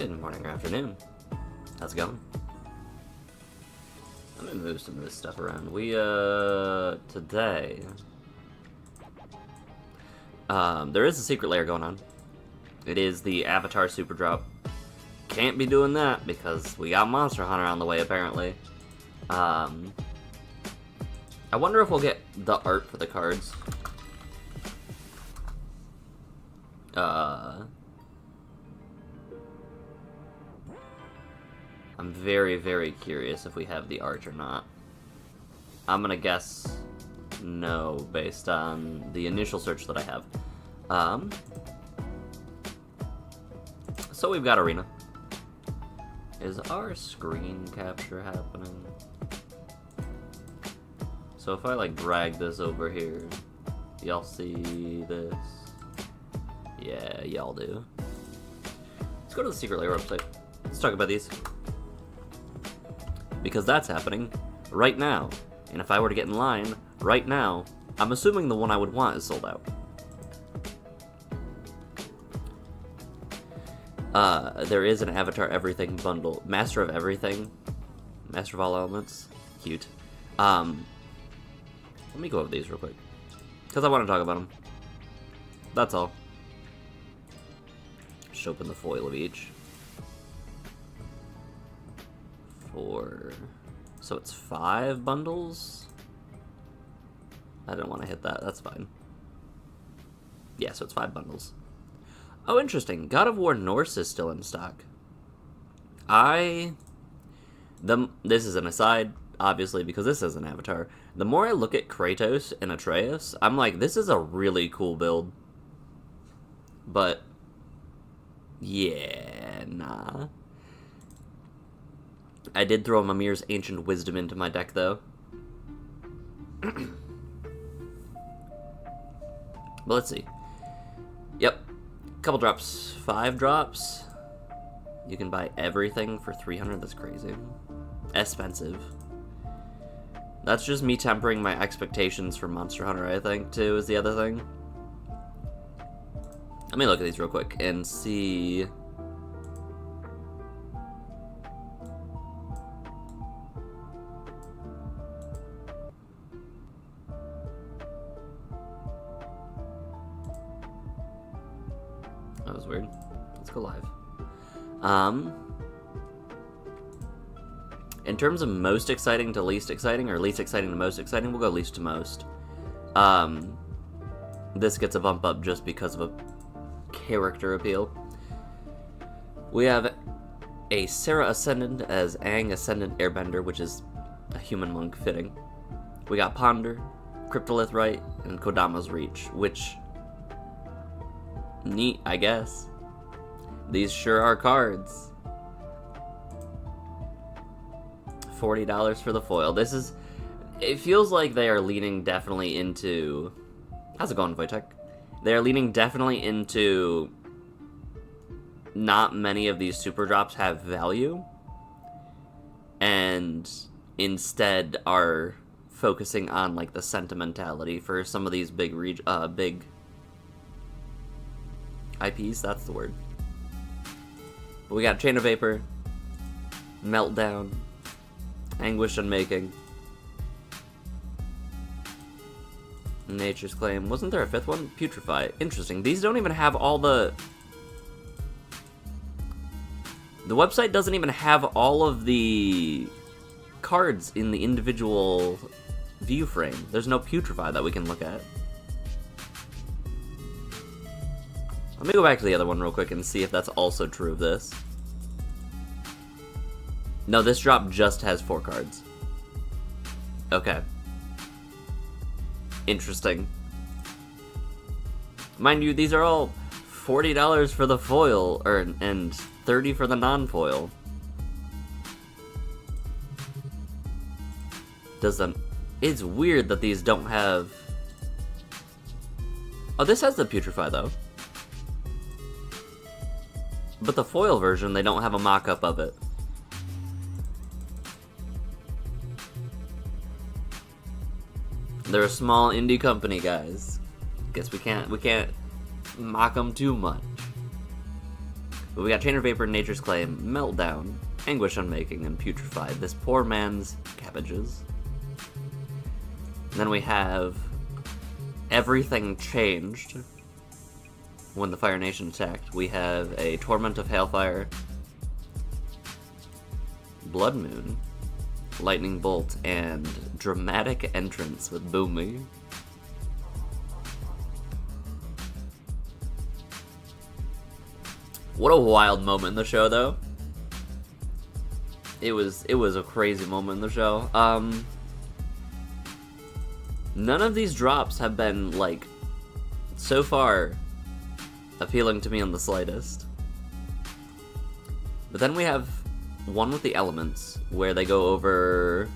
Good morning or afternoon. How's it going? Let me move some of this stuff around. We, today... there is a secret lair going on. It is the Avatar Super Drop. Can't be doing that because we got Monster Hunter on the way, apparently. I wonder if we'll get the art for the cards. I'm very, very curious if we have the art or not. I'm gonna guess no, based on the initial search that I have. So we've got Arena. Is our screen capture happening? So if I like drag this over here, y'all see this? Yeah, y'all do. Let's go to the Secret Lair website. Let's talk about these. Because that's happening right now. And if I were to get in line right now, I'm assuming the one I would want is sold out. There is an Avatar Everything bundle. Master of Everything. Master of all elements. Cute. Let me go over these real quick. Because I want to talk about them. That's all. Just open the foil of each. So it's 5 bundles? I didn't want to hit that, that's fine. Yeah, so it's 5 bundles. Oh, interesting. God of War Norse is still in stock. This is an aside, obviously, because this is an Avatar. The more I look at Kratos and Atreus, I'm like, this is a really cool build. But, yeah, nah. I did throw Mimir's Ancient Wisdom into my deck, though. But let's see. Yep. Couple drops. 5 drops. You can buy everything for 300. That's crazy. Expensive. That's just me tempering my expectations for Monster Hunter, I think, too, is the other thing. Let me look at these real quick and see... That was weird. Let's go live. In terms of most exciting to least exciting, or least exciting to most exciting, we'll go least to most. This gets a bump up just because of a character appeal. We have a Sarah Ascendant as Aang Ascendant Airbender, which is a human monk fitting. We got Ponder, Cryptolith Rite, and Kodama's Reach, which... neat, I guess. These sure are cards. $40 for the foil. This is... It feels like they are leaning definitely into... How's it going, Wojtek? They are leaning definitely into... Not many of these super drops have value. And instead are focusing on, like, the sentimentality for some of these big IPs, that's the word. But we got Chain of Vapor, Meltdown, Anguish Unmaking, Nature's Claim. Wasn't there a 5th one? Putrefy. Interesting. These don't even have all the... The website doesn't even have all of the cards in the individual view frame. There's no Putrefy that we can look at. Let me go back to the other one real quick and see if that's also true of this. No, this drop just has 4 cards. Okay. Interesting. Mind you, these are all $40 for the foil, and $30 for the non-foil. It's weird that these don't have... Oh, this has the Putrefy, though. But the foil version, they don't have a mock-up of it. They're a small indie company, guys. Guess we can't mock them too much. But we got Chain of Vapor, Nature's Claim, Meltdown, Anguish Unmaking, and Putrefy. This poor man's cabbages. And then we have Everything Changed. When the Fire Nation attacked, we have a Torment of Hailfire, Blood Moon, Lightning Bolt, and Dramatic Entrance with Boomy. What a wild moment in the show, though. It was a crazy moment in the show. None of these drops have been, like, so far appealing to me in the slightest. But then we have one with the elements, where they go over,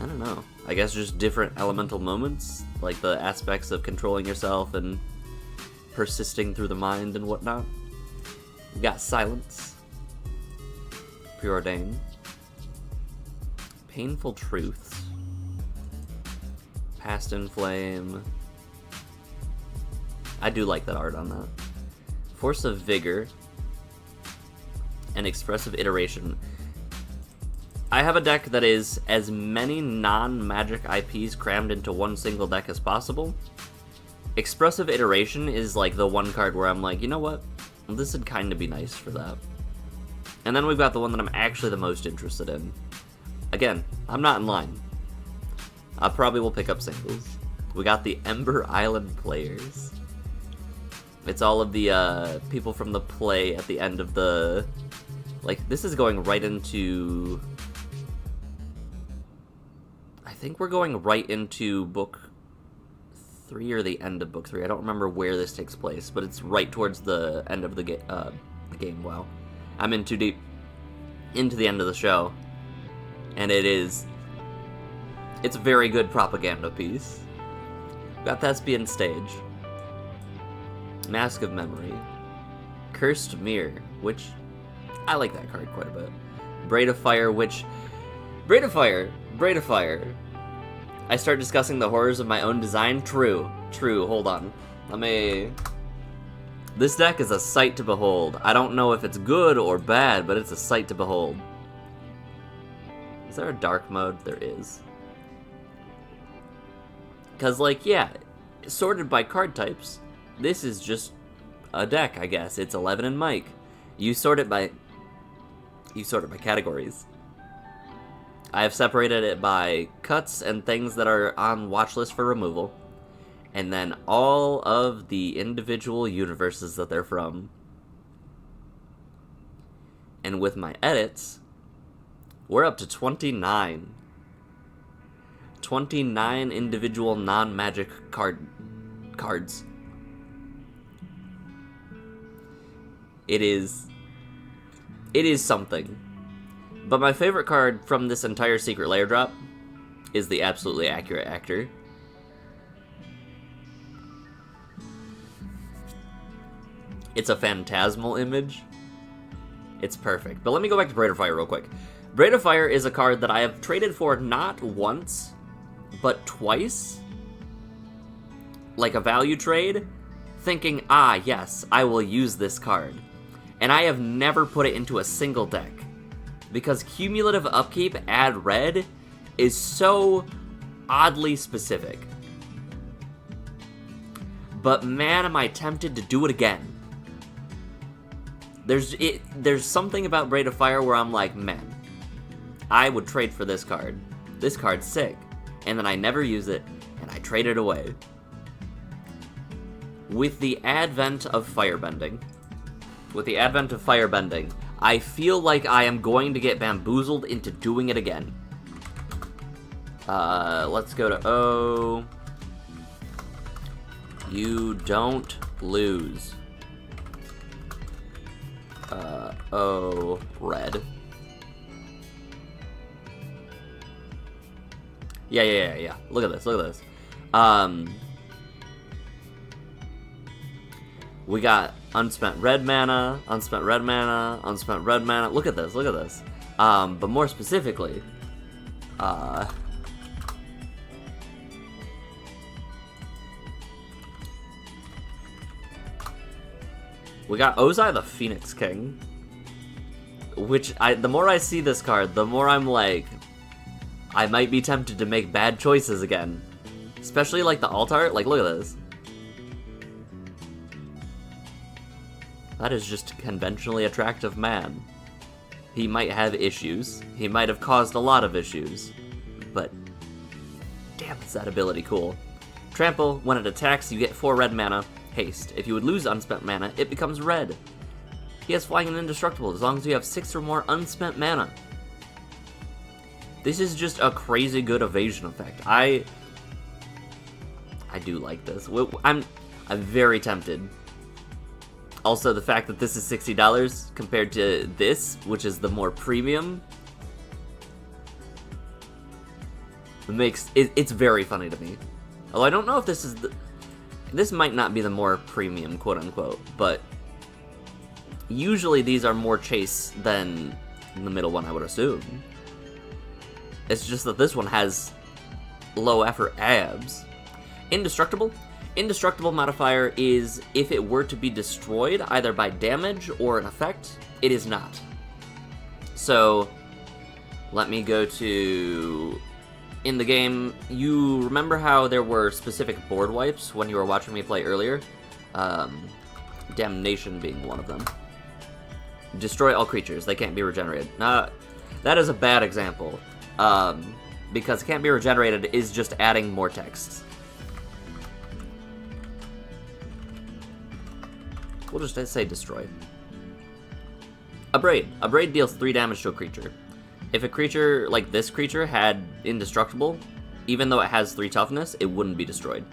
I don't know, I guess just different elemental moments, like the aspects of controlling yourself and persisting through the mind and whatnot. We got Silence, Preordain, Painful Truths, Past in Flame. I do like that art on that. Force of Vigor, and Expressive Iteration. I have a deck that is as many non-magic IPs crammed into one single deck as possible. Expressive Iteration is like the one card where I'm like, you know what? This would kind of be nice for that. And then we've got the one that I'm actually the most interested in. Again, I'm not in line. I probably will pick up singles. We got the Ember Island Players. It's all of the people from the play at the end of the... Like, this is going right into... I think we're going right into book 3 or the end of book 3. I don't remember where this takes place, but it's right towards the end of the game. Wow. I'm in too deep into the end of the show. And it's a very good propaganda piece. Got Thespian Stage. Mask of Memory, Cursed Mirror, which I like that card quite a bit. Braid of Fire, Braid of Fire. I start discussing the horrors of my own design. True. Hold on. This deck is a sight to behold. I don't know if it's good or bad, but it's a sight to behold. Is there a dark mode? There is. Because, like, yeah, sorted by card types. This is just a deck, I guess. It's 11 and Mike. You sort it by categories. I have separated it by cuts and things that are on watch list for removal, and then all of the individual universes that they're from. And with my edits, we're up to 29. 29 individual non-magic cards. It is something. But my favorite card from this entire Secret Lair drop is the Absolutely Accurate Actor. It's a phantasmal image. It's perfect. But let me go back to Braid of Fire real quick. Braid of Fire is a card that I have traded for not once, but twice. Like a value trade, thinking, yes, I will use this card. And I have never put it into a single deck. Because cumulative upkeep, add red, is so oddly specific. But man, am I tempted to do it again. There's something about Braid of Fire where I'm like, man, I would trade for this card. This card's sick. And then I never use it, and I trade it away. With the advent of Firebending, I feel like I am going to get bamboozled into doing it again. Let's go to O. You don't lose. O, red. Yeah. Look at this. We got unspent red mana. Look at this. But more specifically, We got Ozai the Phoenix King. Which, the more I see this card, the more I'm like, I might be tempted to make bad choices again. Especially like the alt art, like look at this. That is just a conventionally attractive man. He might have issues. He might have caused a lot of issues. But, damn, is that ability cool. Trample, when it attacks, you get 4 red mana. Haste, if you would lose unspent mana, it becomes red. He has flying and indestructible as long as you have 6 or more unspent mana. This is just a crazy good evasion effect. I do like this. I'm very tempted. Also, the fact that this is $60 compared to this, which is the more premium, it's very funny to me. Although I don't know if this is this might not be the more premium, quote unquote, but usually these are more chase than the middle one, I would assume. It's just that this one has low effort abs. Indestructible. Indestructible modifier is if it were to be destroyed either by damage or an effect, it is not. So let me go to in the game. You remember how there were specific board wipes when you were watching me play earlier? Damnation being one of them. Destroy all creatures. They can't be regenerated. That is a bad example. Because can't be regenerated is just adding more text. We'll just say destroy. Abrade. Abrade deals 3 damage to a creature. If a creature, like this creature, had indestructible, even though it has 3 toughness, it wouldn't be destroyed.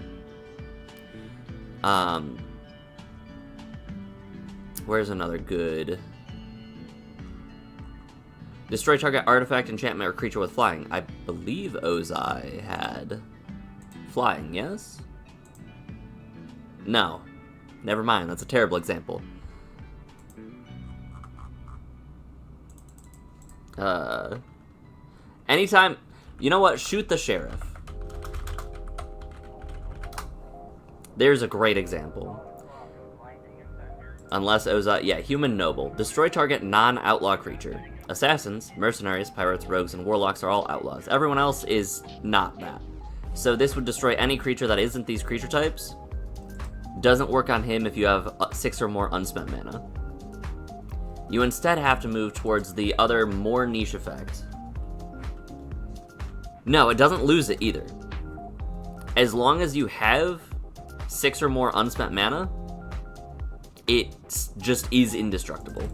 Where's another good? Destroy target artifact, enchantment, or creature with flying. I believe Ozai had flying, yes? No. Never mind, that's a terrible example. Anytime... You know what? Shoot the Sheriff. There's a great example. Unless Ozai... Yeah, Human Noble. Destroy target non-outlaw creature. Assassins, mercenaries, pirates, rogues, and warlocks are all outlaws. Everyone else is not that. So this would destroy any creature that isn't these creature types. Doesn't work on him if you have 6 or more unspent mana. You instead have to move towards the other more niche effect. No, it doesn't lose it either. As long as you have 6 or more unspent mana, it just is indestructible.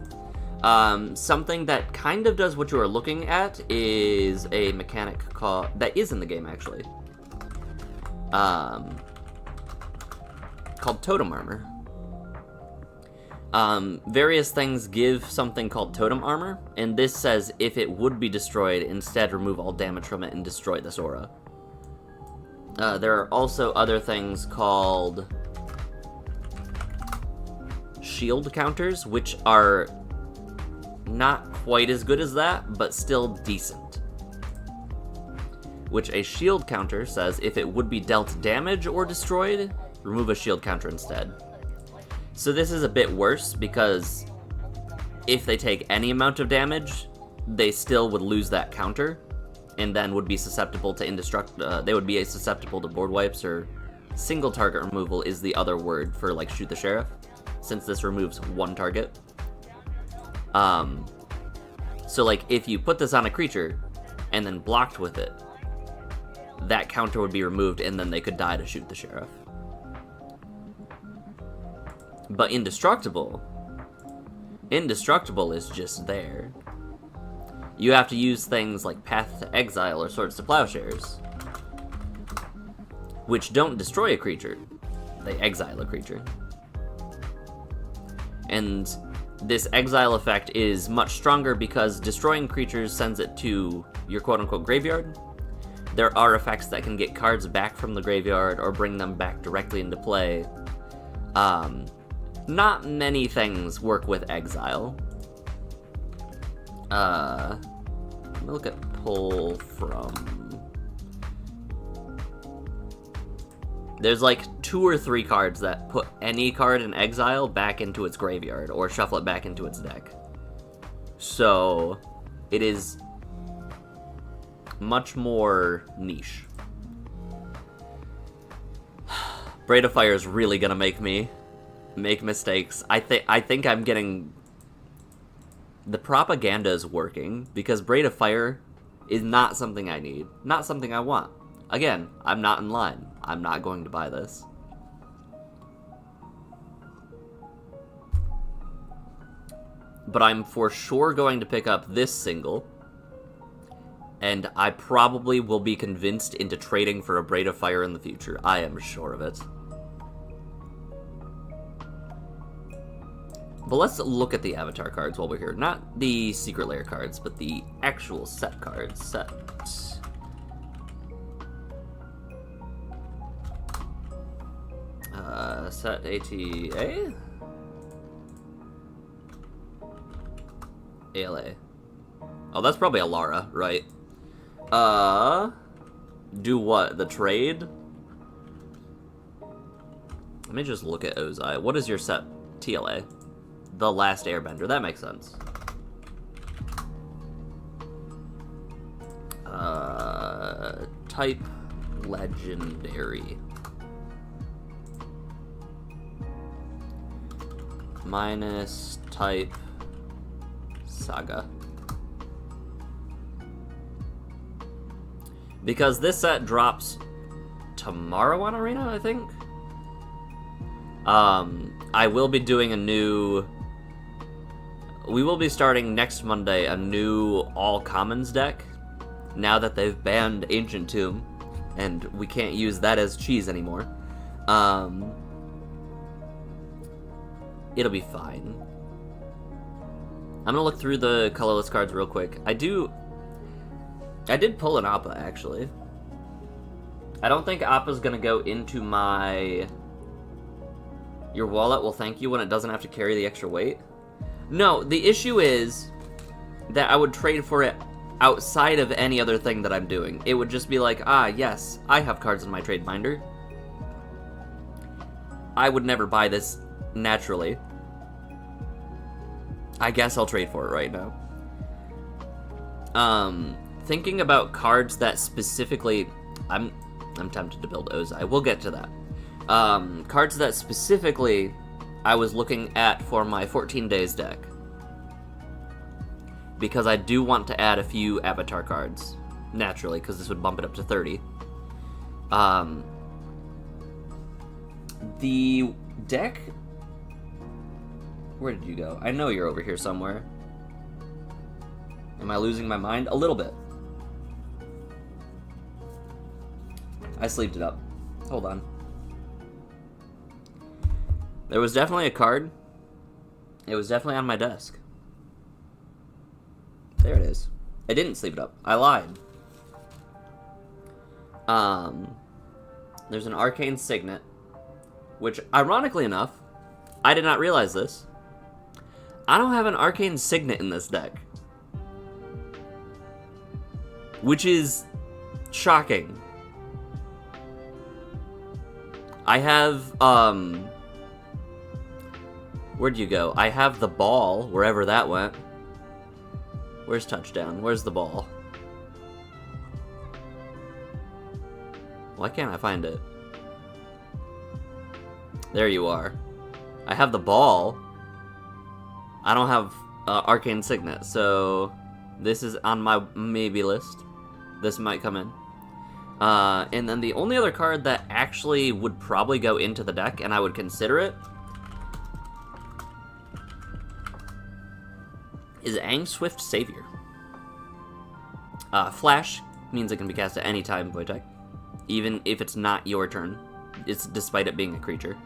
Something that kind of does what you are looking at is a mechanic called... That is in the game, actually. Called Totem Armor. Various things give something called Totem Armor, and this says if it would be destroyed, instead remove all damage from it and destroy this aura. There are also other things called shield counters, which are not quite as good as that, but still decent. Which a shield counter says if it would be dealt damage or destroyed, remove a shield counter instead. So this is a bit worse because if they take any amount of damage, they still would lose that counter, and then would be susceptible to they would be susceptible to board wipes, or single target removal is the other word for like shoot the sheriff, since this removes 1 target. So like if you put this on a creature and then blocked with it, that counter would be removed and then they could die to shoot the sheriff. But indestructible is just there. You have to use things like Path to Exile or Swords to Plowshares, which don't destroy a creature, they exile a creature. And this exile effect is much stronger because destroying creatures sends it to your quote-unquote graveyard. There are effects that can get cards back from the graveyard or bring them back directly into play. Not many things work with exile. Let me look at pull from... There's like 2 or 3 cards that put any card in exile back into its graveyard or shuffle it back into its deck. So it is much more niche. Braid of Fire is really gonna make me make mistakes. I think I'm getting... The propaganda is working, because Braid of Fire is not something I need. Not something I want. Again, I'm not in line. I'm not going to buy this. But I'm for sure going to pick up this single. And I probably will be convinced into trading for a Braid of Fire in the future. I am sure of it. But let's look at the avatar cards while we're here. Not the Secret Lair cards, but the actual set cards. Set ATA? ALA. Oh, that's probably a Lara, right? Do what? The trade? Let me just look at Ozai. What is your set? TLA. The Last Airbender. That makes sense. Type Legendary. Minus type Saga. Because this set drops tomorrow on Arena, I think. I will be doing a new... We will be starting next Monday a new all commons deck, now that they've banned Ancient Tomb, and we can't use that as cheese anymore. It'll be fine. I'm gonna look through the colorless cards real quick. I did pull an Appa, actually. I don't think Appa's gonna go into my... Your wallet will thank you when it doesn't have to carry the extra weight. No, the issue is that I would trade for it outside of any other thing that I'm doing. It would just be like, ah, yes, I have cards in my trade binder. I would never buy this naturally. I guess I'll trade for it right now. Thinking about cards that specifically... I'm tempted to build Ozai. We'll get to that. Cards that specifically I was looking at for my 14 days deck. Because I do want to add a few avatar cards. Naturally, because this would bump it up to 30. The deck... Where did you go? I know you're over here somewhere. Am I losing my mind? A little bit. I sleeved it up. Hold on. There was definitely a card. It was definitely on my desk. There it is. I didn't sleeve it up. I lied. There's an Arcane Signet, which, ironically enough, I did not realize this. I don't have an Arcane Signet in this deck. Which is shocking. I have, where'd you go? I have the ball, wherever that went. Where's touchdown? Where's the ball? Why can't I find it? There you are. I have the ball. I don't have Arcane Signet, so this is on my maybe list. This might come in. And then the only other card that actually would probably go into the deck, and I would consider it, is Aang Swift Savior. Flash means it can be cast at any time, Wojtek, even if it's not your turn. It's despite it being a creature.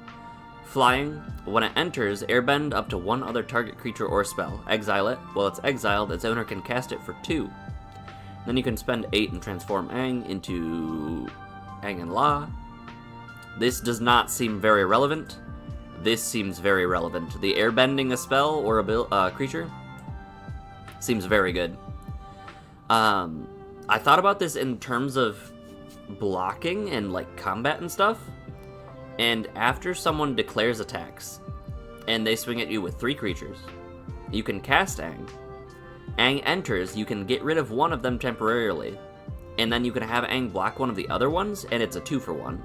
Flying, when it enters, airbend up to one other target creature or spell. Exile it. While it's exiled, its owner can cast it for 2. Then you can spend 8 and transform Aang into Aang and La. This does not seem very relevant. This seems very relevant. The airbending a spell or a creature seems very good. I thought about this in terms of blocking and like combat and stuff. And after someone declares attacks, and they swing at you with 3 creatures, you can cast Aang. Aang enters, you can get rid of one of them temporarily, and then you can have Aang block one of the other ones, and it's a 2-for-1.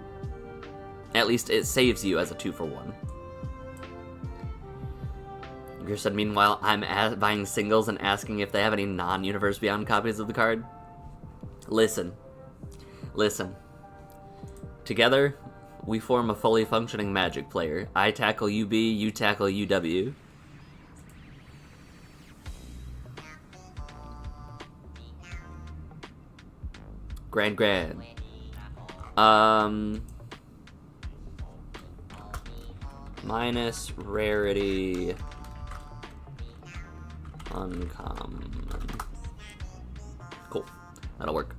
At least it saves you as a 2-for-1. Greer said, meanwhile, I'm buying singles and asking if they have any non-Universe Beyond copies of the card. Listen. Together, we form a fully functioning Magic player. I tackle UB, you tackle UW. Grand. Minus rarity. Uncommon. Cool. That'll work.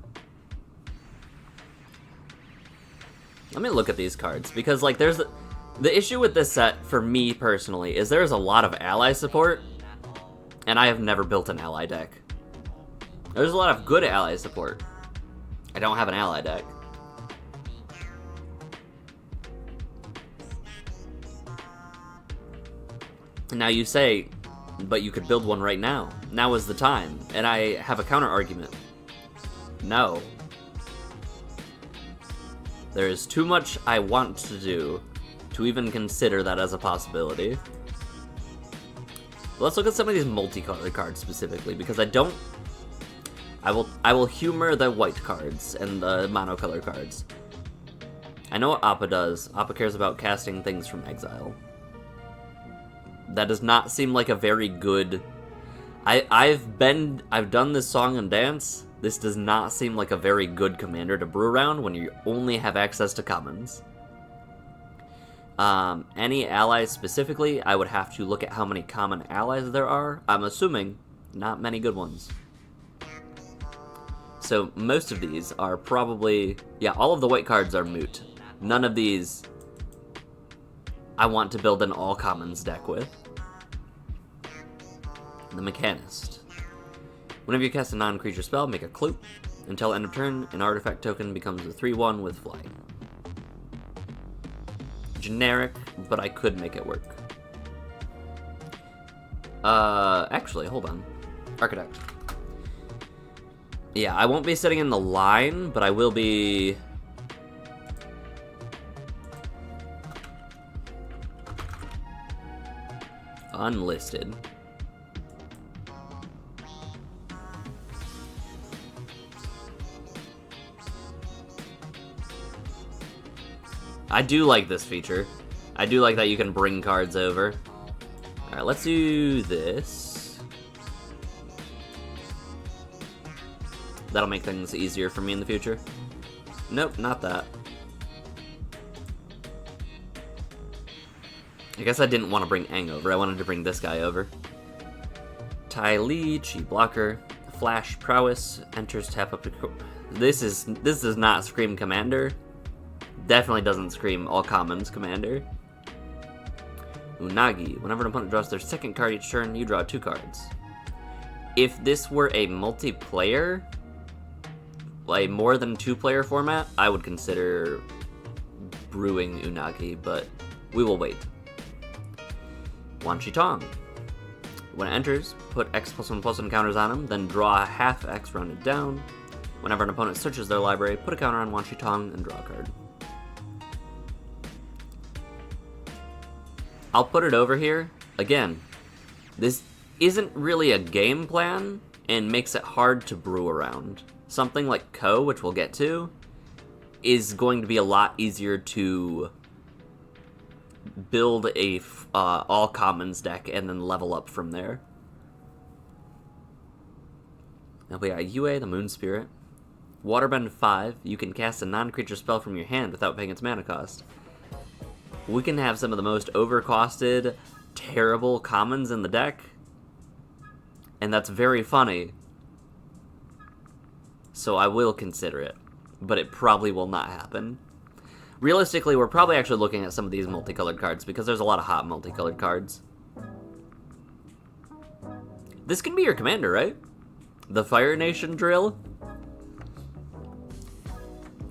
Let me look at these cards, because, like, there's... The issue with this set, for me personally, is there's a lot of ally support, and I have never built an ally deck. There's a lot of good ally support. I don't have an ally deck. Now you say, but you could build one right now. Now is the time. And I have a counter argument. No. There is too much I want to do to even consider that as a possibility. But let's look at some of these multicolored cards specifically, because I will humor the white cards and the monocolor cards. I know what Appa does. Appa cares about casting things from exile. That does not seem like a very good... I've done this song and dance. This does not seem like a very good commander to brew around when you only have access to commons. Any allies specifically, I would have to look at how many common allies there are. I'm assuming not many good ones. So most of these are probably... Yeah, all of the white cards are moot. None of these I want to build an all-commons deck with. The Mechanist. Whenever you cast a non-creature spell, make a clue. Until end of turn, an artifact token becomes a 3/1 with fly. Generic, but I could make it work. Actually, hold on. Architect. Yeah, I won't be sitting in the line, but I will be... unlisted. I do like this feature. I do like that you can bring cards over. Alright, let's do this. That'll make things easier for me in the future. Nope, not that. I guess I didn't want to bring Aang over. I wanted to bring this guy over. Tai Li, Chi Blocker, Flash Prowess, enters tap up to... This does not scream Commander. Definitely doesn't scream All Commons Commander. Unagi. Whenever an opponent draws their second card each turn, you draw 2 cards. If this were a multiplayer, like more than 2-player format, I would consider brewing Unagi, but we will wait. Wan Shi Tong. When it enters, put X+1/+1 counters on him, then draw a half X rounded down. Whenever an opponent searches their library, put a counter on Wan Shi Tong and draw a card. I'll put it over here. Again, this isn't really a game plan and makes it hard to brew around. Something like Ko, which we'll get to, is going to be a lot easier to build a all commons deck and then level up from there. Now we got Yue, the Moon Spirit. Waterbend 5, you can cast a non-creature spell from your hand without paying its mana cost. We can have some of the most overcosted, terrible commons in the deck, and that's very funny. So I will consider it, but it probably will not happen. Realistically, we're probably actually looking at some of these multicolored cards, because there's a lot of hot multicolored cards. This can be your commander, right? The Fire Nation drill?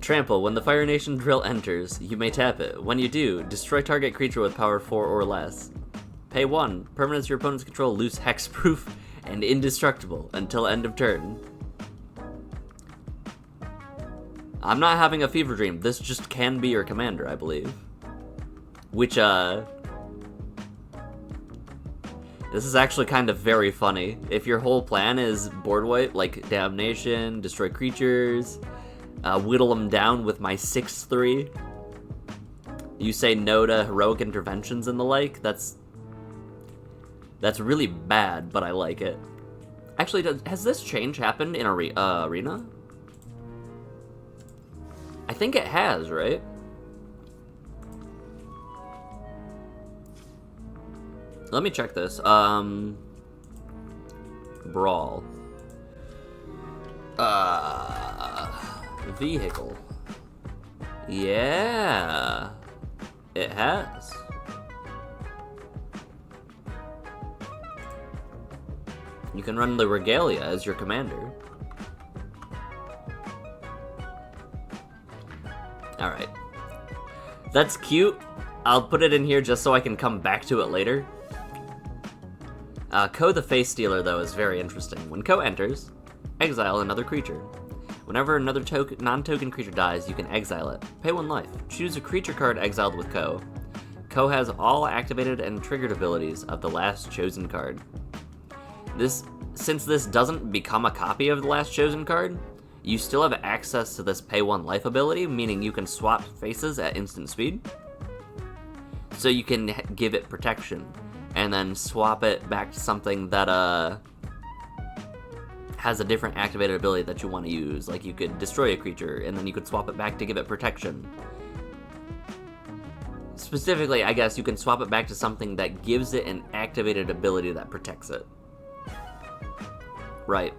Trample. When the Fire Nation drill enters, you may tap it. When you do, destroy target creature with power 4 or less. Pay 1. Permanents your opponent's control lose hexproof and indestructible until end of turn. I'm not having a fever dream. This just can be your commander, I believe. Which, this is actually kind of very funny. If your whole plan is board wipe, like Damnation, destroy creatures, whittle them down with my 6/3, you say no to heroic interventions and the like, that's really bad, but I like it. Actually, has this change happened in Arena? I think it has, right? Let me check this. Brawl. Vehicle. Yeah. It has. You can run the Regalia as your commander. Alright. That's cute. I'll put it in here just so I can come back to it later. Ko the Face Stealer, though, is very interesting. When Ko enters, exile another creature. Whenever another non-token creature dies, you can exile it. Pay 1 life. Choose a creature card exiled with Ko. Ko has all activated and triggered abilities of the last chosen card. Since this doesn't become a copy of the last chosen card, you still have access to this pay 1 life ability, meaning you can swap faces at instant speed. So you can give it protection, and then swap it back to something that has a different activated ability that you want to use. Like, you could destroy a creature, and then you could swap it back to give it protection. Specifically, I guess you can swap it back to something that gives it an activated ability that protects it. Right.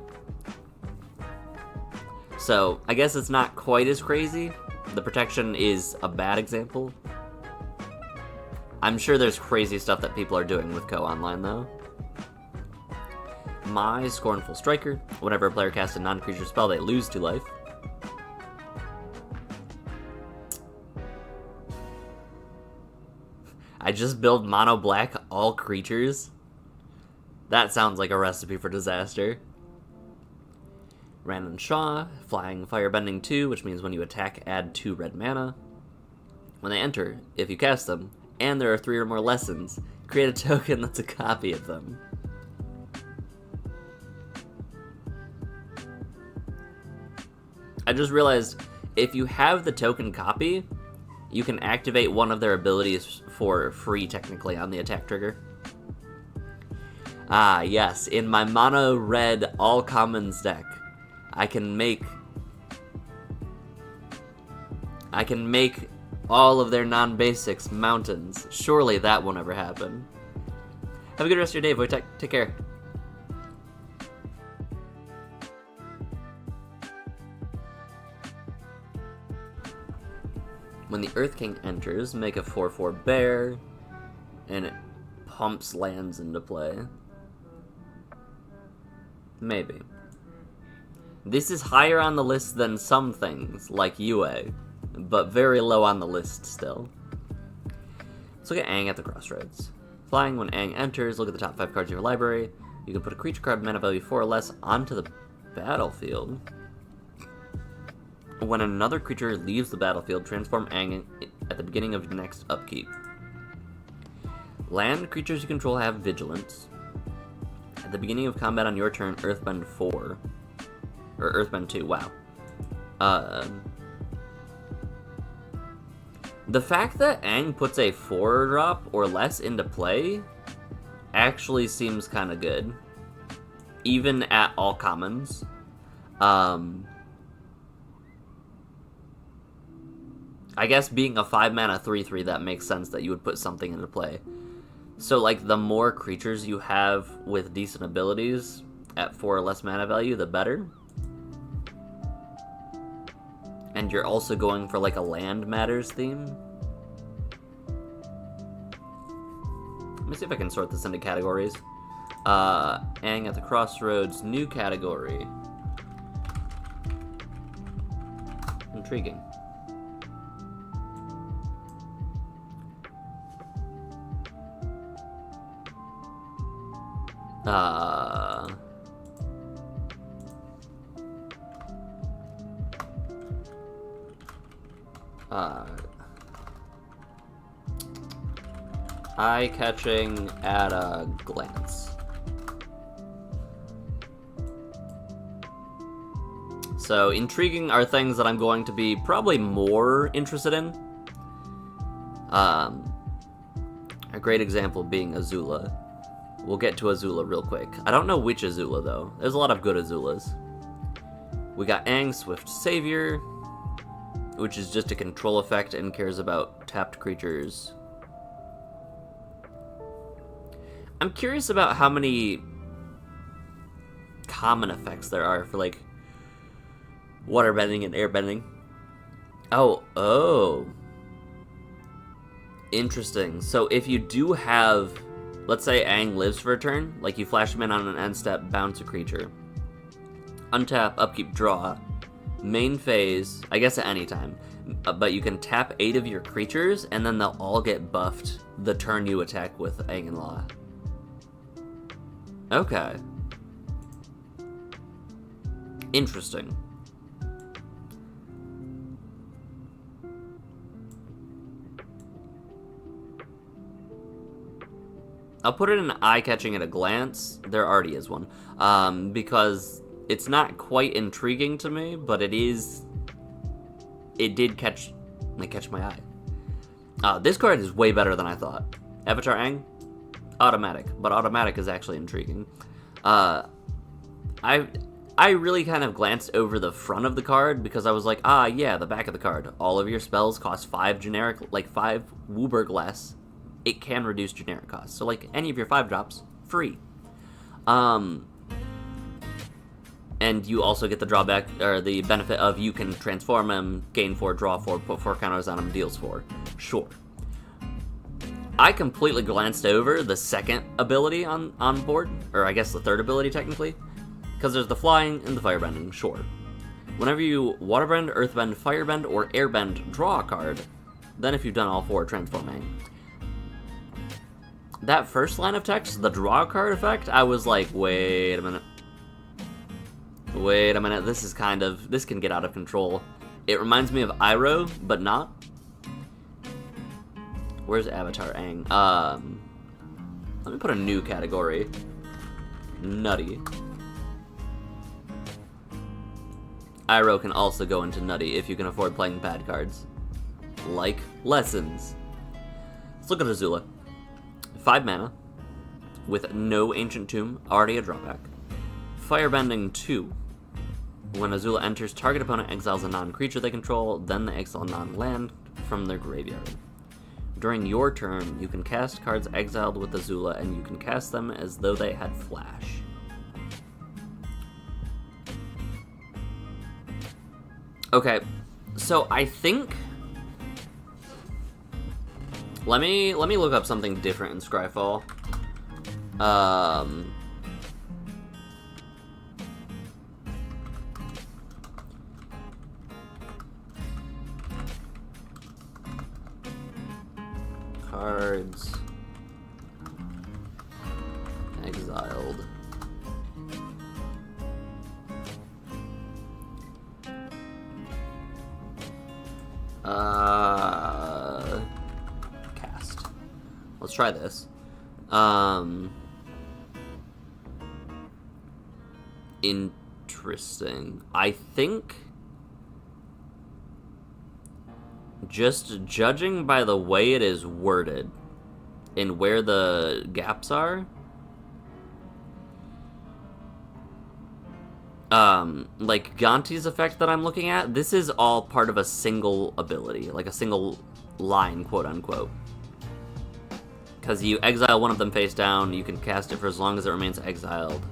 So, I guess it's not quite as crazy. The protection is a bad example. I'm sure there's crazy stuff that people are doing with Ko online, though. My Scornful Striker. Whenever a player casts a non-creature spell, they lose 2 life. I just build mono black all creatures. That sounds like a recipe for disaster. Random Shaw, Flying Firebending 2, which means when you attack, add 2 red mana. When they enter, if you cast them, and there are 3 or more lessons, create a token that's a copy of them. I just realized, if you have the token copy, you can activate one of their abilities for free, technically, on the attack trigger. Ah, yes, in my mono red all commons deck, I can make all of their non-basics mountains. Surely that won't ever happen. Have a good rest of your day, Wojtek. Take care. When the Earth King enters, make a 4/4 bear, and it pumps lands into play. Maybe. This is higher on the list than some things, like UA, but very low on the list still. Let's look at Aang at the Crossroads. Flying, when Aang enters, look at the top 5 cards of your library. You can put a creature card mana value 4 or less onto the battlefield. When another creature leaves the battlefield, transform Aang at the beginning of the next upkeep. Land creatures you control have Vigilance. At the beginning of combat on your turn, Earthbend 4. Or Earthbend 2, wow. The fact that Aang puts a 4-drop or less into play actually seems kind of good. Even at all commons. I guess being a 5-mana 3/3, that makes sense that you would put something into play. So, like, the more creatures you have with decent abilities at 4 or less mana value, the better. And you're also going for, like, a land matters theme. Let me see if I can sort this into categories. Aang at the Crossroads, new category. Intriguing. Uh... Eye-catching at a glance. So, intriguing are things that I'm going to be probably more interested in. A great example being Azula. We'll get to Azula real quick. I don't know which Azula, though. There's a lot of good Azulas. We got Aang, Swift Savior, which is just a control effect and cares about tapped creatures. I'm curious about how many common effects there are for, like, waterbending and airbending. Oh. Interesting. So if you do have, let's say Aang lives for a turn, like you flash him in on an end step, bounce a creature. Untap, upkeep, draw. Main phase, I guess at any time. But you can tap 8 of your creatures, and then they'll all get buffed the turn you attack with Aang and La. Okay. Interesting. I'll put it in eye-catching at a glance. There already is one. Because it's not quite intriguing to me, but it did catch my eye. This card is way better than I thought. Avatar Aang, automatic, but automatic is actually intriguing. I really kind of glanced over the front of the card because I was like, yeah, the back of the card. All of your spells cost 5 generic, like 5 Wooburg less. It can reduce generic costs. So, like, any of your 5 drops, free. And you also get the drawback, or the benefit of you can transform him, gain 4, draw 4, put 4 counters on him, deals 4. Sure. I completely glanced over the second ability on board, or I guess the third ability, technically. Because there's the flying and the firebending, sure. Whenever you waterbend, earthbend, firebend, or airbend, draw a card. Then if you've done all 4, transforming. That first line of text, the draw card effect, I was like, wait a minute, this can get out of control. It reminds me of Iroh, but not. Where's Avatar Aang? Let me put a new category. Nutty. Iroh can also go into Nutty if you can afford playing bad cards. Like Lessons. Let's look at Azula. 5 mana, with no Ancient Tomb, already a drawback. Firebending 2. When Azula enters, target opponent exiles a non-creature they control, then they exile non-land from their graveyard. During your turn, you can cast cards exiled with Azula, and you can cast them as though they had flash. Okay, so I think... Let me look up something different in Scryfall. Cards exiled. Cast. Let's try this. Interesting. I think, just judging by the way it is worded and where the gaps are, like Gonti's effect that I'm looking at, this is all part of a single ability, like a single line, quote unquote. Because you exile one of them face down, you can cast it for as long as it remains exiled.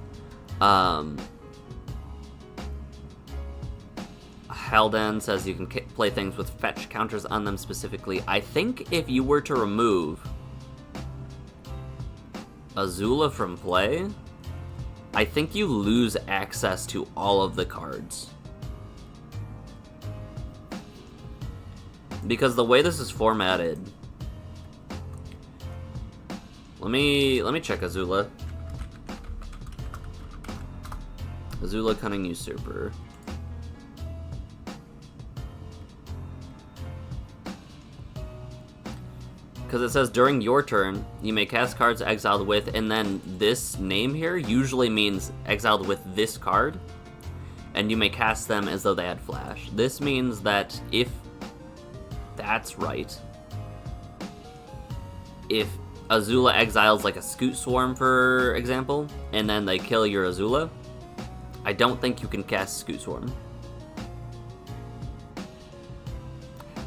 Haldan says you can play things with fetch counters on them specifically. I think if you were to remove Azula from play, I think you lose access to all of the cards. Because the way this is formatted... Let me check Azula. Azula, Cunning Usurper. Because it says during your turn, you may cast cards exiled with, and then this name here usually means exiled with this card, and you may cast them as though they had flash. This means that if that's right, if Azula exiles like a Scoot Swarm, for example, and then they kill your Azula, I don't think you can cast Scoot Swarm.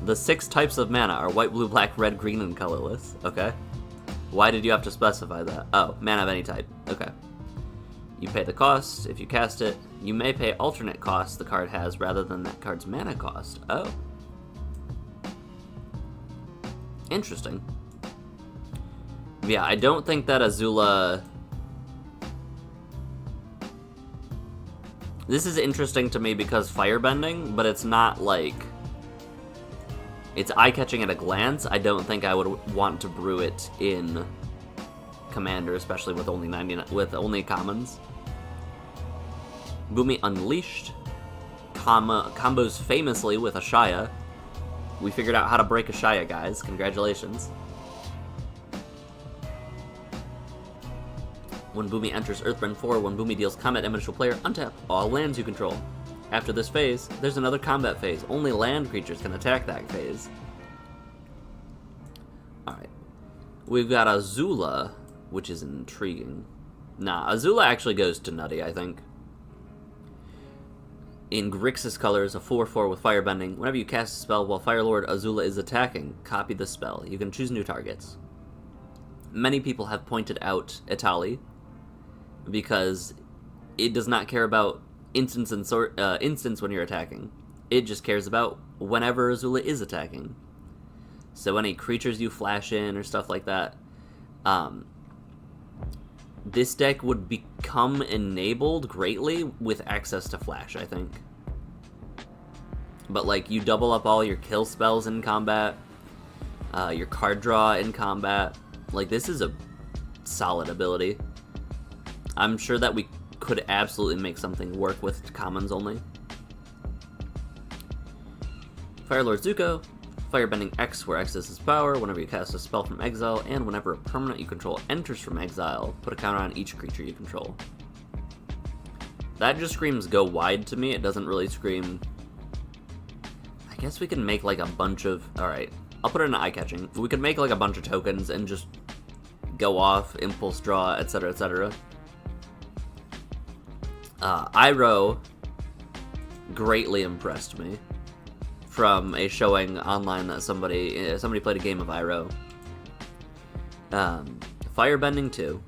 The 6 types of mana are white, blue, black, red, green, and colorless. Okay. Why did you have to specify that? Oh, mana of any type. Okay. You pay the cost if you cast it. You may pay alternate costs the card has rather than that card's mana cost. Oh. Interesting. Yeah, I don't think that Azula... This is interesting to me because firebending, but it's not like... It's eye-catching at a glance. I don't think I would want to brew it in Commander, especially with only commons. Boomy Unleashed. Combos famously with Ashaya. We figured out how to break Ashaya, guys. Congratulations. When Boomy enters Earthbound 4, when Boomy deals combat damage to a player, untap all lands you control. After this phase, there's another combat phase. Only land creatures can attack that phase. Alright. We've got Azula, which is intriguing. Nah, Azula actually goes to Nutty, I think. In Grixis colors, a 4/4 with firebending. Whenever you cast a spell while Firelord Azula is attacking, copy the spell. You can choose new targets. Many people have pointed out Etali, because it does not care about instance when you're attacking. It just cares about whenever Azula is attacking. So any creatures you flash in or stuff like that, this deck would become enabled greatly with access to flash, I think. But like, you double up all your kill spells in combat, your card draw in combat. Like, this is a solid ability. I'm sure that we could absolutely make something work with commons only. Firelord Zuko. Firebending X, where X is his power. Whenever you cast a spell from exile, and whenever a permanent you control enters from exile, put a counter on each creature you control. That just screams go wide to me. It doesn't really scream... I guess we can make like a bunch of... Alright, I'll put it in eye-catching. We could make like a bunch of tokens and just go off, impulse draw, etc, etc. Iroh greatly impressed me from a showing online that somebody played a game of Iroh. Firebending 2.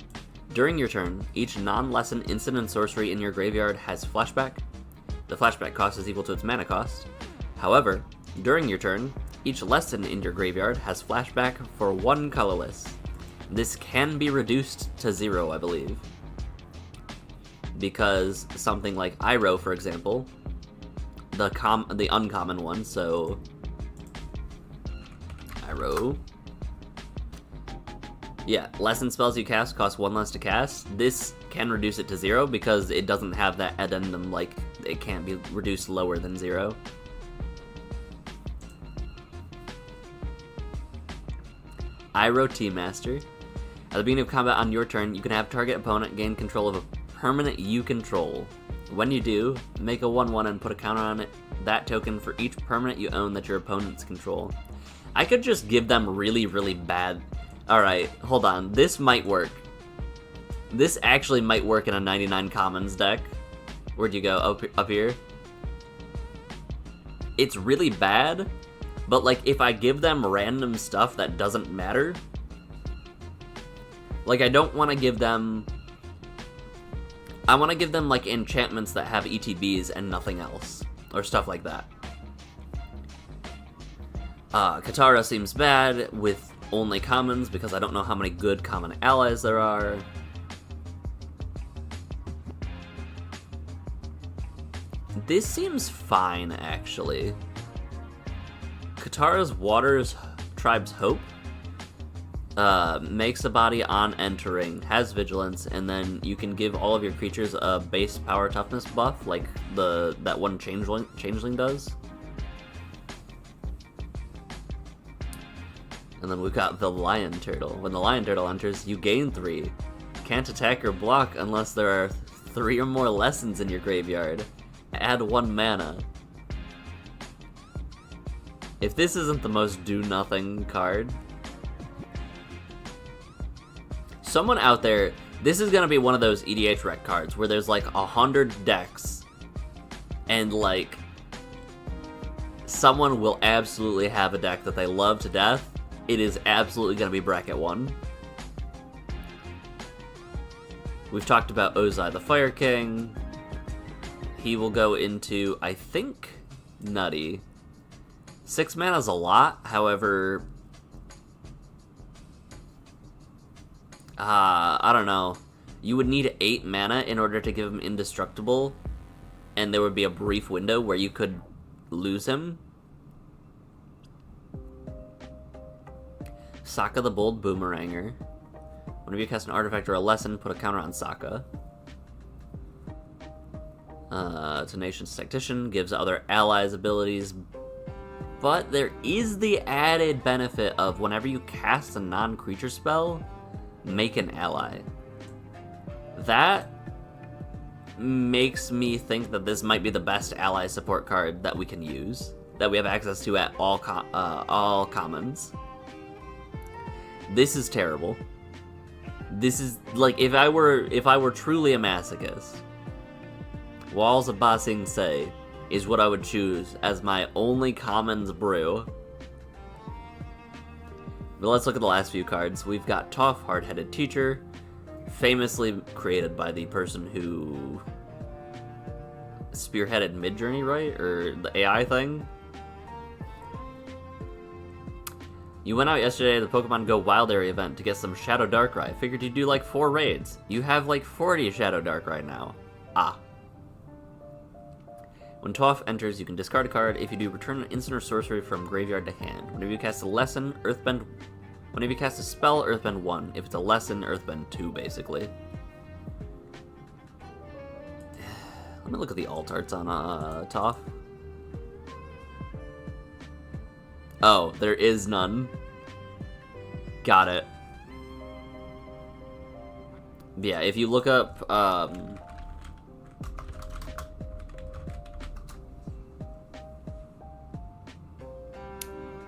During your turn, each non-lesson instant and sorcery in your graveyard has flashback. The flashback cost is equal to its mana cost. However, during your turn, each lesson in your graveyard has flashback for 1 colorless. This can be reduced to 0, I believe. Because something like Iroh, for example, the uncommon one, so Iroh. Yeah, lesson spells you cast cost 1 less to cast. This can reduce it to 0 because it doesn't have that addendum, like it can't be reduced lower than 0. Iroh Team Master. At the beginning of combat on your turn, you can have target opponent gain control of a permanent you control. When you do, make a 1/1 and put a counter on it, that token for each permanent you own that your opponents control. I could just give them really, really bad... Alright, hold on. This might work. This actually might work in a 99 commons deck. Where'd you go? Up here? It's really bad, but like if I give them random stuff that doesn't matter... Like, I don't want to give them... I want to give them, like, enchantments that have ETBs and nothing else. Or stuff like that. Katara seems bad with only commons, because I don't know how many good common allies there are. This seems fine, actually. Katara's Water's Tribe's Hope. makes a body on entering, has vigilance, and then you can give all of your creatures a base power toughness buff, like that one changeling does. And then we've got the Lion Turtle. When the Lion Turtle enters, you gain 3. Can't attack or block unless there are 3 or more lessons in your graveyard. Add 1 mana. If this isn't the most do-nothing card... Someone out there, this is gonna be one of those EDH rec cards where there's like 100 decks, and like, someone will absolutely have a deck that they love to death. It is absolutely gonna be bracket 1. We've talked about Ozai the Fire King. He will go into, I think, Nutty. 6 mana is a lot, however... I don't know. You would need 8 mana in order to give him indestructible, and there would be a brief window where you could lose him. Sokka the Bold Boomeranger. Whenever you cast an artifact or a lesson, put a counter on Sokka. Tenacious Tactician gives other allies abilities, but there is the added benefit of whenever you cast a non-creature spell, make an ally. That makes me think that this might be the best ally support card that we can use, that we have access to at all commons. This is terrible. This is like, if I were truly a masochist, Walls of Ba Sing Se is what I would choose as my only commons brew. But let's look at the last few cards. We've got Toph, Hard-Headed Teacher, famously created by the person who spearheaded Midjourney, right? Or the AI thing? You went out yesterday to the Pokemon Go Wild Area event to get some Shadow Darkrai. Figured you'd do like 4 raids. You have like 40 Shadow Darkrai now. Ah. When Toph enters, you can discard a card. If you do, return an instant or sorcery from graveyard to hand. Whenever you cast a lesson, Earthbend... Whenever you cast a spell, Earthbend 1. If it's a lesson, Earthbend 2, basically. Let me look at the alt arts on Toph. Oh, there is none. Got it. Yeah, if you look up,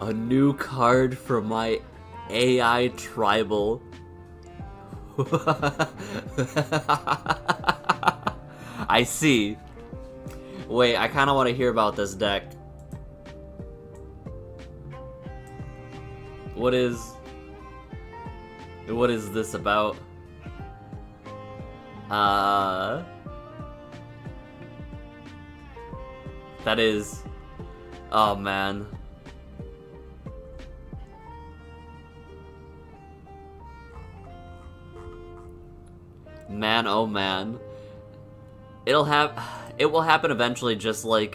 a new card for my AI tribal. I see. Wait, I kind of want to hear about this deck. What is this about? That is... Oh, man. Man, oh man. It will happen eventually, just like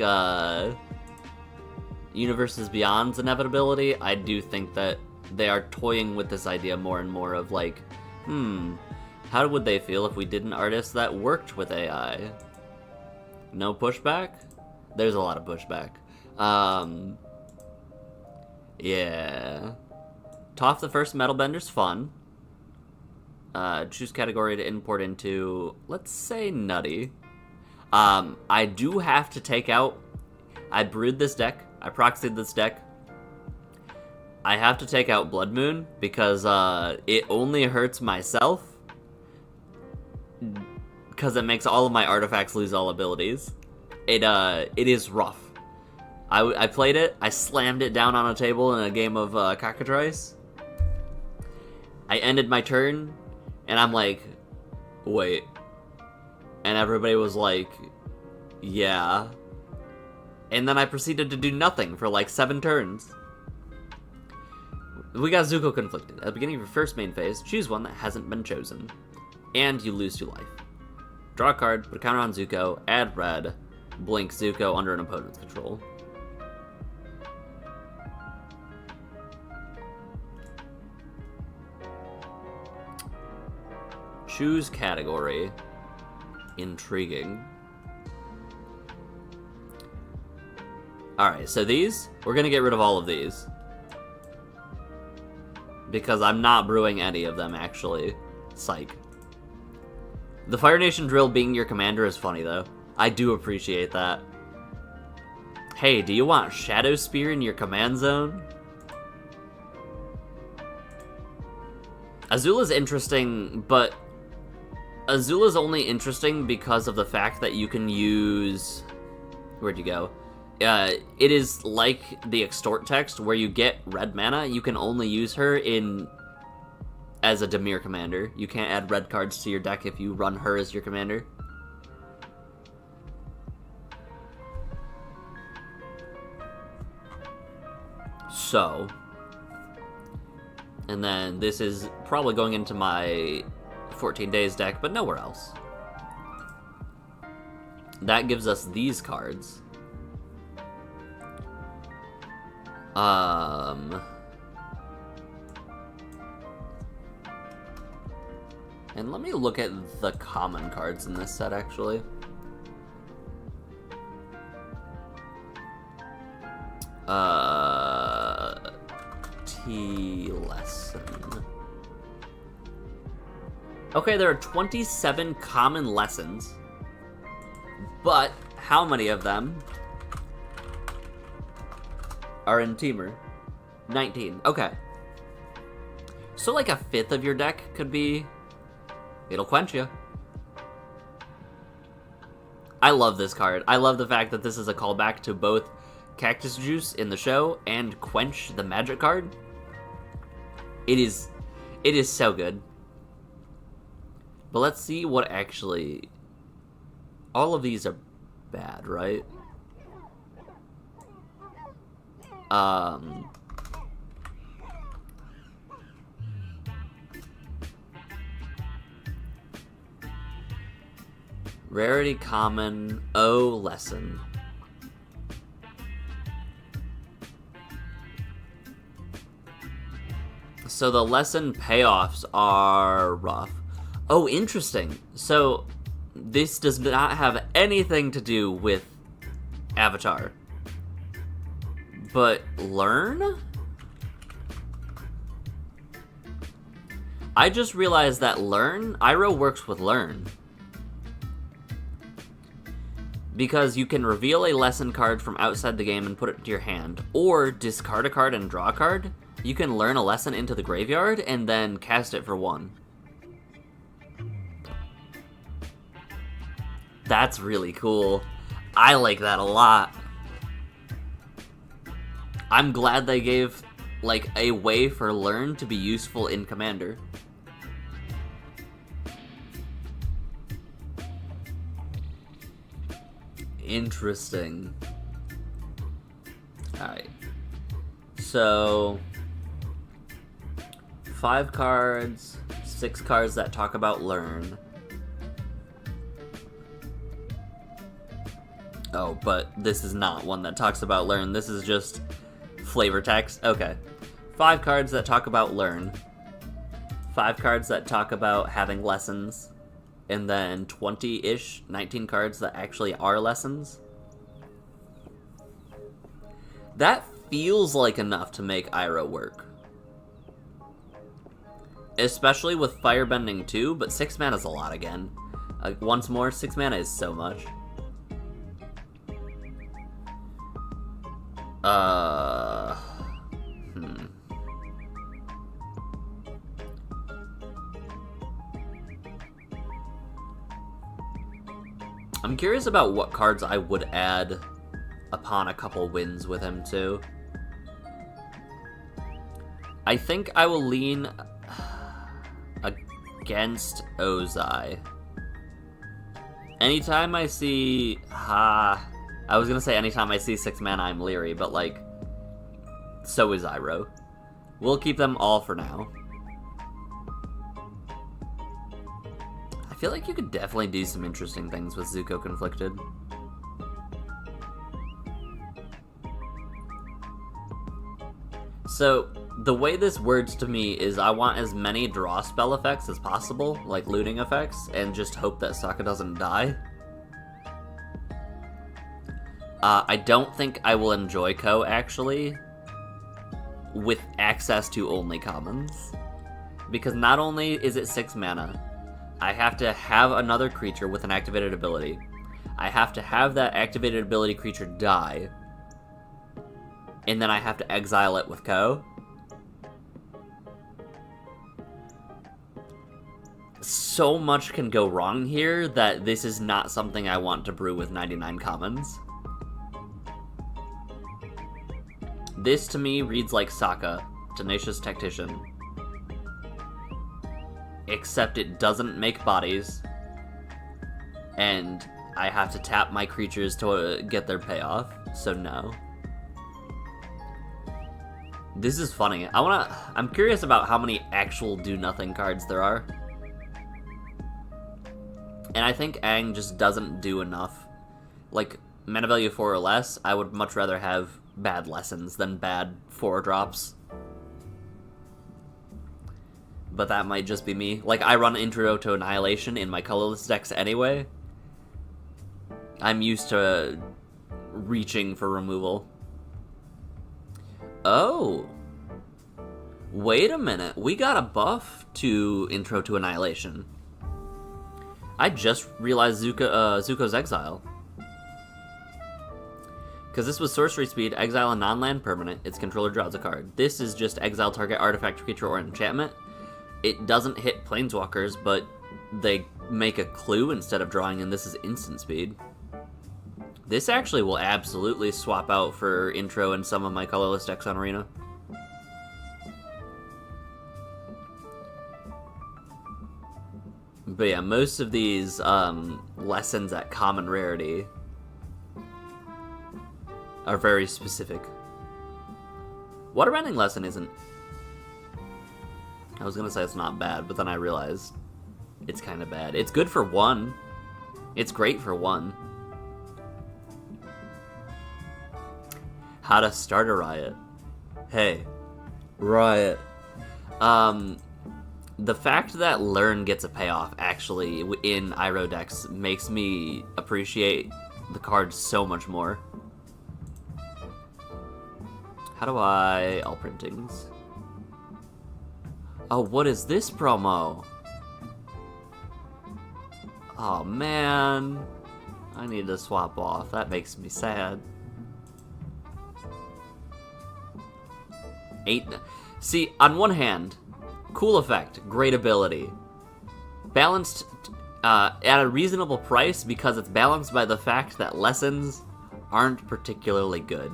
Universes Beyond's inevitability. I do think that they are toying with this idea more and more of like, how would they feel if we did an artist that worked with AI? No pushback? There's a lot of pushback. Yeah. Toph the First Metalbender's fun. Choose category to import into, let's say, Nutty. I do have to take out... I brewed this deck. I proxied this deck. I have to take out Blood Moon, because it only hurts myself. Because it makes all of my artifacts lose all abilities. It is rough. I played it, I slammed it down on a table in a game of Cockatrice. I ended my turn, and I'm like, wait. And everybody was like, yeah. And then I proceeded to do nothing for like 7 turns. We got Zuko Conflicted. At the beginning of your first main phase, choose one that hasn't been chosen. And you lose 2 life. Draw a card, put a counter on Zuko, add red, blink Zuko under an opponent's control. Choose category. Intriguing. Alright, so these, we're gonna get rid of all of these. Because I'm not brewing any of them, actually. Psych. The Fire Nation drill being your commander is funny, though. I do appreciate that. Hey, do you want Shadow Spear in your command zone? Azula's interesting, but Azula's only interesting because of the fact that you can use... Where'd you go? It is like the extort text where you get red mana. You can only use her as a Dimir commander. You can't add red cards to your deck if you run her as your commander. So, and then this is probably going into my 14 days deck, but nowhere else. That gives us these cards. And let me look at the common cards in this set, actually. T-Lesson. Okay, there are 27 common lessons, but how many of them are in Temur? 19. Okay. So like a fifth of your deck could be... It'll quench you. I love this card. I love the fact that this is a callback to both Cactus Juice in the show and Quench, the magic card. It is so good. But let's see what actually... All of these are bad, right? Rarity common, O lesson. So the lesson payoffs are rough. Oh, interesting. So this does not have anything to do with Avatar. But learn? I just realized that learn, Iroh works with learn. Because you can reveal a lesson card from outside the game and put it to your hand, or discard a card and draw a card. You can learn a lesson into the graveyard and then cast it for 1. That's really cool. I like that a lot. I'm glad they gave, like, a way for learn to be useful in Commander. Interesting. Alright. So, 5 cards, 6 cards that talk about learn. Oh, but this is not one that talks about learn. This is just flavor text. Okay. 5 cards that talk about learn. 5 cards that talk about having lessons. And then 20-ish, 19 cards that actually are lessons. That feels like enough to make Iroh work. Especially with Firebending 2, but 6 mana is a lot again. Once more, 6 mana is so much. I'm curious about what cards I would add upon a couple wins with him, too. I think I will lean against Ozai. Anytime I see... I was gonna say anytime I see 6 mana, I'm leery, but, like, so is Iroh. We'll keep them all for now. I feel like you could definitely do some interesting things with Zuko Conflicted. So, The way this words to me is I want as many draw spell effects as possible, like looting effects, and just hope that Sokka doesn't die. I don't think I will enjoy Ko, actually, with access to only commons. Because not only is it 6 mana, I have to have another creature with an activated ability. I have to have that activated ability creature die. And then I have to exile it with Ko. So much can go wrong here that this is not something I want to brew with 99 commons. This to me reads like Sokka, Tenacious Tactician. Except it doesn't make bodies. And I have to tap my creatures to get their payoff, so no. This is funny. I'm curious about how many actual do-nothing cards there are. And I think Aang just doesn't do enough. Like, mana value 4 or less, I would much rather have bad lessons than bad 4-drops. But that might just be me. Like, I run Intro to Annihilation in my colorless decks anyway. I'm used to reaching for removal. Oh. Wait a minute. We got a buff to Intro to Annihilation. I just realized Zuko's Exile. Because this was sorcery speed, exile a non-land permanent, its controller draws a card. This is just exile target artifact, creature, or enchantment. It doesn't hit planeswalkers, but they make a clue instead of drawing, and this is instant speed. This actually will absolutely swap out for Intro in some of my colorless decks on Arena. But yeah, most of these lessons at common rarity are very specific. Waterbending lesson isn't. I was gonna say it's not bad, but then I realized it's kind of bad. It's good for 1. It's great for 1. How to start a riot. Hey, riot. The fact that Learn gets a payoff actually in Iroh decks makes me appreciate the card so much more. How do I... all printings. Oh, what is this promo? Oh, man. I need to swap off. That makes me sad. 8... See, on one hand, cool effect, great ability. Balanced at a reasonable price because it's balanced by the fact that lessons aren't particularly good.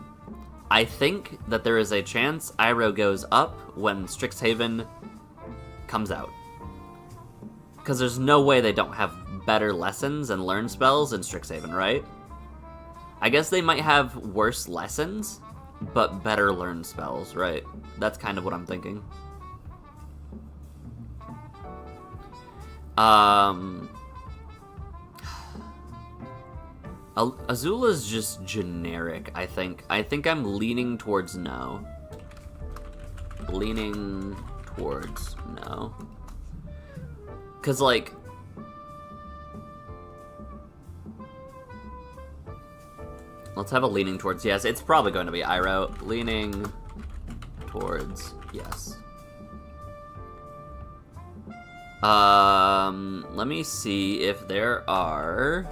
I think that there is a chance Iroh goes up when Strixhaven comes out. Because there's no way they don't have better lessons and learn spells in Strixhaven, right? I guess they might have worse lessons, but better learn spells, right? That's kind of what I'm thinking. Azula's just generic, I think. I think I'm leaning towards no. Leaning towards no. Because, like... let's have a leaning towards yes. It's probably going to be Iroh. Leaning towards yes. Let me see if there are...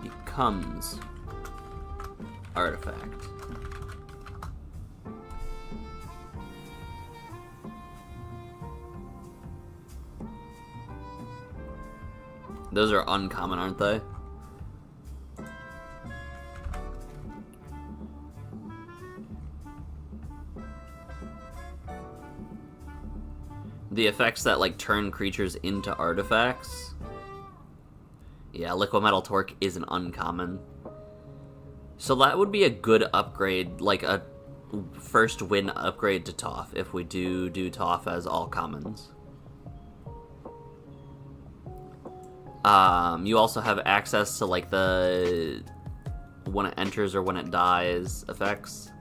becomes artifact. Those are uncommon, aren't they? The effects that, like, turn creatures into artifacts. Yeah, Liquid Metal Torque is an uncommon. So that would be a good upgrade, like a first win upgrade to Toph, if we do Toph as all commons. You also have access to, like, the when it enters or when it dies effects.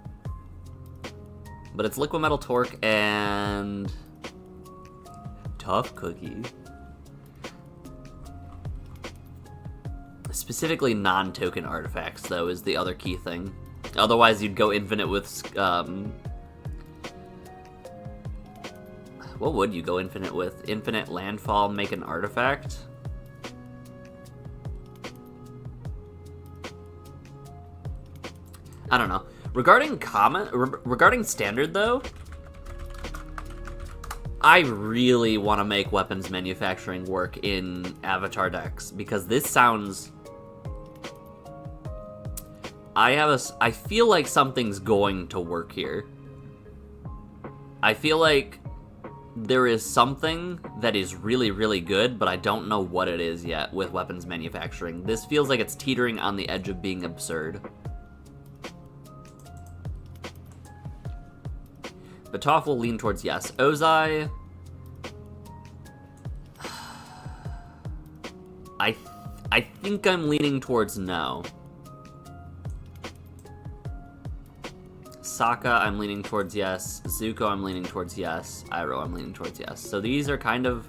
But it's Liquid Metal Torque and Tough Cookie. Specifically non-token artifacts, though, is the other key thing. Otherwise, you'd go infinite with... what would you go infinite with? Infinite Landfall, make an artifact? I don't know. Regarding standard, though, I really want to make weapons manufacturing work in Avatar decks, because this sounds... I feel like something's going to work here. I feel like there is something that is really, really good, but I don't know what it is yet with weapons manufacturing. This feels like it's teetering on the edge of being absurd. But Toph will lean towards yes. Ozai... I think I'm leaning towards no. Sokka, I'm leaning towards yes. Zuko, I'm leaning towards yes. Iroh, I'm leaning towards yes. So these are kind of...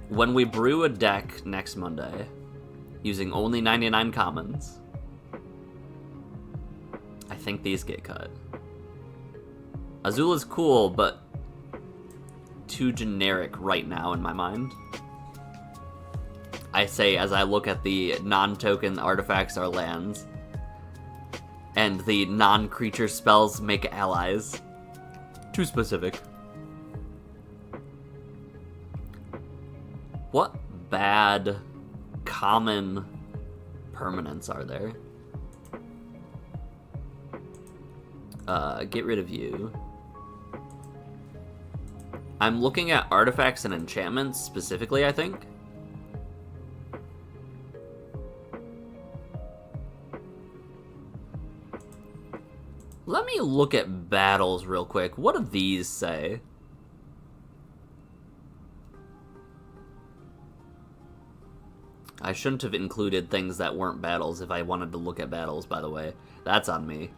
When we brew a deck next Monday, using only 99 commons, I think these get cut. Azula's cool, but too generic right now in my mind. I say as I look at the non-token artifacts or lands, and the non-creature spells make allies. Too specific. What bad common permanents are there? Get rid of you. I'm looking at artifacts and enchantments specifically, I think. Let me look at battles real quick. What do these say? I shouldn't have included things that weren't battles if I wanted to look at battles, by the way. That's on me.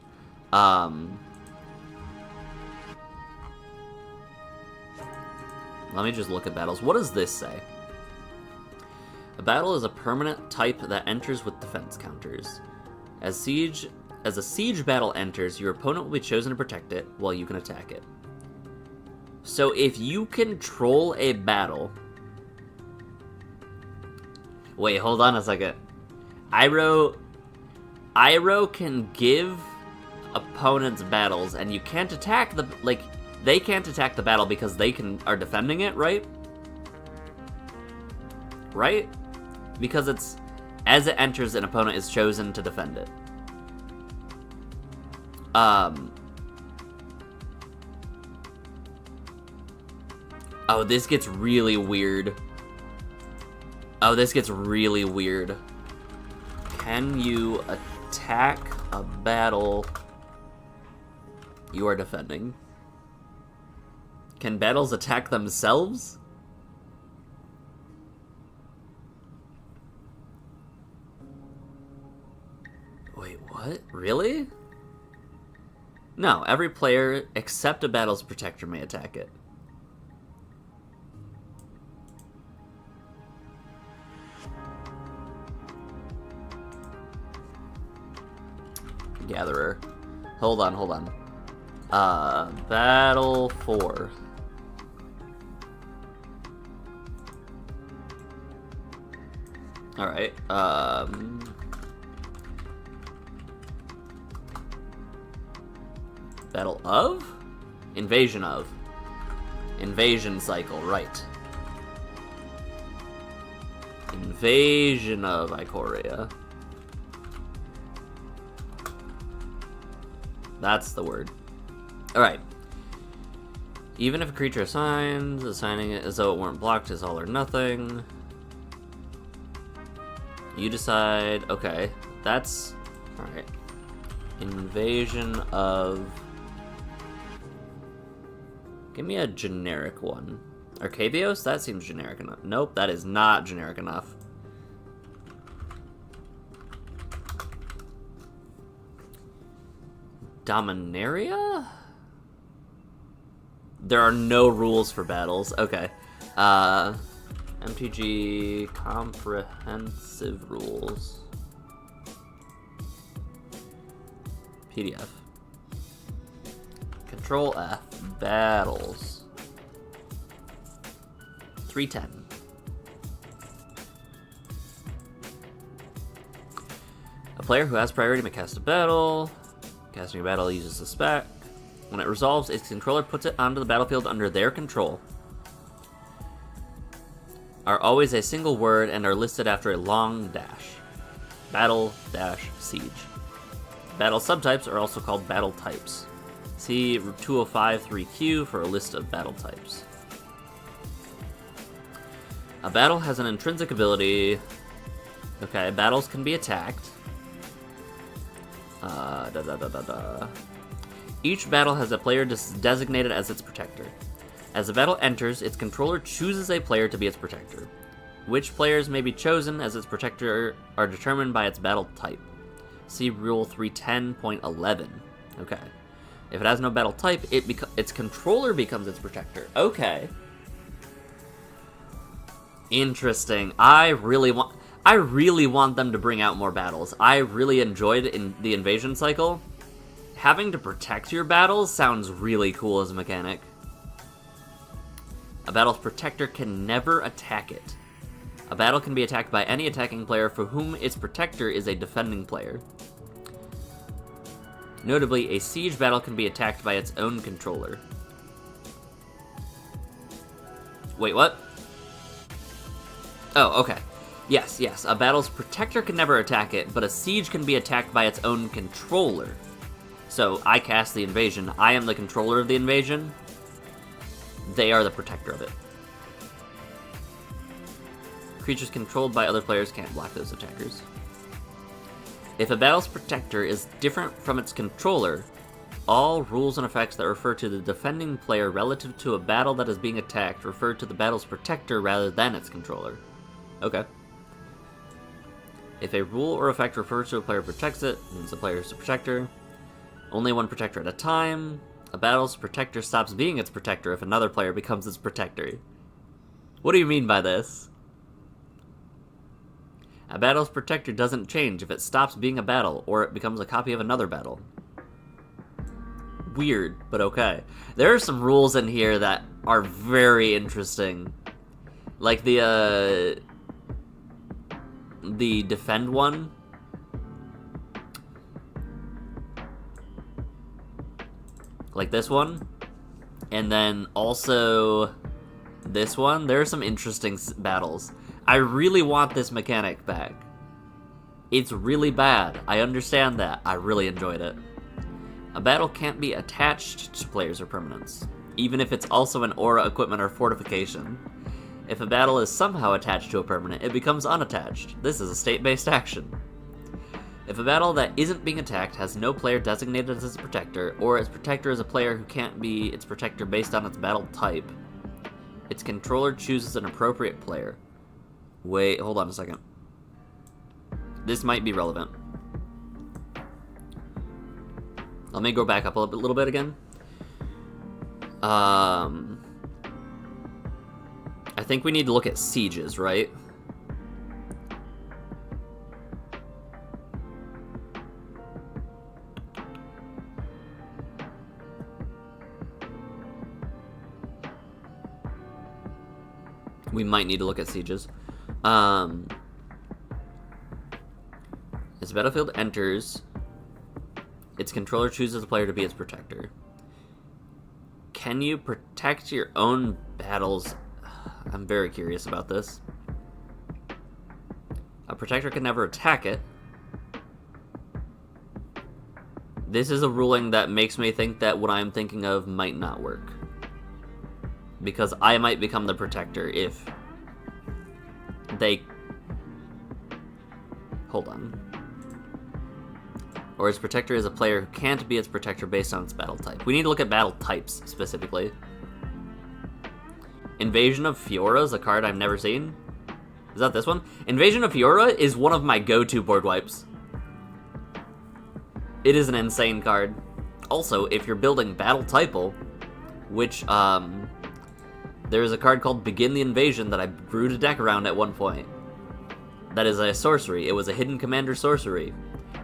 Let me just look at battles. What does this say? A battle is a permanent type that enters with defense counters. As a siege battle enters, your opponent will be chosen to protect it, while you can attack it. So if you control a battle... Wait, hold on a second. Iroh can give opponents battles, and you can't attack the... Like, they can't attack the battle because they are defending it, right? Right? Because it's... As it enters, an opponent is chosen to defend it. Oh, this gets really weird. Oh, this gets really weird. Can you attack a battle you are defending? Can battles attack themselves? Wait, what? Really? No, every player except a battle's protector may attack it. Gatherer. Hold on. Battle 4. Alright, Battle of? Invasion of. Invasion cycle, right. Invasion of Ikoria. That's the word. Alright. Even if a creature assigns, assigning it as though it weren't blocked is all or nothing. You decide, okay, that's, alright. Invasion of, give me a generic one. Arcavios? That seems generic enough. Nope, that is not generic enough. Dominaria? There are no rules for battles. Okay. MTG comprehensive rules. PDF. Control F. Battles. 310. A player who has priority may cast a battle. Casting a battle uses a spec. When it resolves, its controller puts it onto the battlefield under their control. Are always a single word and are listed after a long dash. Battle dash siege. Battle subtypes are also called battle types. See 205.3Q for a list of battle types. A battle has an intrinsic ability. Okay, battles can be attacked. Each battle has a player designated as its protector. As the battle enters, its controller chooses a player to be its protector. Which players may be chosen as its protector are determined by its battle type. See Rule 310.11. Okay. If it has no battle type, its controller becomes its protector. Okay. Interesting. I really want them to bring out more battles. I really enjoyed in the invasion cycle. Having to protect your battles sounds really cool as a mechanic. A battle's protector can never attack it. A battle can be attacked by any attacking player for whom its protector is a defending player. Notably, a siege battle can be attacked by its own controller. Wait, what? Oh, okay. Yes. A battle's protector can never attack it, but a siege can be attacked by its own controller. So, I cast the invasion. I am the controller of the invasion. They are the protector of it. Creatures controlled by other players can't block those attackers. If a battle's protector is different from its controller, all rules and effects that refer to the defending player relative to a battle that is being attacked refer to the battle's protector rather than its controller. Okay. If a rule or effect refers to a player who protects it, it means the player is the protector. Only one protector at a time. A battle's protector stops being its protector if another player becomes its protector. What do you mean by this? A battle's protector doesn't change if it stops being a battle or it becomes a copy of another battle. Weird, but okay. There are some rules in here that are very interesting. Like the defend one. Like this one. And then also this one. There are some interesting battles. I really want this mechanic back. It's really bad. I understand that. I really enjoyed it. A battle can't be attached to players or permanents, even if it's also an aura, equipment, or fortification. If a battle is somehow attached to a permanent, it becomes unattached. This is a state-based action. If a battle that isn't being attacked has no player designated as its protector, or its protector is a player who can't be its protector based on its battle type, its controller chooses an appropriate player. Wait, hold on a second. This might be relevant. Let me go back up a little bit again. I think we need to look at sieges, right? We might need to look at sieges. As the battlefield enters, its controller chooses a player to be its protector. Can you protect your own battles? I'm very curious about this. A protector can never attack it. This is a ruling that makes me think that what I'm thinking of might not work. Because I might become the protector if they... Hold on. Or its protector is a player who can't be its protector based on its battle type. We need to look at battle types, specifically. Invasion of Fiora is a card I've never seen. Is that this one? Invasion of Fiora is one of my go-to board wipes. It is an insane card. also, if you're building Battle Typal, which, there is a card called Begin the Invasion that I brewed a deck around at one point. That is a sorcery. It was a hidden commander sorcery.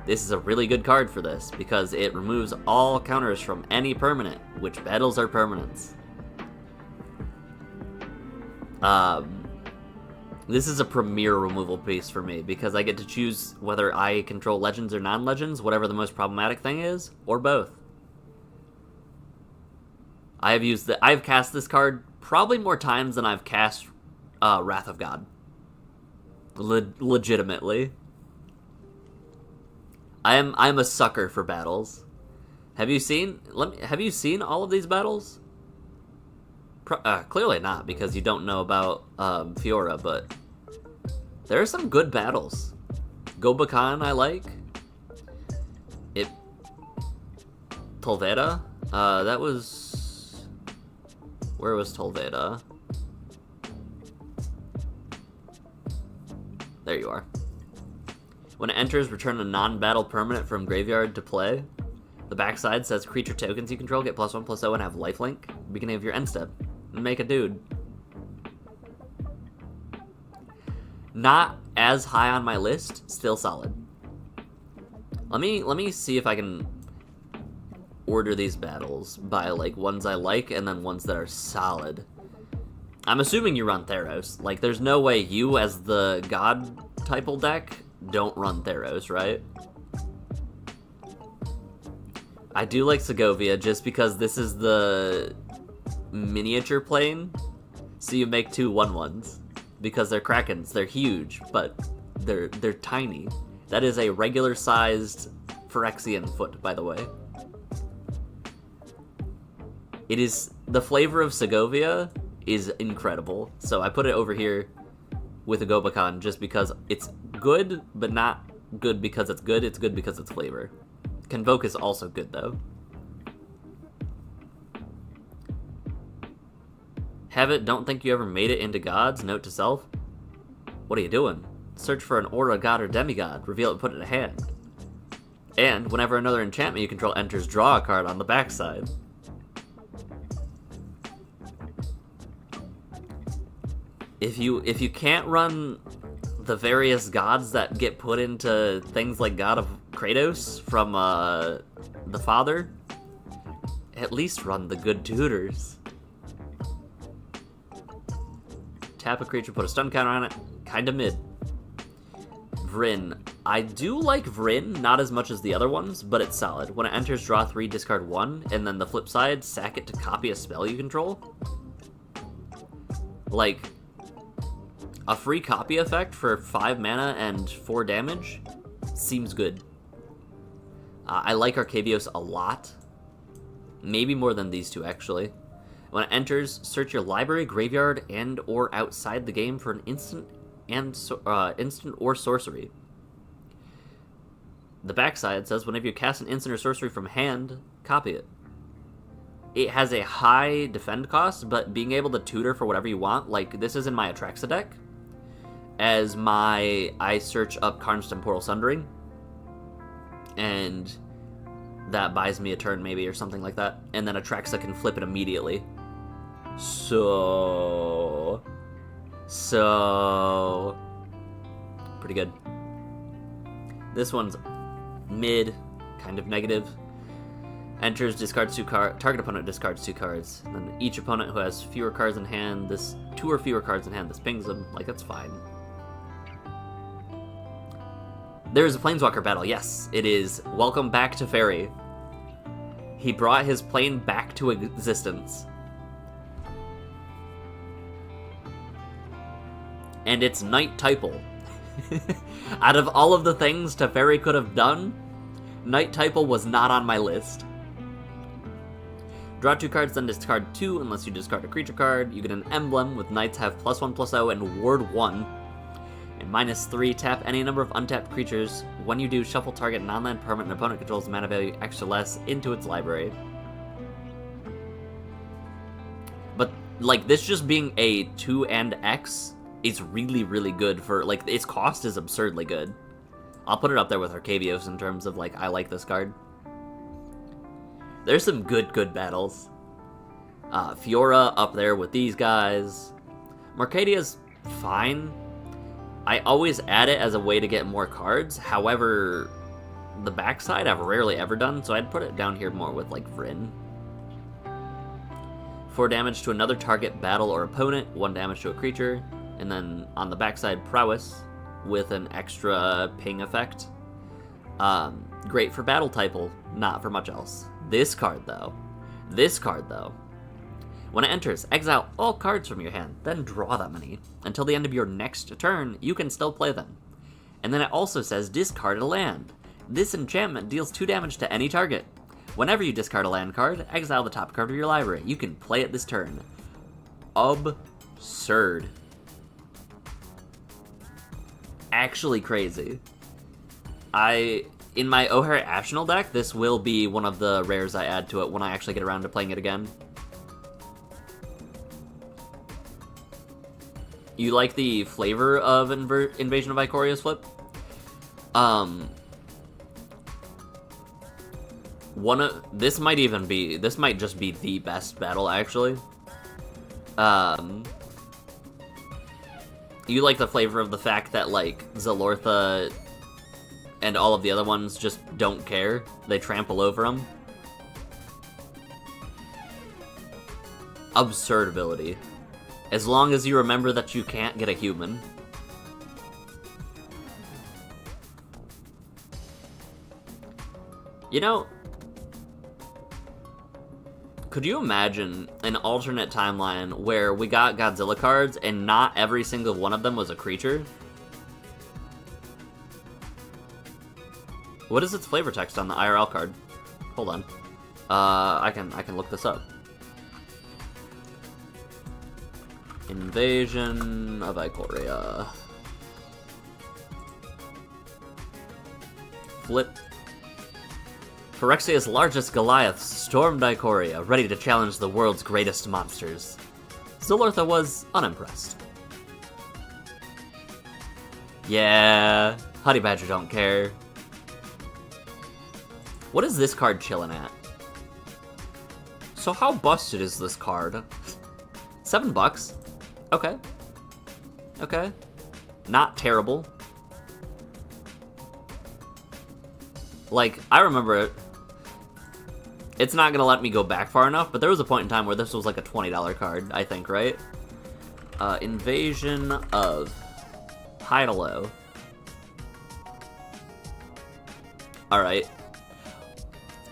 This is a really good card for this, because it removes all counters from any permanent, which battles are permanents. This is a premier removal piece for me, because I get to choose whether I control legends or non-legends, whatever the most problematic thing is, or both. I've cast this card probably more times than I've cast Wrath of God. Legitimately. I'm a sucker for battles. Have you seen all of these battles? Clearly not, because you don't know about Fiora, but there are some good battles. Gobakan I like. Tolveda? That was... Where was Tolveda? There you are. When it enters, return a non-battle permanent from graveyard to play. The backside says creature tokens you control get +1/+0 and have lifelink. Beginning of your end step. Make a dude. Not as high on my list, still solid. Let me see if I can order these battles by like ones I like and then ones that are solid. I'm assuming you run Theros. Like, there's no way you, as the God Typal deck, don't run Theros, right? I do like Segovia just because this is the miniature plane, so you make 2 1/1s because they're Krakens. They're huge, but they're tiny. That is a regular-sized Phyrexian foot, by the way. It is the flavor of Segovia is incredible, so I put it over here with a Gobakan just because it's good, but not good because it's good. It's good because it's flavor. Convoke is also good, though. Have it, don't think you ever made it into gods. Note to self. What are you doing? Search for an aura, god, or demigod. Reveal it and put it in hand. And whenever another enchantment you control enters, draw a card on the backside. If you can't run the various gods that get put into things like God of Kratos from the Father, at least run the good tutors. Tap a creature, put a stun counter on it. Kinda mid. Vryn. I do like Vryn, not as much as the other ones, but it's solid. When it enters, draw 3, discard 1, and then the flip side, sack it to copy a spell you control. Like, a free copy effect for 5 mana and 4 damage seems good. I like Arcavios a lot. Maybe more than these two, actually. When it enters, search your library, graveyard, and or outside the game for an instant or sorcery. The backside says, whenever you cast an instant or sorcery from hand, copy it. It has a high defend cost, but being able to tutor for whatever you want, like this is in my Atraxa deck, as I search up Karn's Temporal Sundering, and that buys me a turn maybe or something like that, and then Atraxa can flip it immediately. So pretty good. This one's mid, kind of negative. Enters, discards 2 cards. Target opponent discards 2 cards. And then each opponent who has fewer cards in hand, 2 or fewer cards in hand, this pings them. Like, that's fine. There's a Planeswalker battle. Yes, it is. Welcome back to Fairy. He brought his plane back to existence. And it's Night Typal. Out of all of the things Teferi could have done, Night Typal was not on my list. Draw 2 cards, then discard 2 unless you discard a creature card. You get an emblem with Knights have +1/+0 and Ward 1. And -3, tap any number of untapped creatures. When you do, shuffle target non-land permanent an opponent controls mana value extra less into its library. But, like, this just being a 2 and X is really, really good for, like, its cost is absurdly good. I'll put it up there with Arcavios in terms of, like, I like this card. There's some good battles. Fiora up there with these guys. Mercadia's fine. I always add it as a way to get more cards. However, the backside I've rarely ever done, so I'd put it down here more with, like, Vryn. 4 damage to another target, battle, or opponent. 1 damage to a creature. And then on the backside, Prowess with an extra ping effect. Great for battle type, not for much else. This card, though. When it enters, exile all cards from your hand, then draw that many. Until the end of your next turn, you can still play them. And then it also says discard a land. This enchantment deals 2 damage to any target. Whenever you discard a land card, exile the top card of your library. You can play it this turn. Absurd. Actually crazy. In my O'Hare Ashnal deck, this will be one of the rares I add to it when I actually get around to playing it again. You like the flavor of Invasion of Icoria's flip? This might just be the best battle, actually. You like the flavor of the fact that, like, Zalortha and all of the other ones just don't care. They trample over them. Absurd ability. As long as you remember that you can't get a human. You know, could you imagine an alternate timeline where we got Godzilla cards and not every single one of them was a creature? What is its flavor text on the IRL card? Hold on. I can look this up. Invasion of Ikoria. Flip. Phyrexia's largest Goliaths stormed Ikoria, ready to challenge the world's greatest monsters. Zalortha was unimpressed. Yeah, Honey Badger don't care. What is this card chilling at? So how busted is this card? $7? Okay. Okay. Not terrible. Like, I remember it. It's not gonna let me go back far enough, but there was a point in time where this was like a $20 card, I think, right? Invasion of Hydaello. Alright.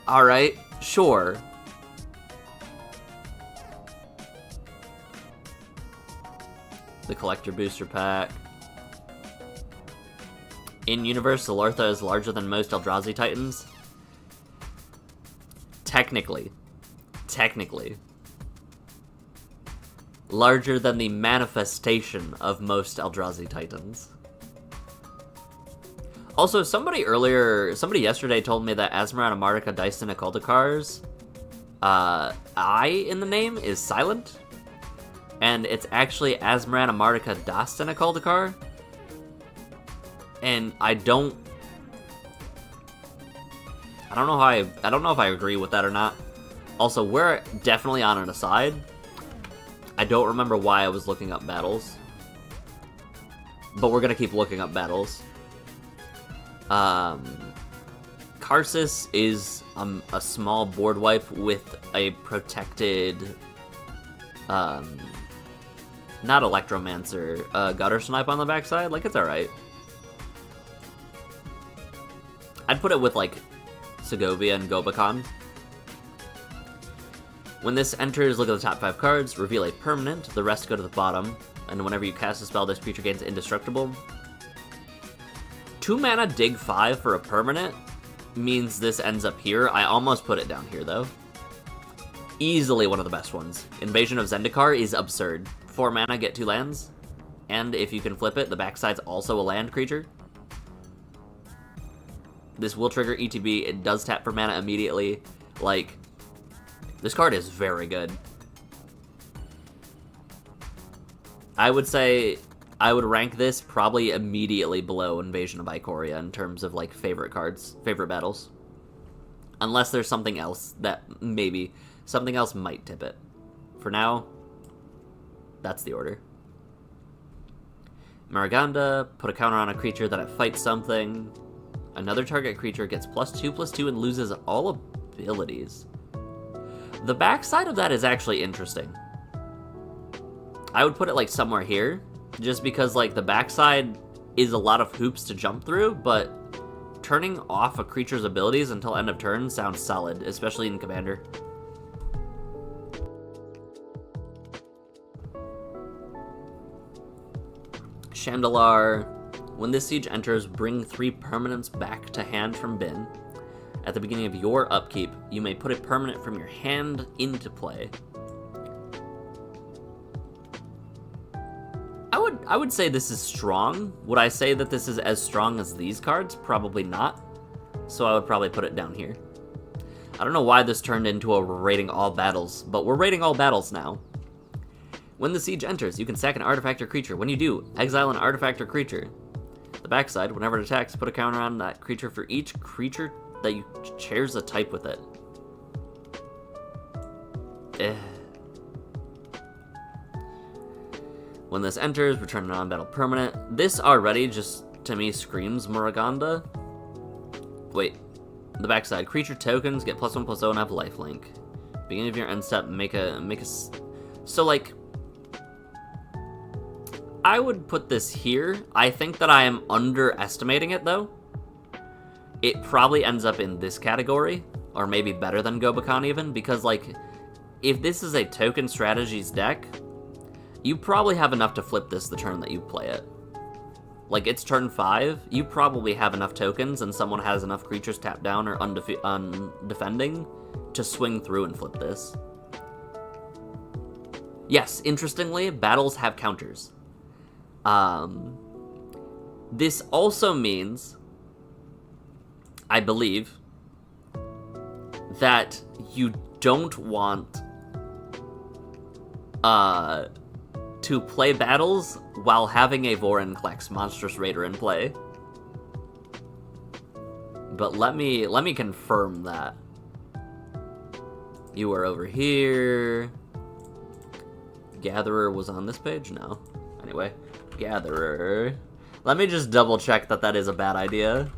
Alright, sure. The Collector Booster Pack. In-universe, Zalortha is larger than most Eldrazi Titans. Technically. Larger than the manifestation of most Eldrazi Titans. Also, somebody yesterday told me that Azmoran Amartica Diced Oculticar's I in the name is silent. And it's actually Azmoran Amartica Dast Oculticar. And I don't know if I agree with that or not. Also, we're definitely on an aside. I don't remember why I was looking up battles. But we're gonna keep looking up battles. Karsus is a small board wipe with a protected not Electromancer, Gutter Snipe on the backside. Like, it's alright. I'd put it with, like, Segovia and Gobakon. When this enters, look at the top 5 cards, reveal a permanent, the rest go to the bottom, and whenever you cast a spell, this creature gains indestructible. 2 mana dig 5 for a permanent means this ends up here. I almost put it down here, though. Easily one of the best ones. Invasion of Zendikar is absurd. 4 mana, get 2 lands, and if you can flip it, the backside's also a land creature. This will trigger ETB, it does tap for mana immediately. Like, this card is very good. I would say I would rank this probably immediately below Invasion of Ikoria in terms of, like, favorite cards, favorite battles. Unless there's something else that maybe... Something else might tip it. For now, that's the order. Maraganda, put a counter on a creature that it fights something. Another target creature gets +2/+2 and loses all abilities. The backside of that is actually interesting. I would put it like somewhere here, just because like the backside is a lot of hoops to jump through, but turning off a creature's abilities until end of turn sounds solid, especially in Commander. Chandelar. When this siege enters, bring 3 permanents back to hand from bin. At the beginning of your upkeep, you may put a permanent from your hand into play. I would say this is strong. Would I say that this is as strong as these cards? Probably not. So I would probably put it down here. I don't know why this turned into a rating all battles, but we're rating all battles now. When the siege enters, you can sack an artifact or creature. When you do, exile an artifact or creature. The backside, whenever it attacks, put a counter on that creature for each creature that you shares a type with it. When this enters, return a non-battle permanent. This already just, to me, screams Maraganda. Wait. The backside, creature tokens get +1/+0 and have lifelink. Beginning of your end step, make a. So, like, I would put this here. I think that I am underestimating it, though. It probably ends up in this category, or maybe better than Gobakhan even, because, like, if this is a token strategies deck, you probably have enough to flip this the turn that you play it. Like, it's turn 5, you probably have enough tokens, and someone has enough creatures tapped down or undefending to swing through and flip this. Yes, interestingly, battles have counters. This also means, I believe, that you don't want to play battles while having a Vorinclex Monstrous Raider in play. But let me confirm that. You are over here. Gatherer was on this page? No. Anyway, Gatherer. Let me just double check that that is a bad idea.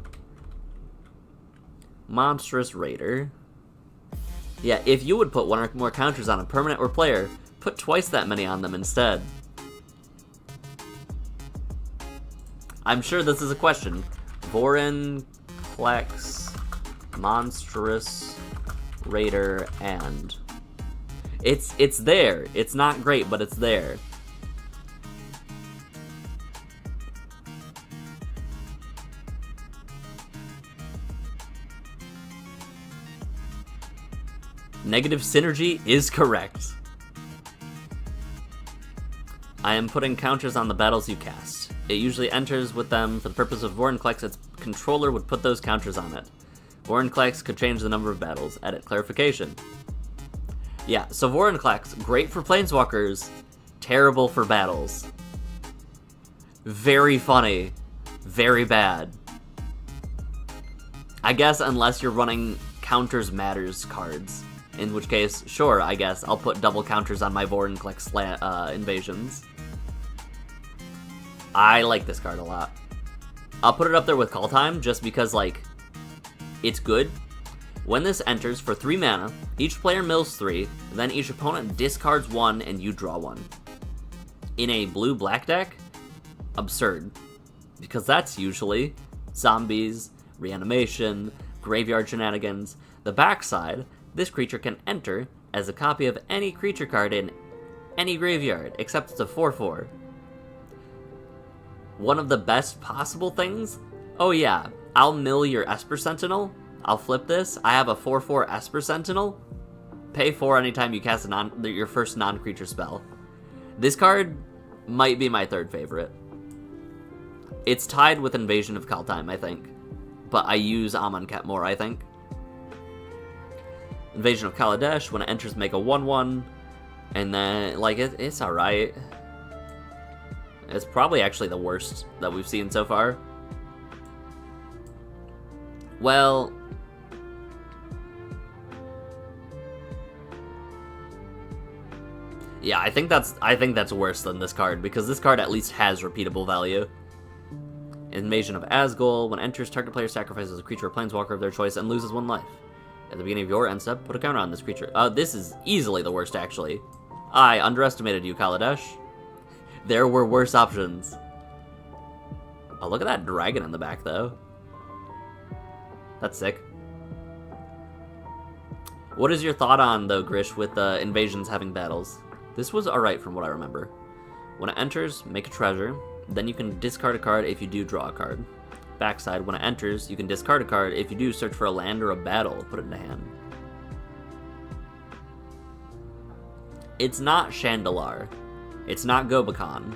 Monstrous Raider. Yeah, if you would put 1 or more counters on a permanent or player, put twice that many on them instead. I'm sure this is a question. Vorinclex, Monstrous Raider, and... It's there. It's not great, but it's there. Negative synergy is correct. I am putting counters on the battles you cast. It usually enters with them for the purpose of Vorinclex. Its controller would put those counters on it. Vorinclex could change the number of battles. Edit clarification. Yeah, so Vorinclex, great for planeswalkers, terrible for battles. Very funny, very bad. I guess unless you're running counters matters cards. In which case, sure, I guess, I'll put double counters on my Vorinclex invasions. I like this card a lot. I'll put it up there with Call Time, just because, like, it's good. When this enters, for 3 mana, each player mills 3, then each opponent discards 1 and you draw 1. In a blue-black deck, absurd. Because that's usually zombies, reanimation, graveyard shenanigans. The backside, this creature can enter as a copy of any creature card in any graveyard, except it's a 4/4. One of the best possible things? Oh yeah, I'll mill your Esper Sentinel. I'll flip this. I have a 4/4 Esper Sentinel. Pay 4 anytime you cast your first non-creature spell. This card might be my 3rd favorite. It's tied with Invasion of Kaldheim, I think. But I use Amonkhet more, I think. Invasion of Kaladesh, when it enters, make a 1/1. And then, like, it's alright. It's probably actually the worst that we've seen so far. Well, Yeah, I think that's worse than this card, because this card at least has repeatable value. Invasion of Asgol. When enters, target player sacrifices a creature or planeswalker of their choice and loses 1 life. At the beginning of your end step, put a counter on this creature. This is easily the worst, actually. I underestimated you, Kaladesh. There were worse options. Oh, look at that dragon in the back, though. That's sick. What is your thought on, though, Grish, with invasions having battles? This was alright from what I remember. When it enters, make a treasure. Then you can discard a card if you do draw a card. Backside, when it enters, you can discard a card if you do search for a land or a battle, put it into hand. It's not Chandelar. It's not Gobakon.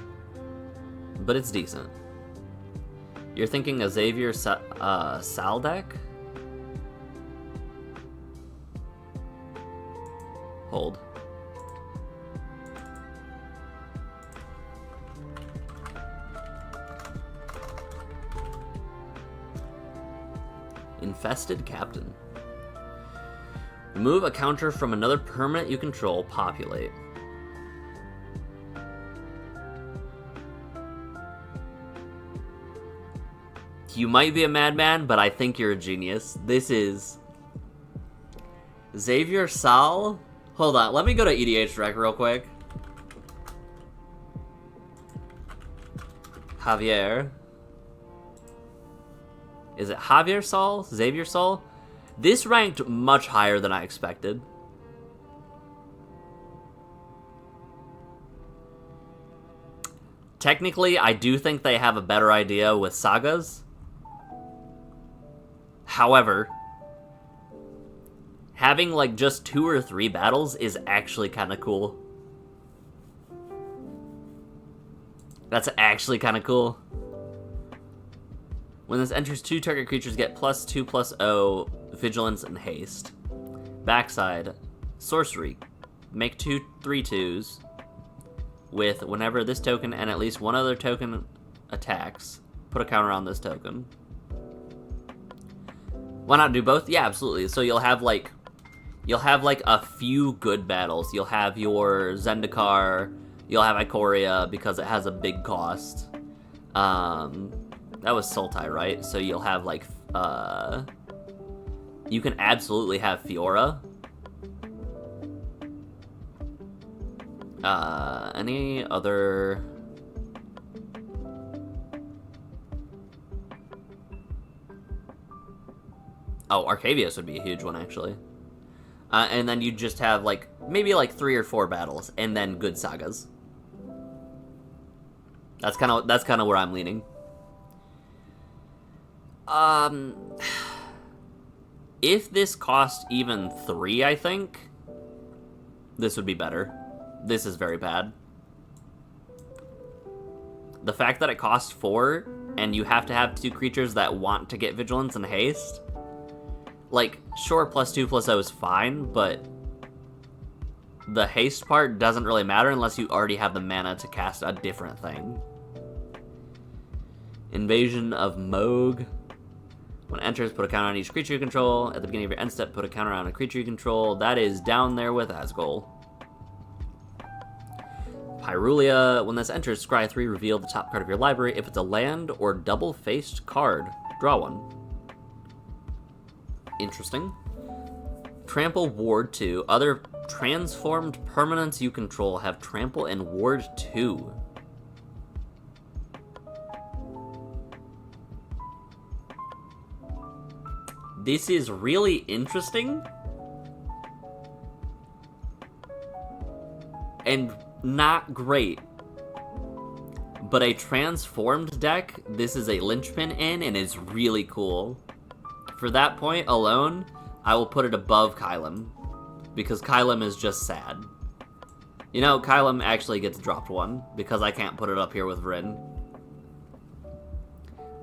But it's decent. You're thinking a Xavier Sal deck? Hold. Infested Captain. Remove a counter from another permanent you control, populate. You might be a madman, but I think you're a genius. This is Xavier Sal. Hold on, let me go to EDH Direct real quick. Javier. Is it Javier Sal? Xavier Sal? This ranked much higher than I expected. Technically, I do think they have a better idea with sagas. However, having like just 2 or 3 battles is actually kind of cool. That's actually kind of cool. When this enters, 2 target creatures get +2/+0, Vigilance and Haste. Backside, Sorcery. Make 2 3/2s with whenever this token and at least one other token attacks, put a counter on this token. Why not do both? Yeah, absolutely. So you'll have like a few good battles. You'll have your Zendikar, you'll have Ikoria because it has a big cost. That was Sultai, right? So you'll have like you can absolutely have Fiora. Any other? Oh, Arcavius would be a huge one, actually. And then you just have, like, maybe, like, 3 or 4 battles, and then good sagas. That's kind of where I'm leaning. If this cost even 3, I think, this would be better. This is very bad. The fact that it costs 4, and you have to have 2 creatures that want to get Vigilance and Haste... Like, sure, +2/+0 is fine, but the haste part doesn't really matter unless you already have the mana to cast a different thing. Invasion of Moog. When it enters, put a counter on each creature you control. At the beginning of your end step, put a counter on a creature you control. That is down there with Asgol. Pyrulia. When this enters, scry 3, reveal the top card of your library. If it's a land or double-faced card, draw 1. Interesting. Trample Ward 2. Other transformed permanents you control have Trample and Ward 2. This is really interesting. And not great. But a transformed deck, this is a linchpin in and is really cool. For that point alone, I will put it above Kylum, because Kylum is just sad. You know, Kylum actually gets dropped 1, because I can't put it up here with Vryn.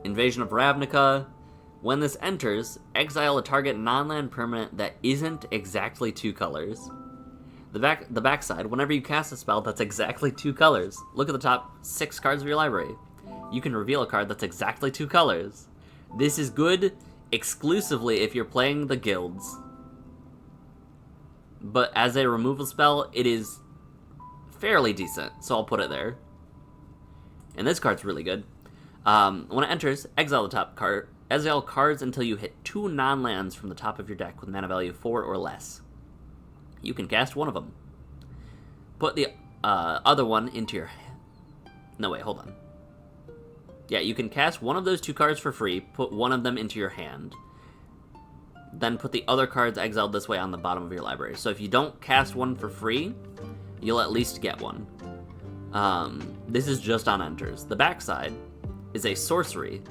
Invasion of Ravnica. When this enters, exile a target non-land permanent that isn't exactly 2 colors. The backside, whenever you cast a spell that's exactly 2 colors, look at the top 6 cards of your library. You can reveal a card that's exactly 2 colors. This is good exclusively if you're playing the guilds. But as a removal spell, it is fairly decent, so I'll put it there. And this card's really good. When it enters, exile the top card. Exile cards until you hit 2 non-lands from the top of your deck with mana value 4 or less. You can cast one of them. Put the other one into your... No, wait, hold on. Yeah, you can cast one of those 2 cards for free, put one of them into your hand. Then put the other cards exiled this way on the bottom of your library. So if you don't cast one for free, you'll at least get one. This is just on enters. The backside is a sorcery.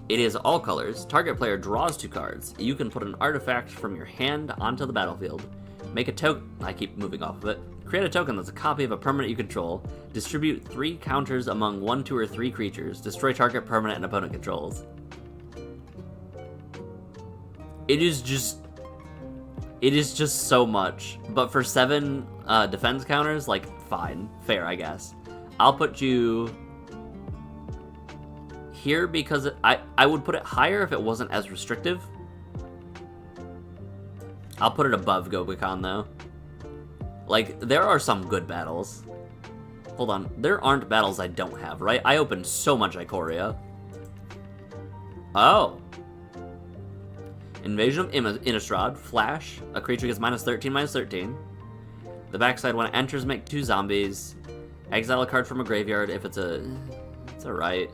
It is all colors. Target player draws 2 cards. You can put an artifact from your hand onto the battlefield. Make a token. I keep moving off of it. Create a token that's a copy of a permanent you control. Distribute 3 counters among 1, 2, or 3 creatures. Destroy target permanent and opponent controls. It is just so much. But for 7 defense counters, like, fine. Fair, I guess. I'll put you here because I would put it higher if it wasn't as restrictive. I'll put it above Gobekon, though. Like, there are some good battles. Hold on. There aren't battles I don't have, right? I opened so much Ikoria. Oh. Invasion of Innistrad. Flash. A creature gets -13/-13. The backside, when it enters, make 2 zombies. Exile a card from a graveyard if it's a... It's alright.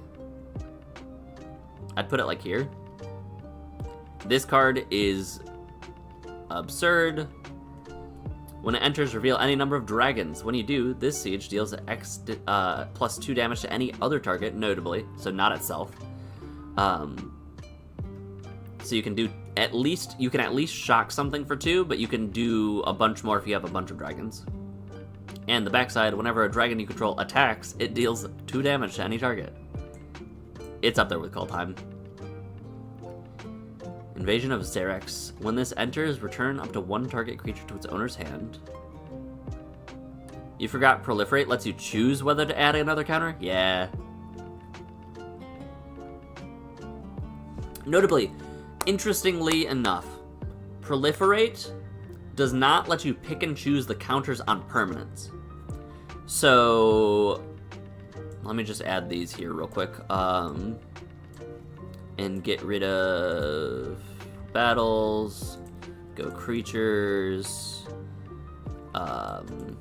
I'd put it like here. This card is absurd. When it enters, reveal any number of dragons. When you do, this siege deals X plus 2 damage to any other target, notably, so not itself. So you can do at least shock something for 2, but you can do a bunch more if you have a bunch of dragons. And the backside, whenever a dragon you control attacks, it deals 2 damage to any target. It's up there with Kaldheim. Invasion of Xerax. When this enters, return up to 1 target creature to its owner's hand. You forgot Proliferate lets you choose whether to add another counter? Yeah. Notably, interestingly enough, Proliferate does not let you pick and choose the counters on permanents. So, let me just add these here real quick. And get rid of battles, go creatures, Arwen?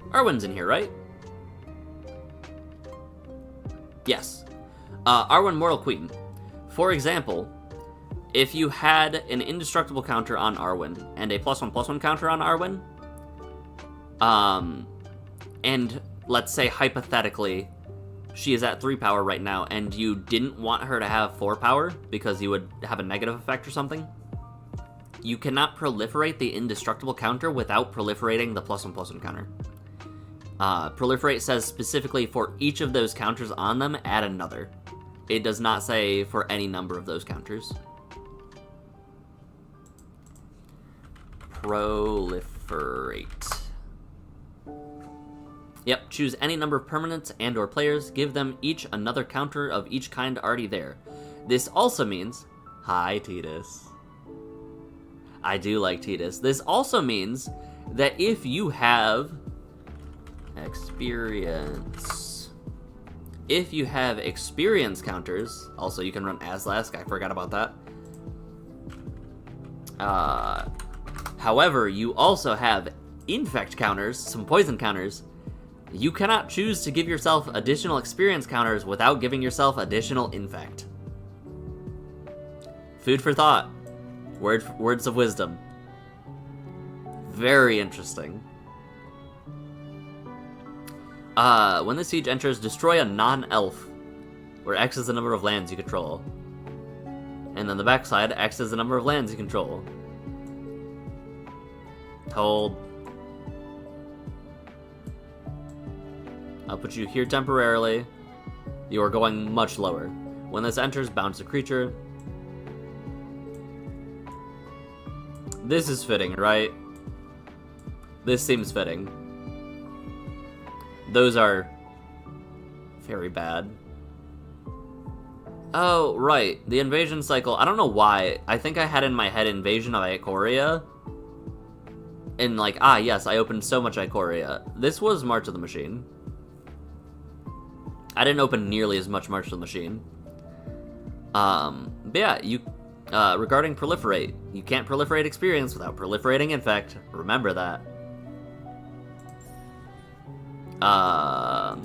Arwen's in here, right? Yes. Arwen Mortal Queen. For example, if you had an indestructible counter on Arwen and a +1/+1 counter on Arwen, and let's say hypothetically she is at 3 power right now and you didn't want her to have 4 power because you would have a negative effect or something, you cannot proliferate the indestructible counter without proliferating the +1/+1 counter. Proliferate says specifically for each of those counters on them, add another. It does not say for any number of those counters. Proliferate. Yep, choose any number of permanents and or players, give them each another counter of each kind already there. This also means... Hi, Tidus. I do like Tidus. This also means that if you have... Experience. If you have experience counters, also you can run Aslask, I forgot about that. However, you also have infect counters, some poison counters. You cannot choose to give yourself additional experience counters without giving yourself additional infect. Food for thought. Words of wisdom. Very interesting. When the siege enters, destroy a non-elf, where X is the number of lands you control. And then the backside, X is the number of lands you control. Hold. I'll put you here temporarily. You are going much lower. When this enters, bounce a creature. This is fitting, right? This seems fitting. Those are very bad. Oh, right. The invasion cycle. I don't know why. I think I had in my head Invasion of Ikoria. And like, ah, yes, I opened so much Ikoria. This was March of the Machine. I didn't open nearly as much March of the Machine. But yeah, regarding proliferate, you can't proliferate experience without proliferating infect. Remember that. I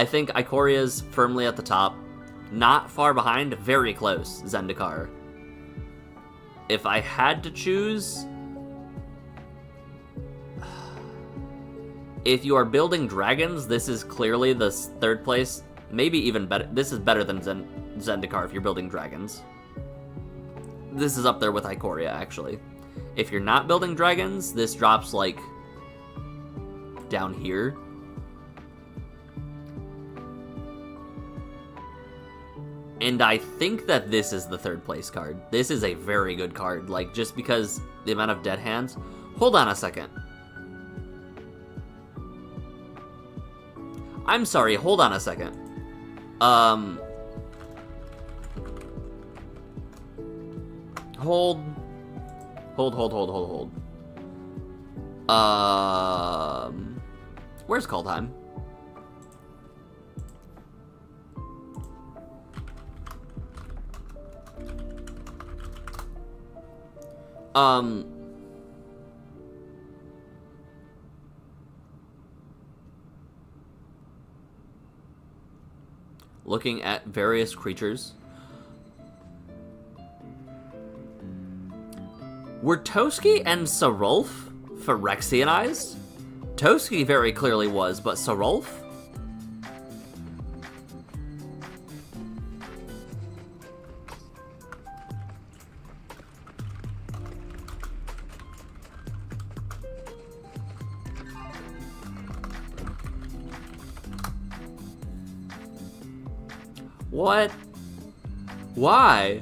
think Ikoria's firmly at the top. Not far behind, very close, Zendikar. If I had to choose... If you are building dragons, this is clearly the third place. Maybe even better. This is better than Zendikar if you're building dragons. This is up there with Ikoria, actually. If you're not building dragons, this drops, like, down here. And I think that this is the third place card. This is a very good card, like, just because the amount of dead hands. Hold on a second. I'm sorry, hold on a second. Hold. Where's Kaldheim? Looking at various creatures. Were Toski and Sarulf Phyrexianized? Toski very clearly was, but Sarulf? What? Why?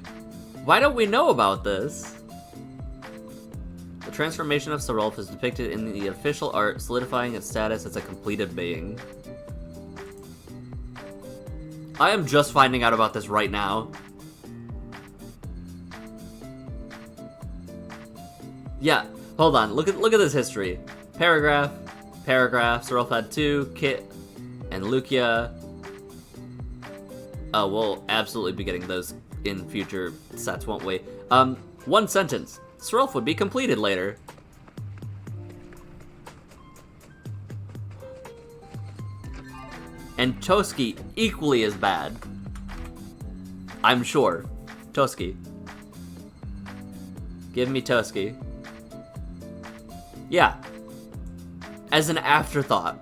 Why don't we know about this? The transformation of Sarulf is depicted in the official art, solidifying its status as a completed being. I am just finding out about this right now. Yeah, hold on. Look at this history. Paragraph. Sarulf had 2, Kit, and Lucia. Oh, we'll absolutely be getting those in future sets, won't we? One sentence. Sarulf would be completed later. And Toski equally as bad. I'm sure. Toski. Give me Toski. Yeah. As an afterthought.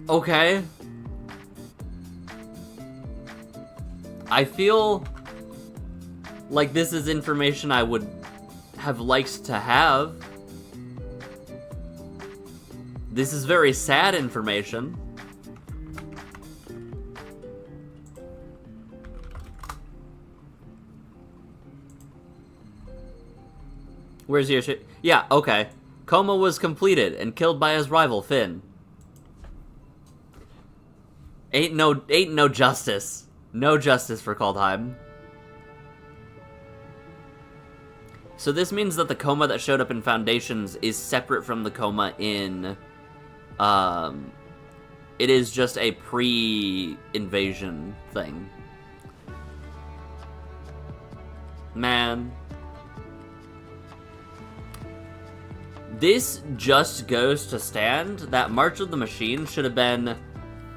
Okay. I feel like this is information I would have liked to have. This is very sad information. Where's your shit? Yeah, okay. Coma was completed and killed by his rival, Finn. Ain't no justice. No justice for Kaldheim. So this means that the Coma that showed up in Foundations is separate from the Coma in... It is just a pre-invasion thing. Man. This just goes to stand that March of the Machine should have been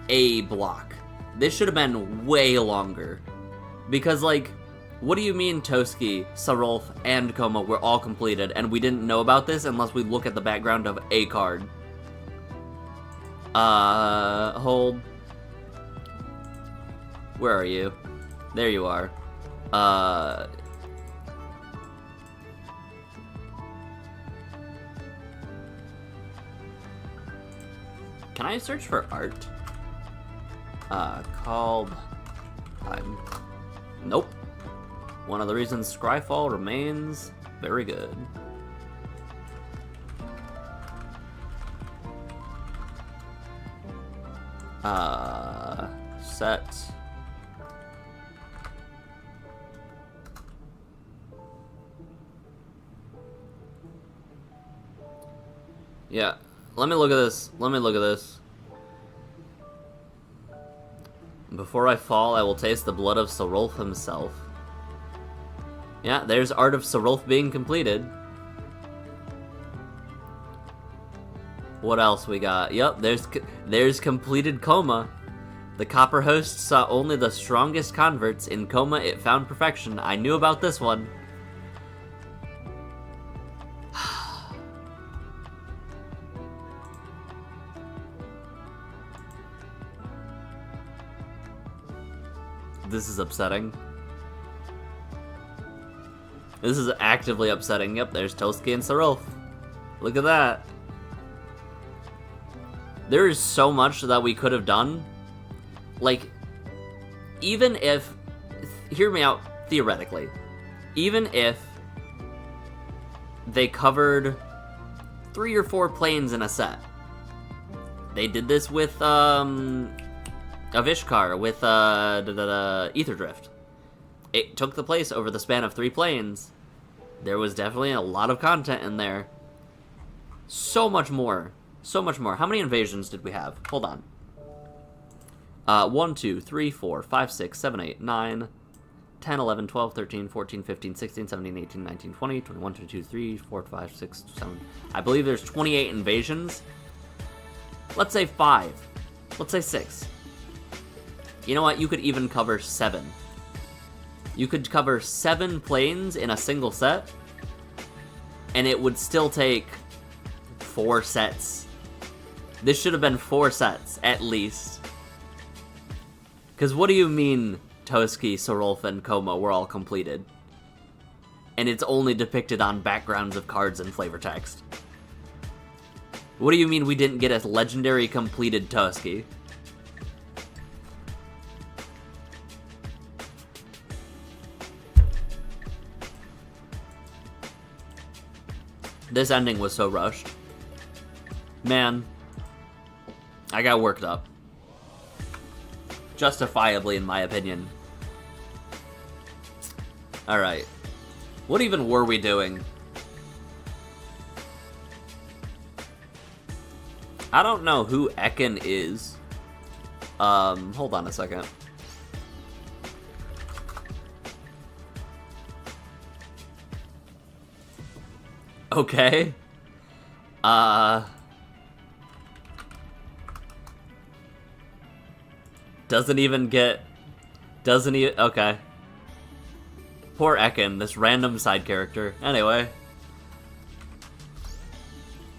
a block. This should have been way longer. Because, like, what do you mean Toski, Sarulf, and Coma were all completed, and we didn't know about this unless we look at the background of a card? Hold. Where are you? There you are. Can I search for art? Called... Nope. One of the reasons Scryfall remains very good. Set. Yeah. Let me look at this. Let me look at this. Before I fall, I will taste the blood of Sarulf himself. Yeah, there's Art of Sarulf being completed. What else we got? Yep, there's completed Coma. The Copper Host saw only the strongest converts. In Coma, it found perfection. I knew about this one. This is upsetting. This is actively upsetting. Yep, there's Toski and Sarulf. Look at that. There is so much that we could have done. Like, even if... Hear me out, theoretically. Even if they covered 3 or 4 planes in a set. They did this with, of Ishkar, with, Ether Drift. It took the place over the span of 3 planes. There was definitely a lot of content in there. So much more. So much more. How many invasions did we have? Hold on. 1, 2, 3, 4, 5, 6, 7, 8, 9, 10, 11, 12, 13, 14, 15, 16, 17, 18, 19, 20, 21, 22, 23, 4, 5, 6, 7. I believe there's 28 invasions. Let's say 5. Let's say 6. You know what? You could even cover 7. You could cover 7 planes in a single set, and it would still take 4 sets. This should have been 4 sets, at least. Because what do you mean Toski, Sarulf, and Coma were all completed? And it's only depicted on backgrounds of cards and flavor text. What do you mean we didn't get a legendary completed Toski? This ending was so rushed. Man, I got worked up. Justifiably, in my opinion. Alright. What even were we doing? I don't know who Ekin is. Hold on a second. Okay. Doesn't even... Okay. Poor Ekin, this random side character. Anyway.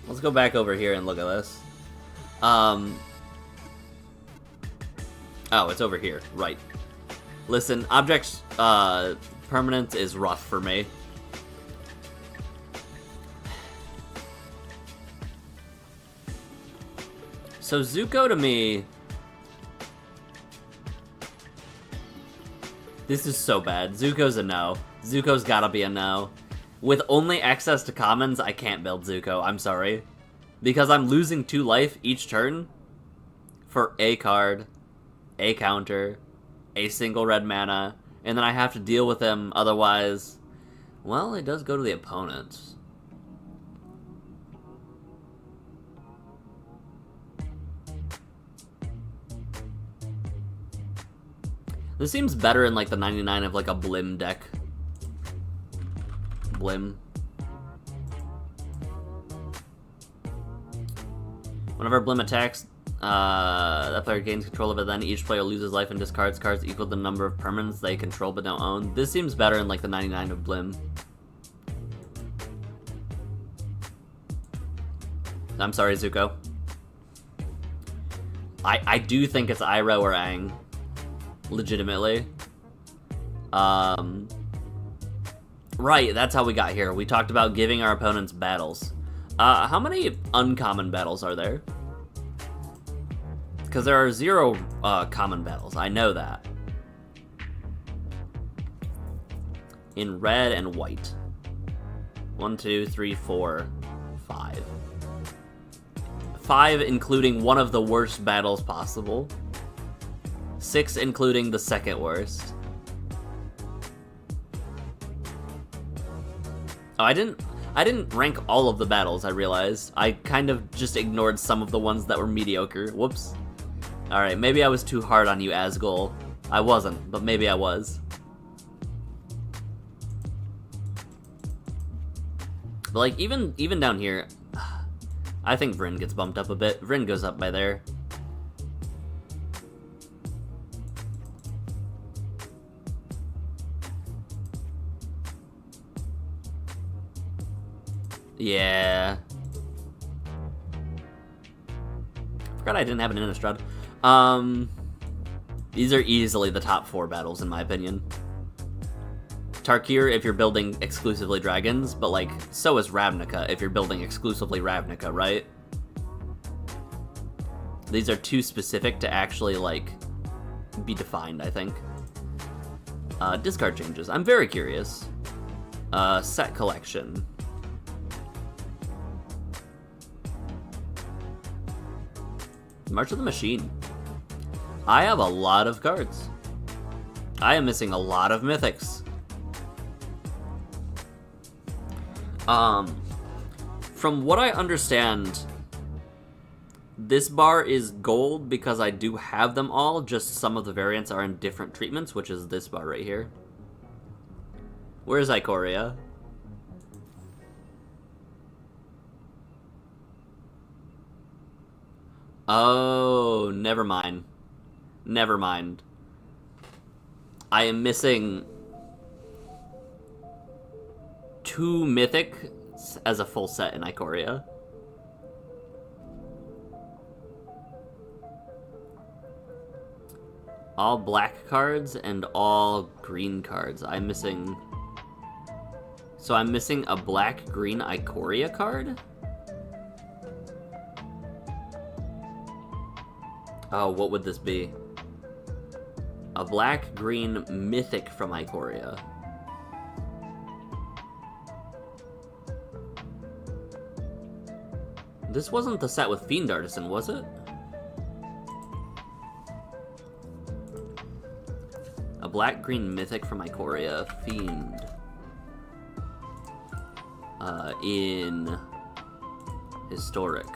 Let's go back over here and look at this. Oh, it's over here. Right. Listen, objects, permanence is rough for me. So Zuko to me... This is so bad. Zuko's a no. Zuko's gotta be a no. With only access to commons, I can't build Zuko. I'm sorry. Because I'm losing 2 life each turn for a card, a counter, a single red mana, and then I have to deal with him otherwise. Well, it does go to the opponent. This seems better in like the 99 of like a Blim deck. Blim. Whenever Blim attacks, that player gains control of it, then each player loses life and discards cards equal to the number of permanents they control but don't own. This seems better in like the 99 of Blim. I'm sorry, Zuko. I do think it's Iroh or Aang. Legitimately. Right, that's how we got here. We talked about giving our opponents battles. How many uncommon battles are there? Because there are 0 common battles, I know that. In red and white. 1, 2, 3, 4, 5. 5 including one of the worst battles possible. 6 including the second worst. Oh, I didn't rank all of the battles, I realized. I kind of just ignored some of the ones that were mediocre. Whoops. Alright, maybe I was too hard on you, Asgul. I wasn't, but maybe I was. But, like, even down here, I think Vryn gets bumped up a bit. Vryn goes up by there. Yeah. Forgot I didn't have an Innistrad. These are easily the top 4 battles, in my opinion. Tarkir if you're building exclusively dragons, but, like, so is Ravnica if you're building exclusively Ravnica, right? These are too specific to actually, like, be defined, I think. Discard changes. I'm very curious. Set collection. March of the Machine. I have a lot of cards. I am missing a lot of mythics. From what I understand, this bar is gold because I do have them all, just some of the variants are in different treatments, which is this bar right here. Where's Ikoria? Oh, never mind. Never mind. I am missing 2 mythic as a full set in Ikoria. All black cards and all green cards. I'm missing... So I'm missing a black-green Ikoria card? Oh, what would this be? A black-green mythic from Ikoria. This wasn't the set with Fiend Artisan, was it? A black-green mythic from Ikoria. Fiend. In... Historic.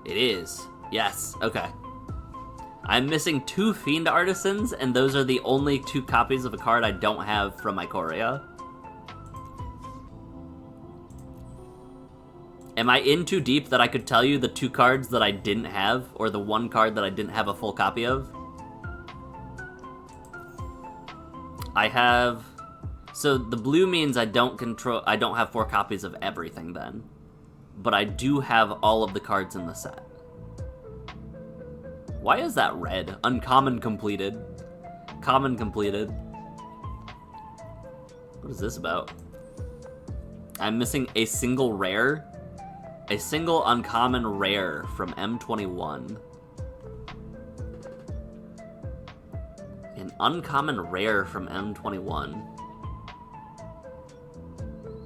It is. Yes, okay. I'm missing 2 Fiend Artisans, and those are the only 2 copies of a card I don't have from Ikoria. Am I in too deep that I could tell you the 2 cards that I didn't have, or the 1 card that I didn't have a full copy of? I have... So the blue means I don't have 4 copies of everything then. But I do have all of the cards in the set. Why is that red? Uncommon completed. Common completed. What is this about? I'm missing a single rare. A single uncommon rare from M21. An uncommon rare from M21.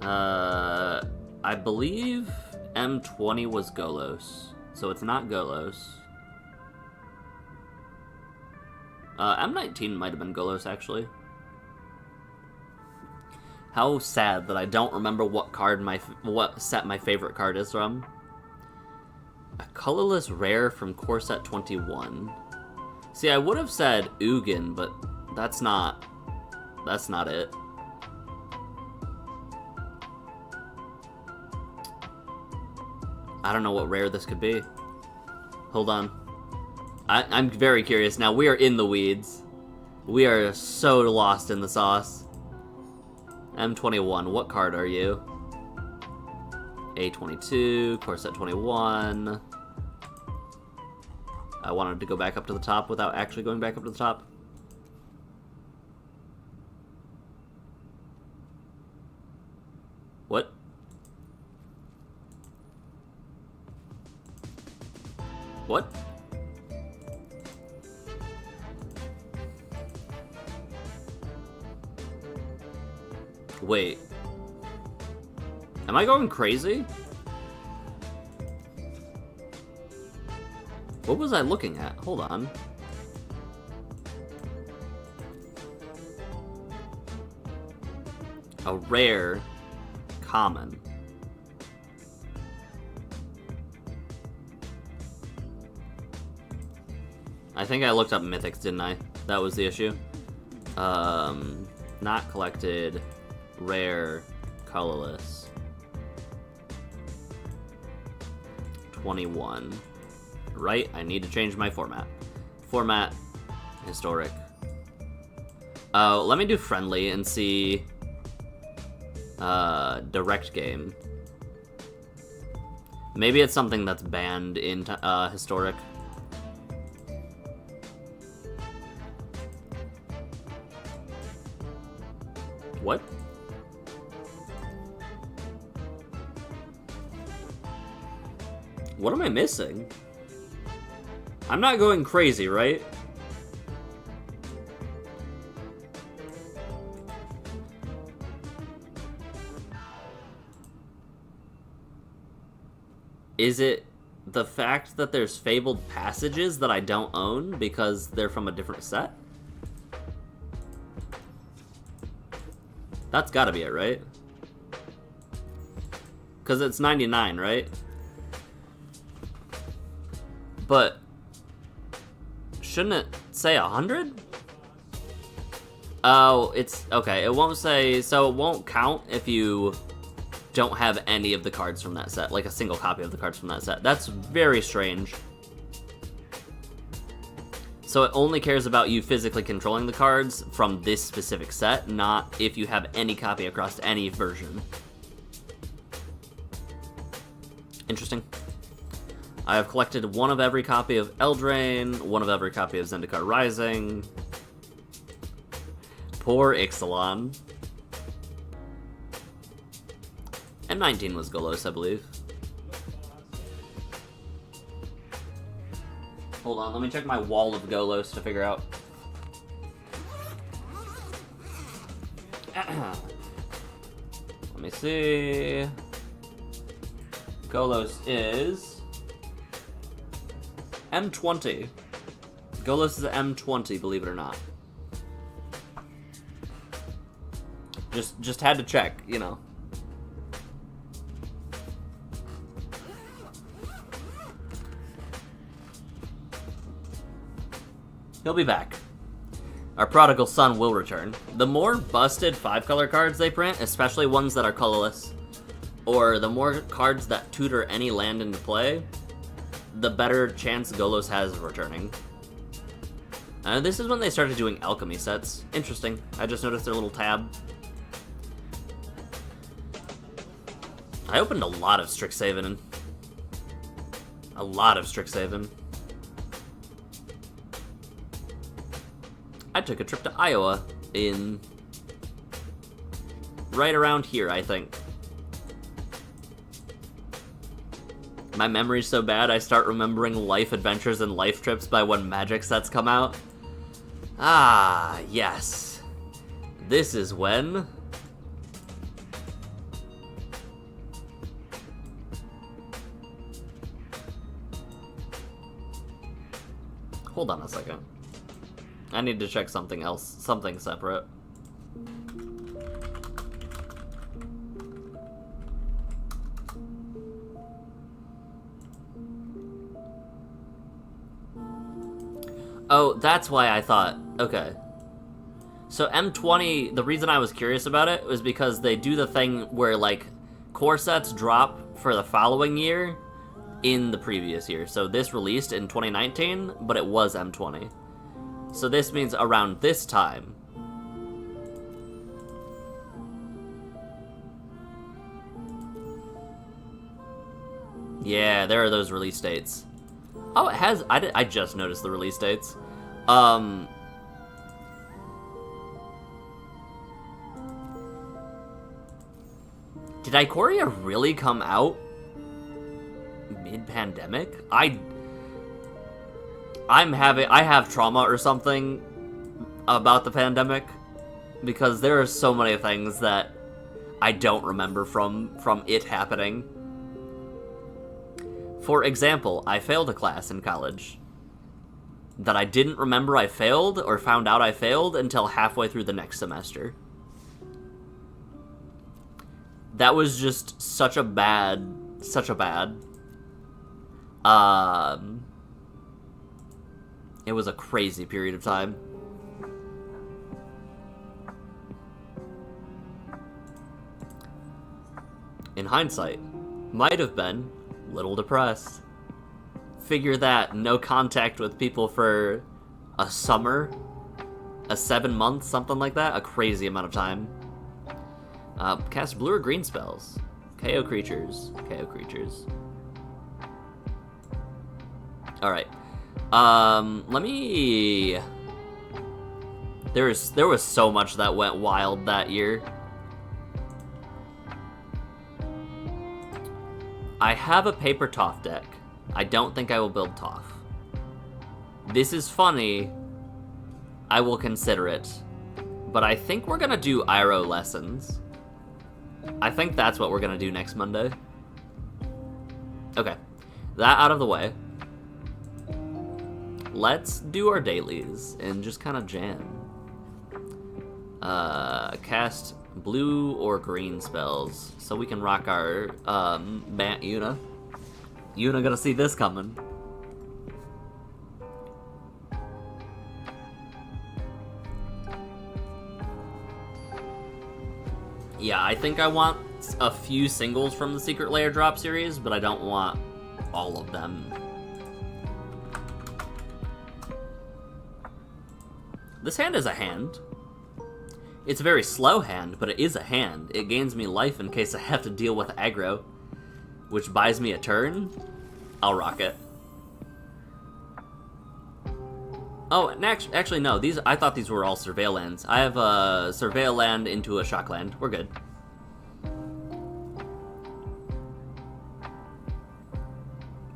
I believe M20 was Golos. So it's not Golos. M19 might have been Golos, actually. How sad that I don't remember what set my favorite card is from. A colorless rare from core set 21. See, I would have said Ugin, but that's not it. I don't know what rare this could be. Hold on. I'm very curious now. We are in the weeds. We are so lost in the sauce. M21, what card are you? A22, core set 21. I wanted to go back up to the top without actually going back up to the top. What? What? Wait. Am I going crazy? What was I looking at? Hold on. A rare common. I think I looked up mythics, didn't I? That was the issue. Not collected, rare, colorless. 21. Right, I need to change my format. Format, historic. Oh, let me do friendly and see... direct game. Maybe it's something that's banned in historic. What? What am I missing? I'm not going crazy, right? Is it the fact that there's fabled passages that I don't own because they're from a different set? That's gotta be it, right? Because it's 99, right? But shouldn't it say 100? Oh, it's... okay, it won't say... so it won't count if you don't have any of the cards from that set, like a single copy of the cards from that set. That's very strange. So it only cares about you physically controlling the cards from this specific set, not if you have any copy across any version. Interesting. I have collected one of every copy of Eldraine, one of every copy of Zendikar Rising. Poor Ixalan. And 19 was Golos, I believe. Hold on, let me check my wall of Golos to figure out. Let me see. Golos is M20. Golos is M20, believe it or not. Just had to check, you know. He'll be back. Our prodigal son will return. The more busted 5-color cards they print, especially ones that are colorless, or the more cards that tutor any land into play, the better chance Golos has of returning. This is when they started doing alchemy sets. Interesting. I just noticed their little tab. I opened a lot of Strixhaven. A lot of Strixhaven. I took a trip to Iowa in... right around here, I think. My memory's so bad, I start remembering life adventures and life trips by when Magic sets come out. Ah, yes. This is when... Hold on a second. I need to check something else, something separate. Oh, that's why I thought, okay. So M20, the reason I was curious about it was because they do the thing where, like, core sets drop for the following year in the previous year. So this released in 2019, but it was M20. So this means around this time. Yeah, there are those release dates. Oh, it has... I just noticed the release dates. Did Ikoria really come out mid-pandemic? I have trauma or something about the pandemic, because there are so many things that I don't remember from it happening. For example, I failed a class in college that I didn't remember I failed or found out I failed until halfway through the next semester. That was just such a bad... It was a crazy period of time. In hindsight, might have been a little depressed. Figure that, no contact with people for a summer, 7 months, something like that, a crazy amount of time. Cast blue or green spells. KO creatures. Alright. Let me... There was so much that went wild that year. I have a paper Toph deck. I don't think I will build Toph. This is funny. I will consider it. But I think we're gonna do Iroh lessons. I think that's what we're gonna do next Monday. Okay. That out of the way. Let's do our dailies and just kind of jam. Cast blue or green spells so we can rock our Bat Yuna. Yuna gonna see this coming. Yeah, I think I want a few singles from the Secret Lair drop series, but I don't want all of them. This hand is a hand. It's a very slow hand, but it is a hand. It gains me life in case I have to deal with aggro, which buys me a turn. I'll rock it. Oh, and actually no, I thought these were all Surveil lands. I have a Surveil land into a Shock land. We're good.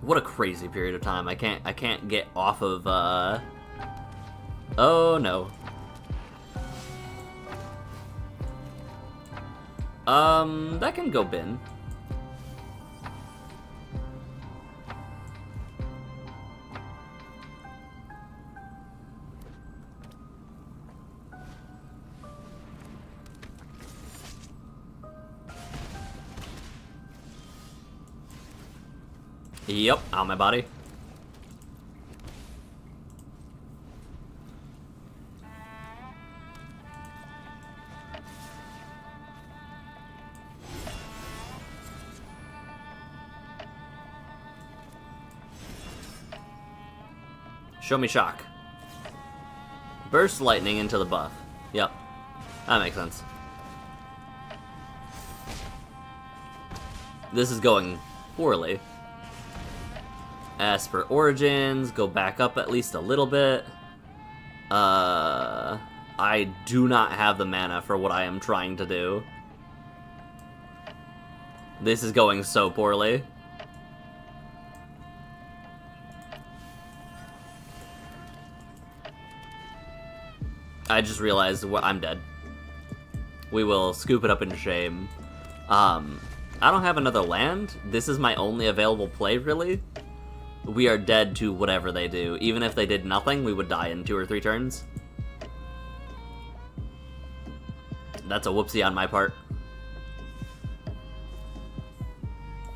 What a crazy period of time. I can't get off of, Oh, no. That can go bin. Yep, on my body. Show me shock. Burst lightning into the buff. Yep. That makes sense. This is going poorly. As for Origins, go back up at least a little bit. I do not have the mana for what I am trying to do. This is going so poorly. I just realized I'm dead. We will scoop it up in shame. I don't have another land. This is my only available play, really. We are dead to whatever they do. Even if they did nothing, we would die in 2 or 3 turns. That's a whoopsie on my part.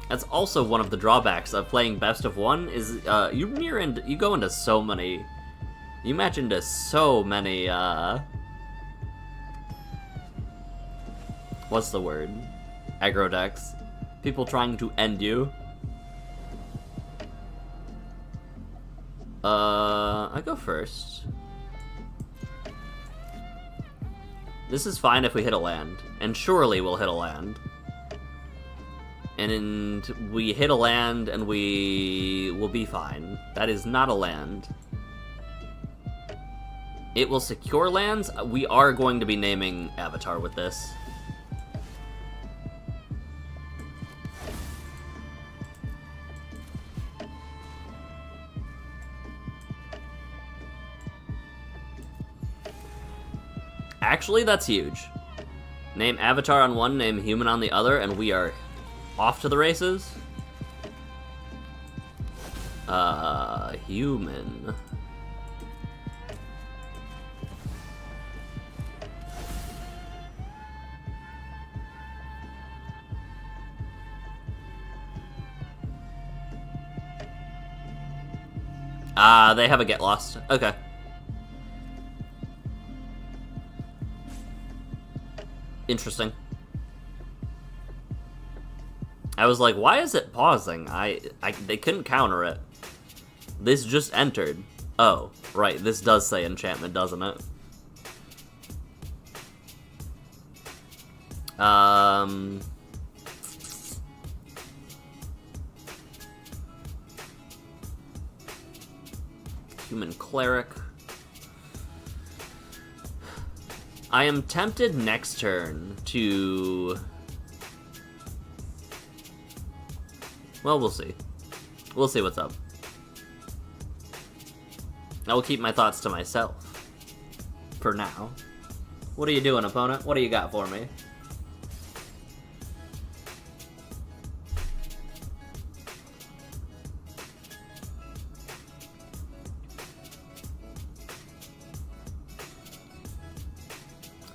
That's also one of the drawbacks of playing best of 1 is you go into so many. You match into so many, what's the word? Aggro decks. People trying to end you. I go first. This is fine if we hit a land. And surely we'll hit a land. And we hit a land and we will be fine. That is not a land. It will secure lands. We are going to be naming Avatar with this. Actually, that's huge. Name Avatar on one, name Human on the other, and we are off to the races. Human. They have a get lost. Okay. Interesting. I was like, why is it pausing? They couldn't counter it. This just entered. Oh, right. This does say enchantment, doesn't it? Human cleric. I am tempted next turn to... Well, we'll see. We'll see what's up. I will keep my thoughts to myself. For now. What are you doing, opponent? What do you got for me?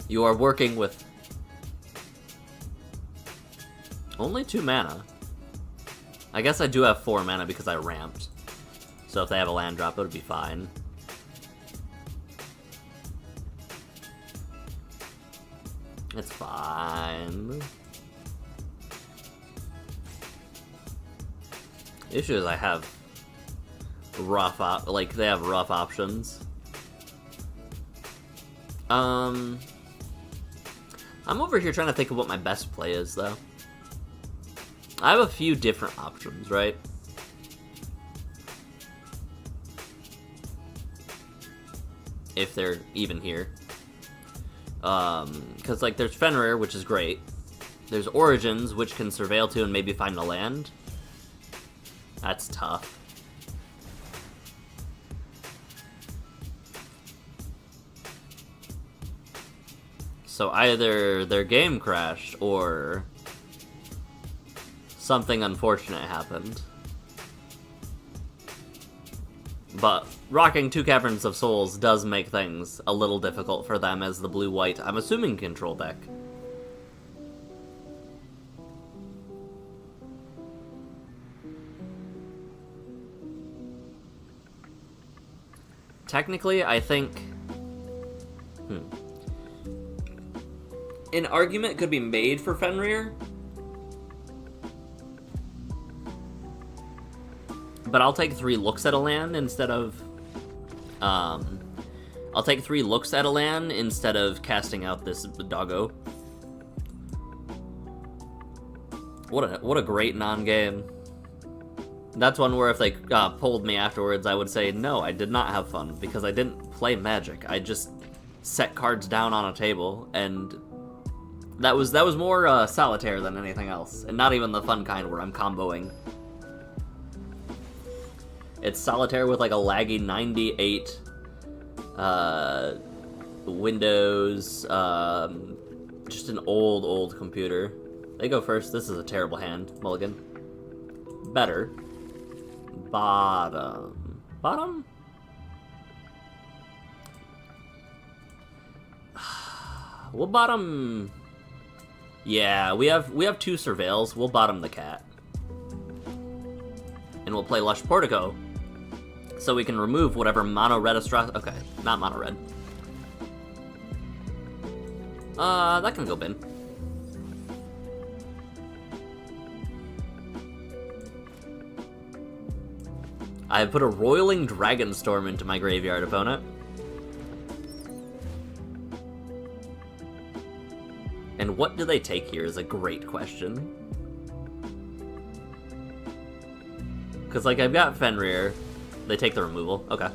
You are working with... only 2 mana. I guess I do have 4 mana because I ramped. So if they have a land drop, it would be fine. It's fine. The issue is I have rough they have rough options. I'm over here trying to think of what my best play is, though. I have a few different options, right? If they're even here. Because, like, there's Fenrir, which is great. There's Origins, which can surveil to and maybe find a land. That's tough. So either their game crashed, or something unfortunate happened. But rocking 2 Caverns of Souls does make things a little difficult for them as the blue-white, I'm assuming, control deck. Technically, I think... An argument could be made for Fenrir, but I'll take 3 looks at a land instead of... I'll take 3 looks at a land instead of casting out this doggo. What a great non-game. That's one where if they pulled me afterwards, I would say, no, I did not have fun, because I didn't play Magic. I just set cards down on a table, and... That was more solitaire than anything else, and not even the fun kind where I'm comboing. It's solitaire with like a laggy 98 Windows, just an old computer. They go first. This is a terrible hand. Mulligan. Better. Bottom. Bottom? We'll bottom... Yeah, we have 2 surveils. We'll bottom the cat. And we'll play Lush Portico. So we can remove whatever mono red okay, not mono red. That can go bin. I put a Roiling Dragonstorm into my graveyard, opponent. And what do they take here is a great question. Because, like, I've got Fenrir. They take the removal. Okay.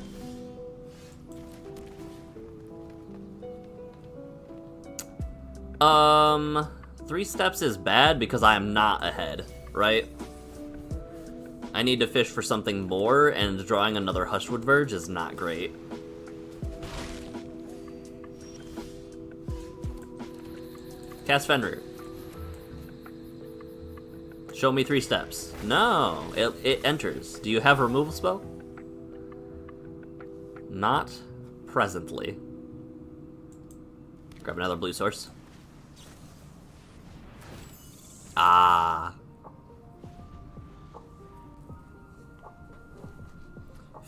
Three steps is bad because I am not ahead, right? I need to fish for something more, and drawing another Hushwood Verge is not great. Cast Fenrir. Show me 3 steps. No, it enters. Do you have a removal spell? Not presently. Grab another blue source. Ah.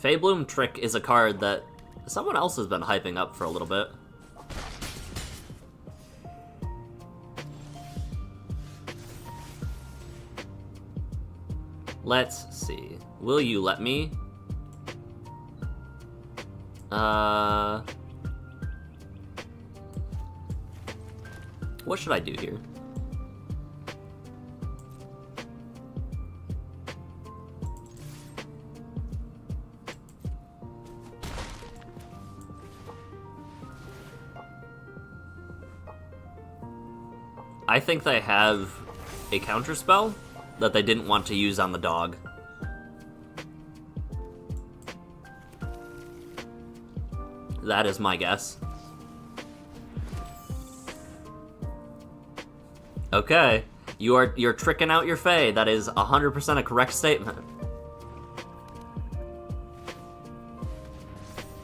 Feybloom Trick is a card that someone else has been hyping up for a little bit. Let's see. Will you let me? What should I do here? I think they have a counterspell that they didn't want to use on the dog. That is my guess. Okay, you're tricking out your Fae. That is 100% a correct statement.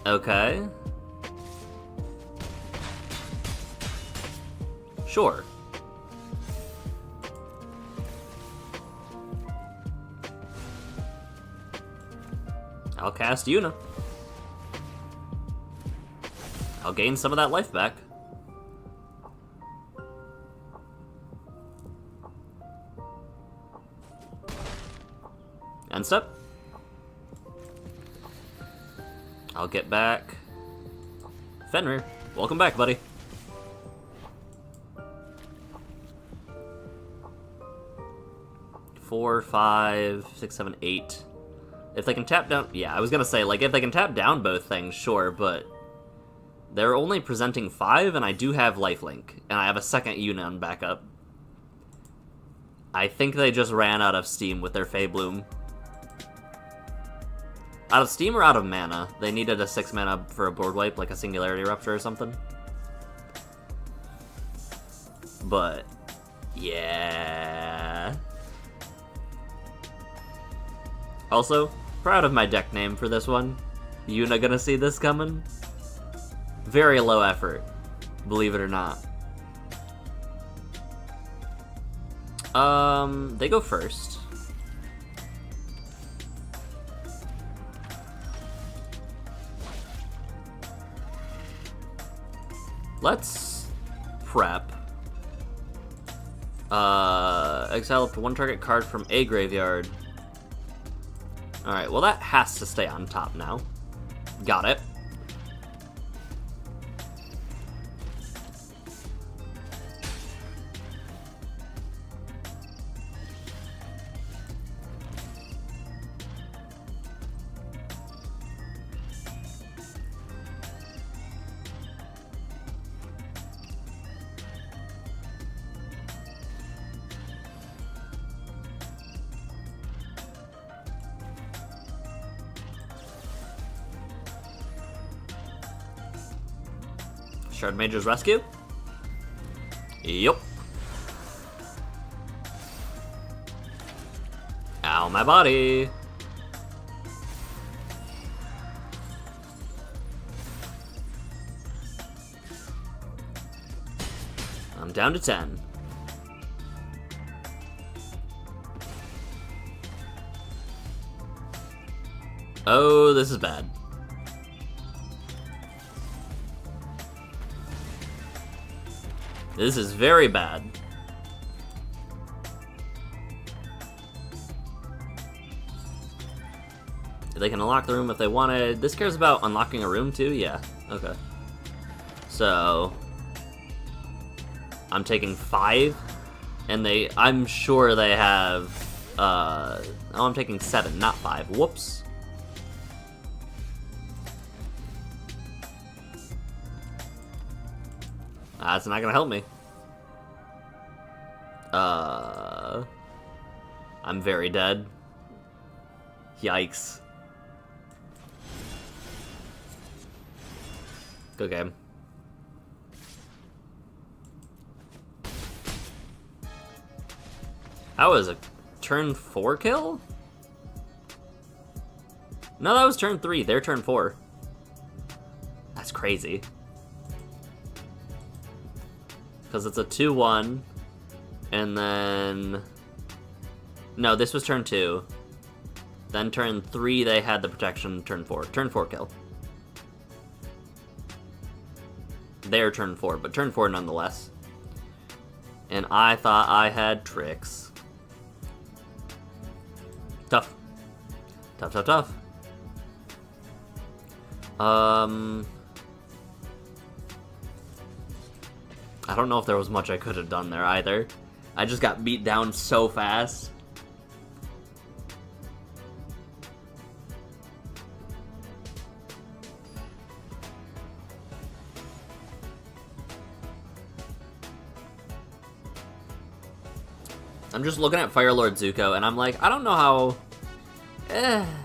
Okay. Sure. I'll cast Yuna. I'll gain some of that life back. End step. I'll get back Fenrir. Welcome back, buddy. Four, 5, 6, 7, 8. If they can tap down... Yeah, I was gonna say, like, if they can tap down both things, sure, but... They're only presenting 5, and I do have lifelink. And I have a second Yuna on backup. I think they just ran out of steam with their Feybloom. Out of steam or out of mana? They needed a 6 mana for a board wipe, like a Singularity Rupture or something. But... yeah... Also, proud of my deck name for this one. Yuna gonna see this coming? Very low effort, believe it or not. They go first. Let's prep. Exile up to one target card from a graveyard. Alright, well that has to stay on top now. Got it. Shard Mage's Rescue? Yup. Ow, my body. I'm down to 10. Oh, this is bad. This is very bad. They can unlock the room if they wanted. This cares about unlocking a room too? Yeah, okay. So, I'm taking 5, and I'm sure they have, oh, I'm taking 7, not 5. Whoops. That's not gonna help me. I'm very dead. Yikes. Good game. That was a turn 4 kill? No, that was turn 3. Their turn 4. That's crazy. Because it's a 2-1, and then... No, this was turn 2. Then turn 3, they had the protection. Turn 4. Turn 4 kill. Their turn 4, but turn 4 nonetheless. And I thought I had tricks. Tough. Tough, tough, tough. I don't know if there was much I could have done there either. I just got beat down so fast. I'm just looking at Fire Lord Zuko, and I'm like, I don't know how...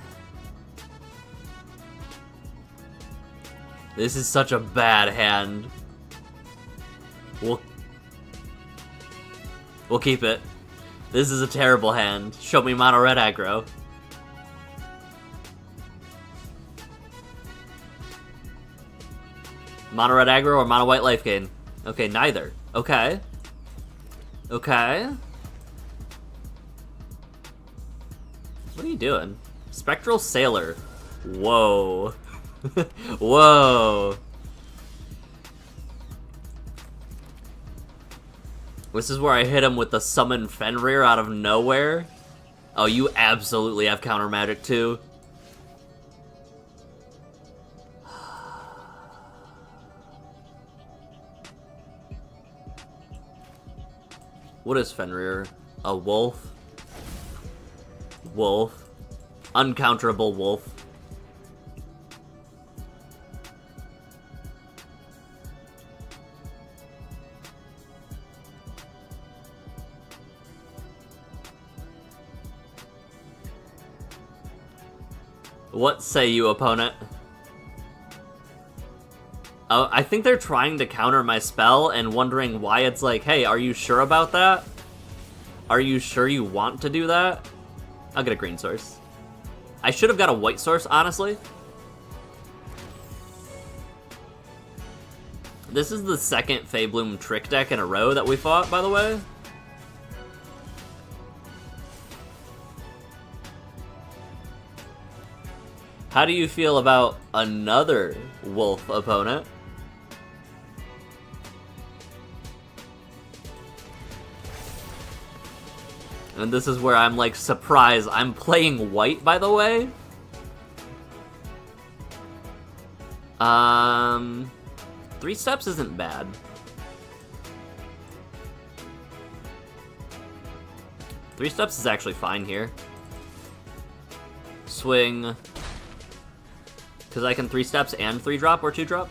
This is such a bad hand. We'll keep it. This is a terrible hand. Show me mono red aggro. Mono red aggro or mono white life gain? Okay, neither. Okay. Okay. What are you doing? Spectral Sailor. Whoa. Whoa. This is where I hit him with the summon Fenrir out of nowhere. Oh, you absolutely have counter magic too. What is Fenrir? A wolf? Wolf. Uncounterable wolf. What say you, opponent? Oh, I think they're trying to counter my spell and wondering why it's like, hey, are you sure about that? Are you sure you want to do that? I'll get a green source. I should have got a white source, honestly. This is the second Feybloom trick deck in a row that we fought, by the way. How do you feel about another wolf opponent? And this is where I'm like, surprised. I'm playing white, by the way. 3 steps isn't bad. Three steps is actually fine here. Swing. Because I can 3 steps and 3 drop or 2 drop.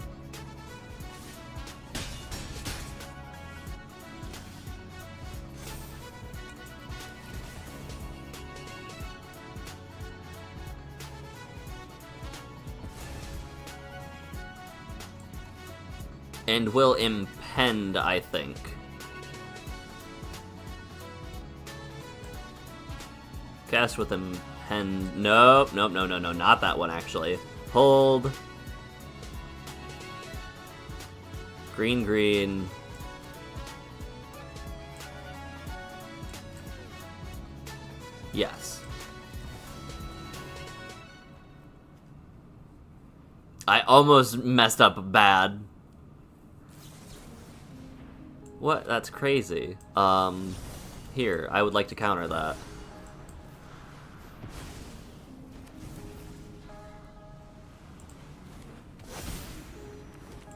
And will impend, I think. Cast with impend. Nope, nope, no, not that one actually. Hold. Green, green. Yes. I almost messed up bad. What? That's crazy. Here, I would like to counter that.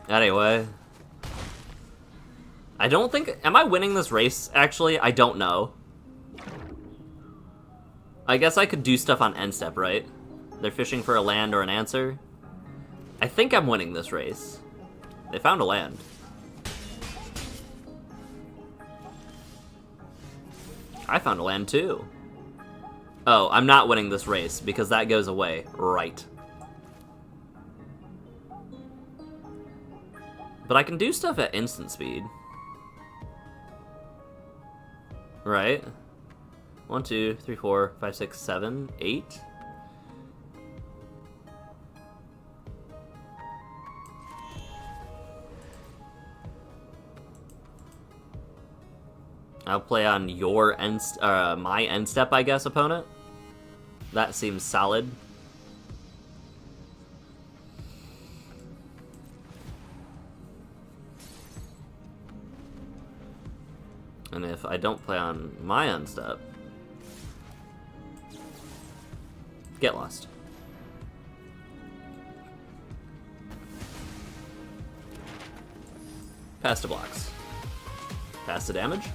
Anyway. I don't think... Am I winning this race, actually? I don't know. I guess I could do stuff on end step, right? They're fishing for a land or an answer. I think I'm winning this race. They found a land. I found a land too. Oh, I'm not winning this race because that goes away. Right. But I can do stuff at instant speed. Right? 1, 2, 3, 4, 5, 6, 7, 8. I'll play on your end, my end step, I guess, opponent. That seems solid. And if I don't play on my unstep, get lost. Pass to blocks. Pass to damage.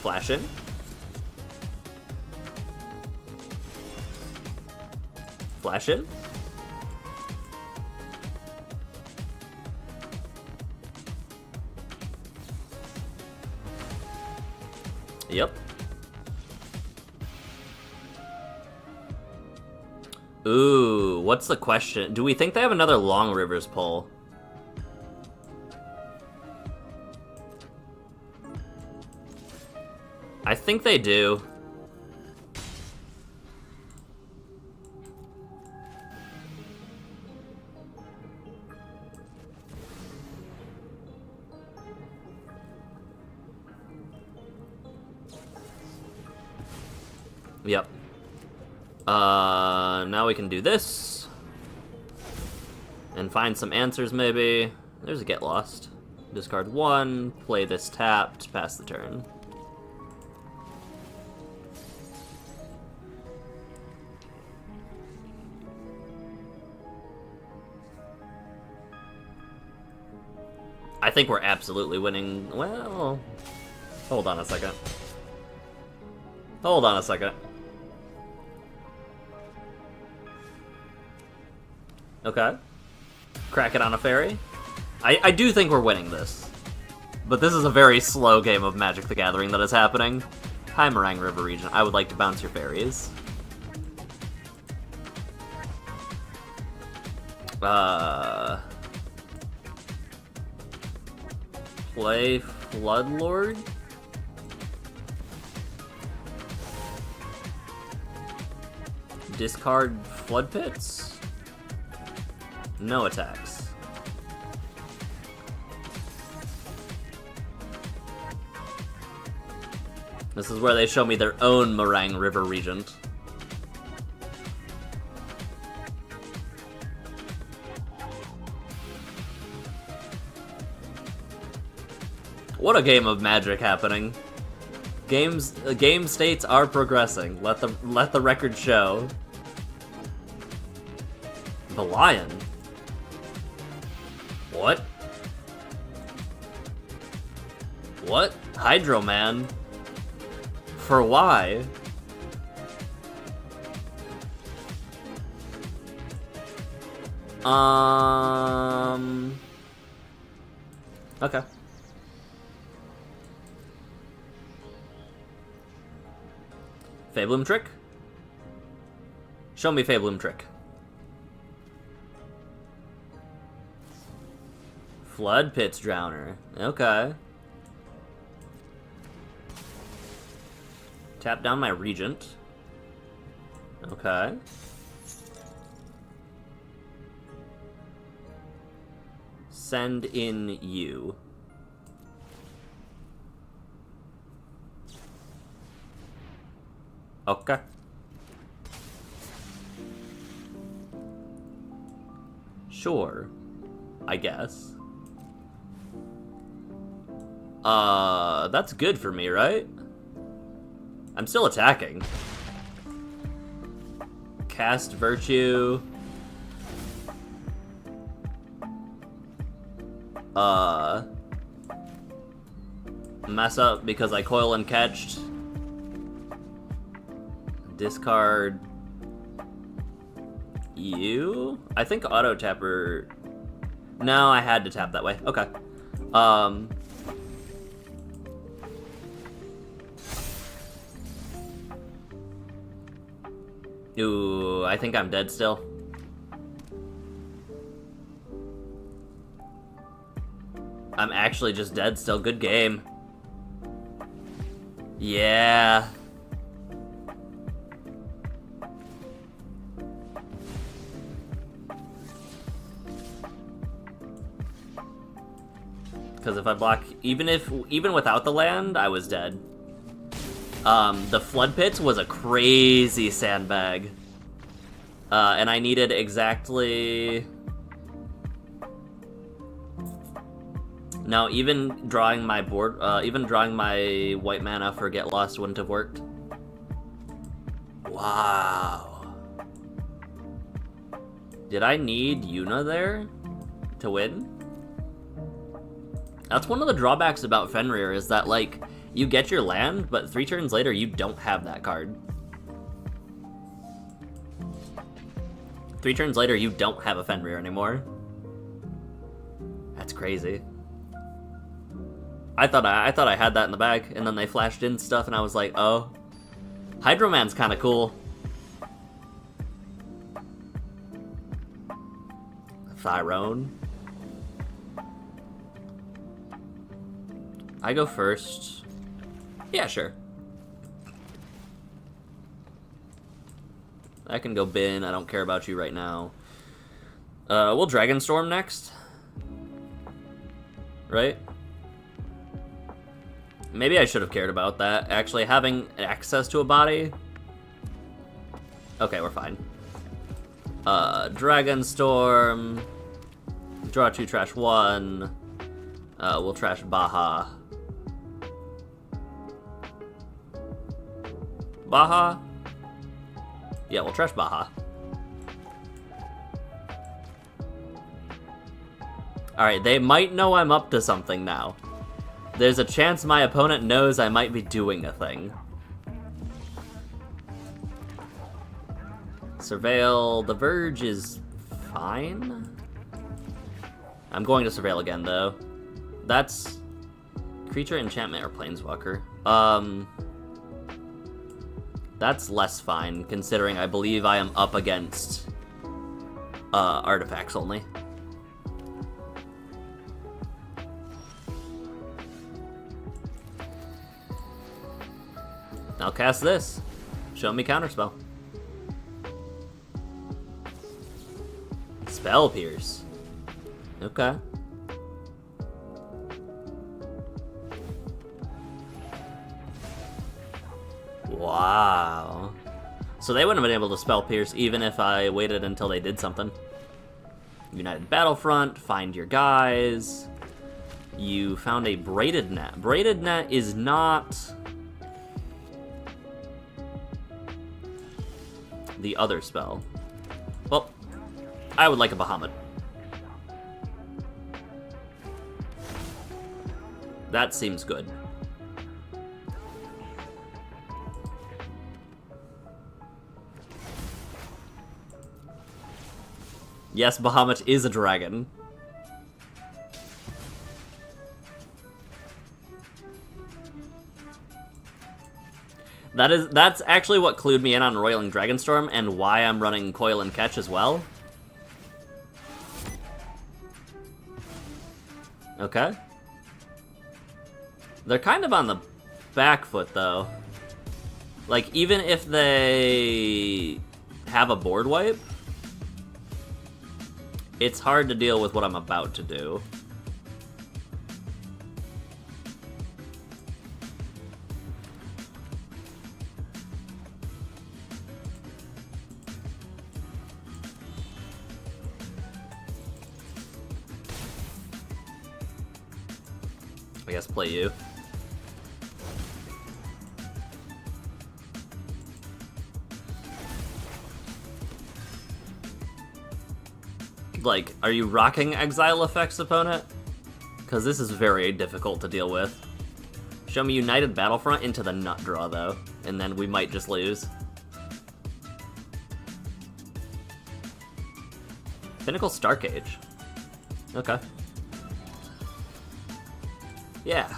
Flash in. Flash in. Yep. Ooh, what's the question? Do we think they have another Long Rivers pull? I think they do. Yep. Now we can do this. And find some answers, maybe. There's a get lost. Discard 1, play this tapped, pass the turn. I think we're absolutely winning. Well, hold on a second. Hold on a second. Okay. Crack it on a fairy. I do think we're winning this. But this is a very slow game of Magic the Gathering that is happening. Hi, Meringue River region. I would like to bounce your fairies. Play Floodlord? Discard Flood Pits? No attacks. This is where they show me their own Meringue River Regent. What a game of Magic happening. Game states are progressing. Let the record show. The Lion? What? What? Hydro Man? For why? Okay. Fabloom Trick? Show me Fabloom Trick. Flood Pits Drowner. Okay. Tap down my Regent. Okay. Send in you. Okay. Sure. I guess. That's good for me, right? I'm still attacking. Cast Virtue. Mess up because I coil and catched. Discard you? I think auto tapper. No, I had to tap that way. Okay. Ooh, I think I'm dead still. I'm actually just dead still. Good game. Yeah. Because if I block, even without the land, I was dead. The Flood Pits was a crazy sandbag. And I needed exactly... No, even drawing my board, even drawing my white mana for Get Lost wouldn't have worked. Wow. Did I need Yuna there to win? That's one of the drawbacks about Fenrir, is that, like, you get your land, but 3 turns later, you don't have that card. 3 turns later, you don't have a Fenrir anymore. That's crazy. I thought I had that in the bag, and then they flashed in stuff, and I was like, oh. Hydroman's kind of cool. Tyrone. I go first. Yeah, sure. I can go bin. I don't care about you right now. We'll Dragonstorm next. Right? Maybe I should have cared about that. Actually, having access to a body. Okay, we're fine. Dragonstorm. Draw 2, trash 1. We'll trash Baja. Baja? Yeah, we'll trash Baja. Alright, they might know I'm up to something now. There's a chance my opponent knows I might be doing a thing. Surveil. The Verge is fine. I'm going to Surveil again, though. That's creature, enchantment, or planeswalker. That's less fine, considering I believe I am up against artifacts only. I'll cast this. Show me Counterspell. Spell Pierce. Okay. Wow. So they wouldn't have been able to Spell Pierce even if I waited until they did something. United Battlefront, find your guys. You found a Braided Net. Braided Net is not the other spell. Well, I would like a Bahamut. That seems good. Yes, Bahamut is a dragon. That's actually what clued me in on Roiling Dragonstorm and why I'm running Coil and Catch as well. Okay. They're kind of on the back foot, though. Like, even if they have a board wipe, it's hard to deal with what I'm about to do. I guess play you. Like, are you rocking Exile effects, opponent? Because this is very difficult to deal with. Show me United Battlefront into the nut draw, though, and then we might just lose. Pinnacle Starcage. Okay. Yeah.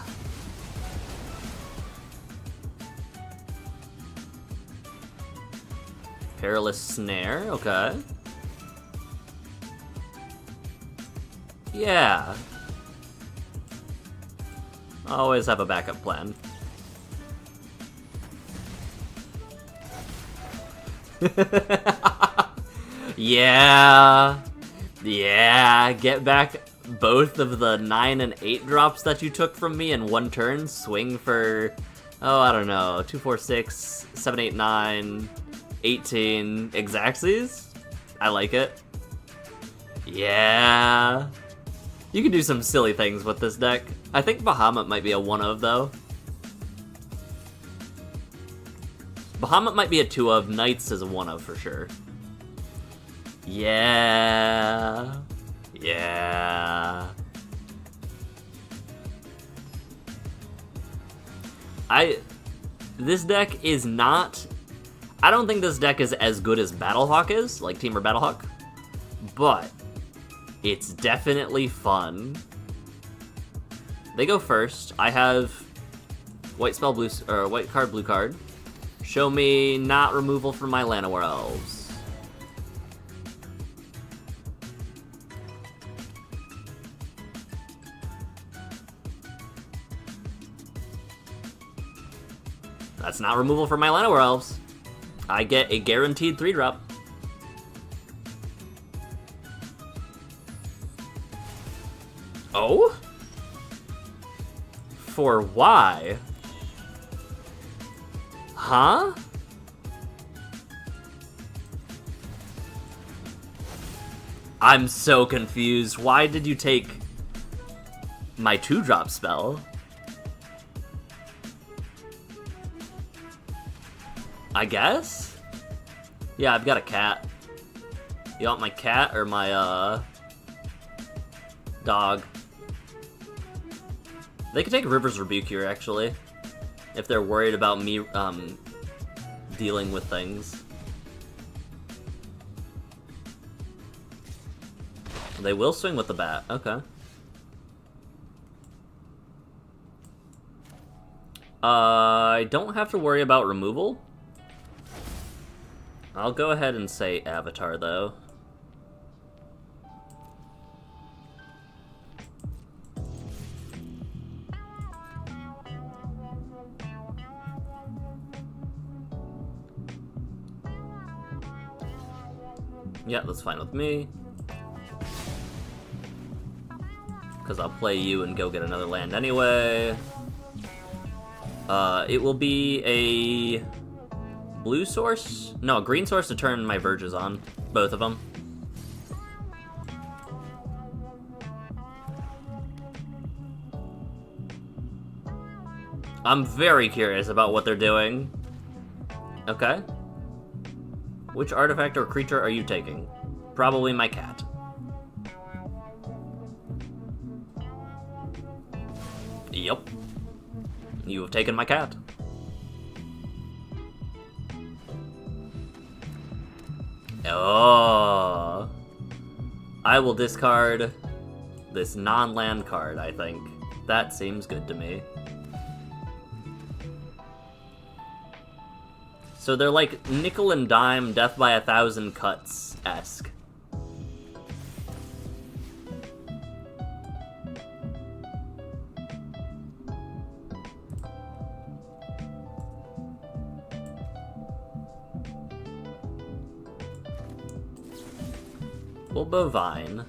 Perilous Snare, okay. Yeah. Always have a backup plan. Yeah. Yeah, get back both of the 9 and 8 drops that you took from me in one turn. Swing for Oh, I don't know. 2, 4, 6, 7, 8, 9, 18 Exacxies? I like it. Yeah. You can do some silly things with this deck. I think Bahamut might be a 1-of, though. Bahamut might be a 2-of. Knights is a 1-of for sure. Yeah. Yeah. This deck is not... I don't think this deck is as good as Battlehawk is, like Teamer Battlehawk, but it's definitely fun. They go first. I have white spell, blue, or white card, blue card. Show me not removal from my Llanowar Elves. That's not removal from my Llanowar Elves. I get a guaranteed 3-drop. Oh? For why? Huh? I'm so confused. Why did you take my 2-drop spell? I guess? Yeah, I've got a cat. You want my cat or my, dog? They could take River's Rebuke here, actually. If they're worried about me, dealing with things. They will swing with the bat. Okay. I don't have to worry about removal. I'll go ahead and say Avatar, though. Yeah, that's fine with me. Because I'll play you and go get another land anyway. It will be a blue source? No, a green source to turn my Verges on. Both of them. I'm very curious about what they're doing. Okay. Which artifact or creature are you taking? Probably my cat. Yup. You have taken my cat. Oh. I will discard this non-land card, I think. That seems good to me. So they're like nickel and dime, death by 1,000 cuts-esque. We'll Bovine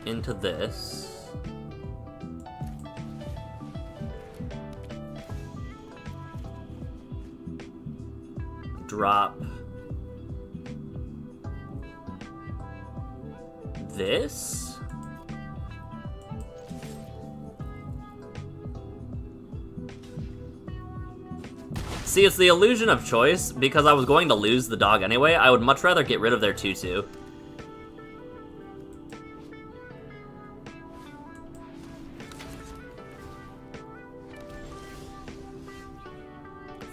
into this. Drop this. See, it's the illusion of choice, because I was going to lose the dog anyway. I would much rather get rid of their 2/2.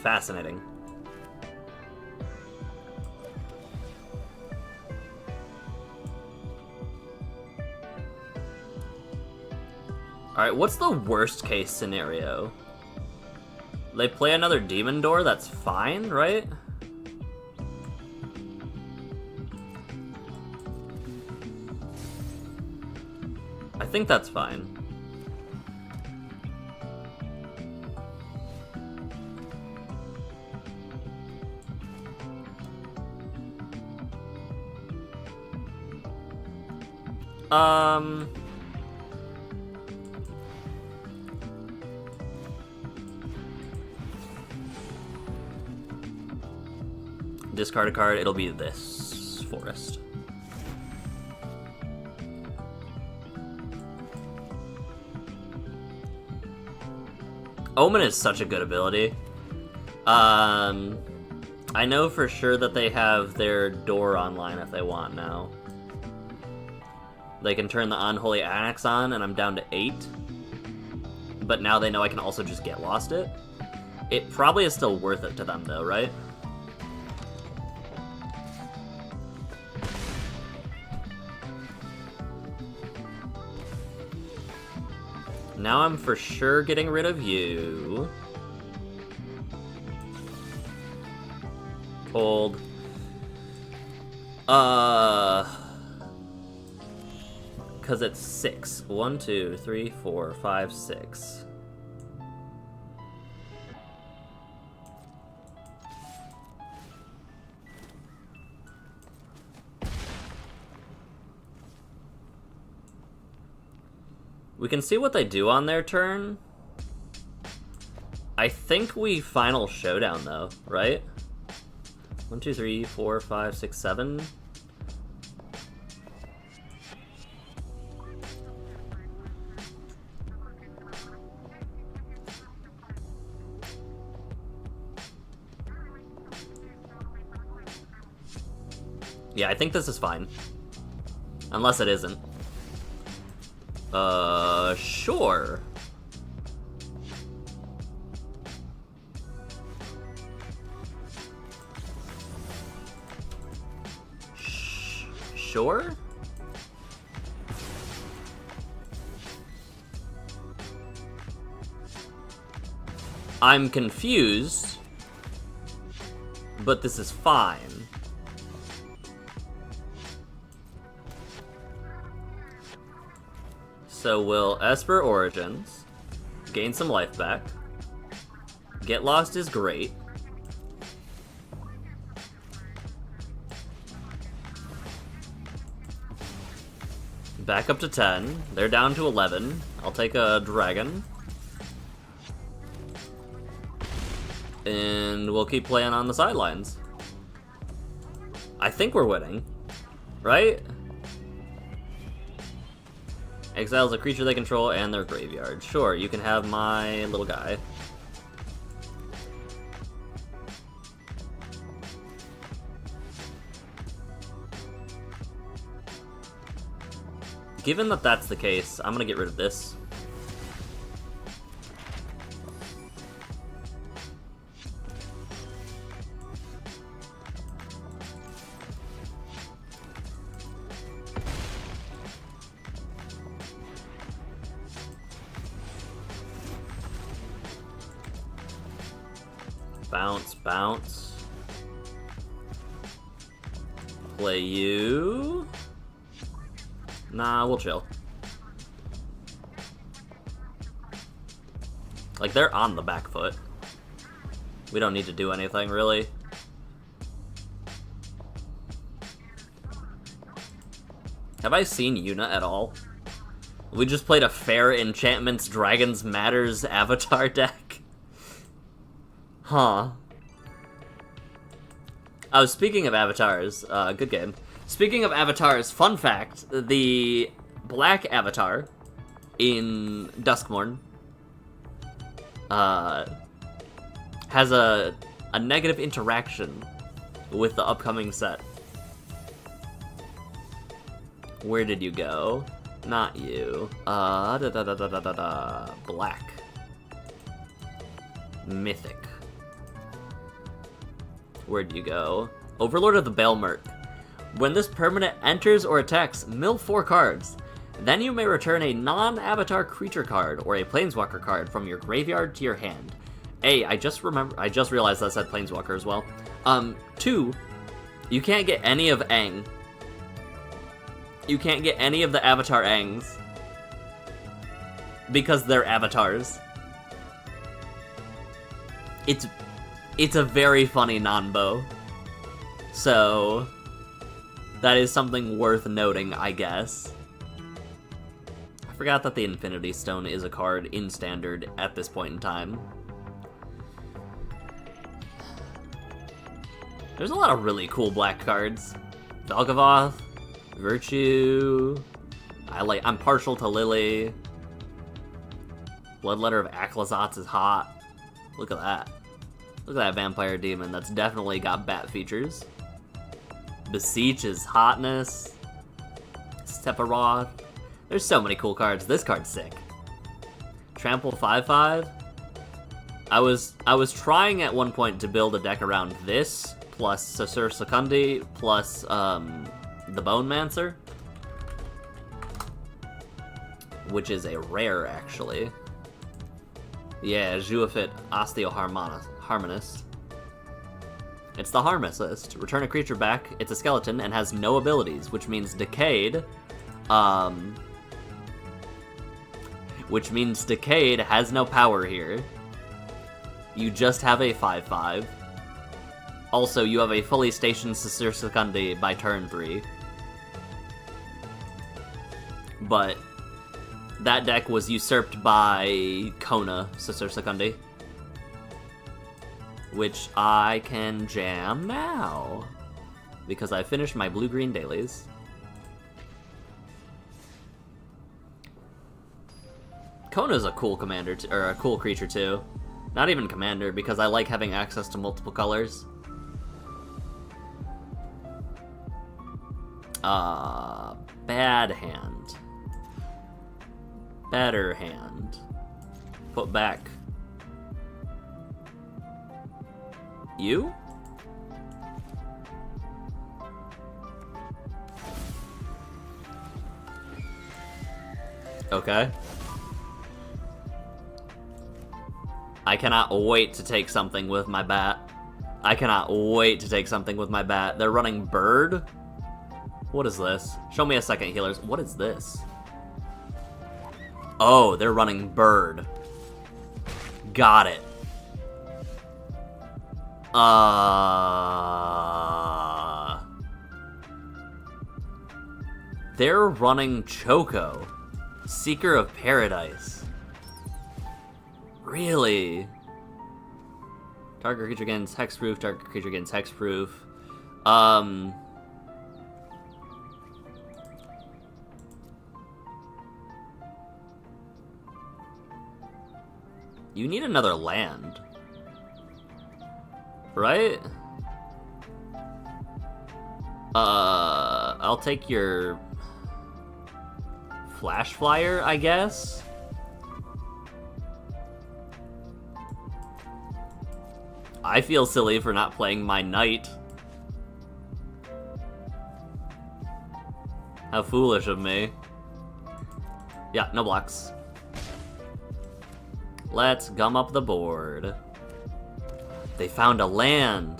Fascinating. Alright, what's the worst case scenario? They play another Demon Door, that's fine, right? I think that's fine. discard a card, it'll be this forest. Omen is such a good ability. I know for sure that they have their door online if they want now. They can turn the Unholy Annex on, and I'm down to 8. But now they know I can also just get lost it. It probably is still worth it to them, though, right? Now I'm for sure getting rid of you. Cold. Because it's 6. 1, 2, 3, 4, 5, 6. We can see what they do on their turn. I think we final showdown though, right? 1, 2, 3, 4, 5, 6, 7. Yeah, I think this is fine. Unless it isn't. Sure. Sure? I'm confused, but this is fine. So we'll Esper Origins, gain some life back. Get Lost is great. Back up to 10. They're down to 11. I'll take a dragon. And we'll keep playing on the sidelines. I think we're winning, right? Exiles a creature they control and their graveyard. Sure, you can have my little guy. Given that that's the case, I'm gonna get rid of this. Bounce, bounce. Play you. Nah, we'll chill. Like, they're on the back foot. We don't need to do anything, really. Have I seen Yuna at all? We just played a Fair Enchantments Dragons Matters avatar deck. Huh. Oh, speaking of avatars, good game. Speaking of avatars, fun fact, the black avatar in Duskmourn has a negative interaction with the upcoming set. Where did you go? Not you. Black. Mythic. Where'd you go? Overlord of the Baelmerk. When this permanent enters or attacks, mill 4 cards. Then you may return a non-avatar creature card or a planeswalker card from your graveyard to your hand. I just realized that said planeswalker as well. 2, you can't get any of Aang. You can't get any of the avatar Aangs. Because they're avatars. It's a very funny non-bow. So that is something worth noting, I guess. I forgot that the Infinity Stone is a card in Standard at this point in time. There's a lot of really cool black cards. Velgavoth, Virtue. I'm partial to Lily. Bloodletter of Aclazotz is hot. Look at that. Look at that vampire demon. That's definitely got bat features. Beseech is hotness. Sephiroth. There's so many cool cards. This card's sick. Trample 5/5. I was trying at one point to build a deck around this, plus Sasur Secundi, plus the Bone Mancer, which is a rare, actually. Yeah, Juafit Osteoharmonist. It's the Harmicist. Return a creature back, it's a skeleton, and has no abilities, which means Decayed, has no power here. You just have a 5/5. Also, you have a fully stationed Sasur Secundi by turn 3. But that deck was usurped by Kona Sasur Secundi, which I can jam now, because I finished my blue-green dailies. Kona's a cool commander, or a cool creature too. Not even commander, because I like having access to multiple colors. Bad hand. Better hand. Put back. You? Okay. I cannot wait to take something with my bat. They're running Bird? What is this? Show me a second, healers. What is this? Oh, they're running Bird. Got it. They're running Choco. Seeker of Paradise. Really? Target creature gains hexproof, target creature gains hexproof. You need another land. Right? I'll take your Flash Flyer, I guess? I feel silly for not playing my Knight. How foolish of me. Yeah, no blocks. Let's gum up the board. They found a land.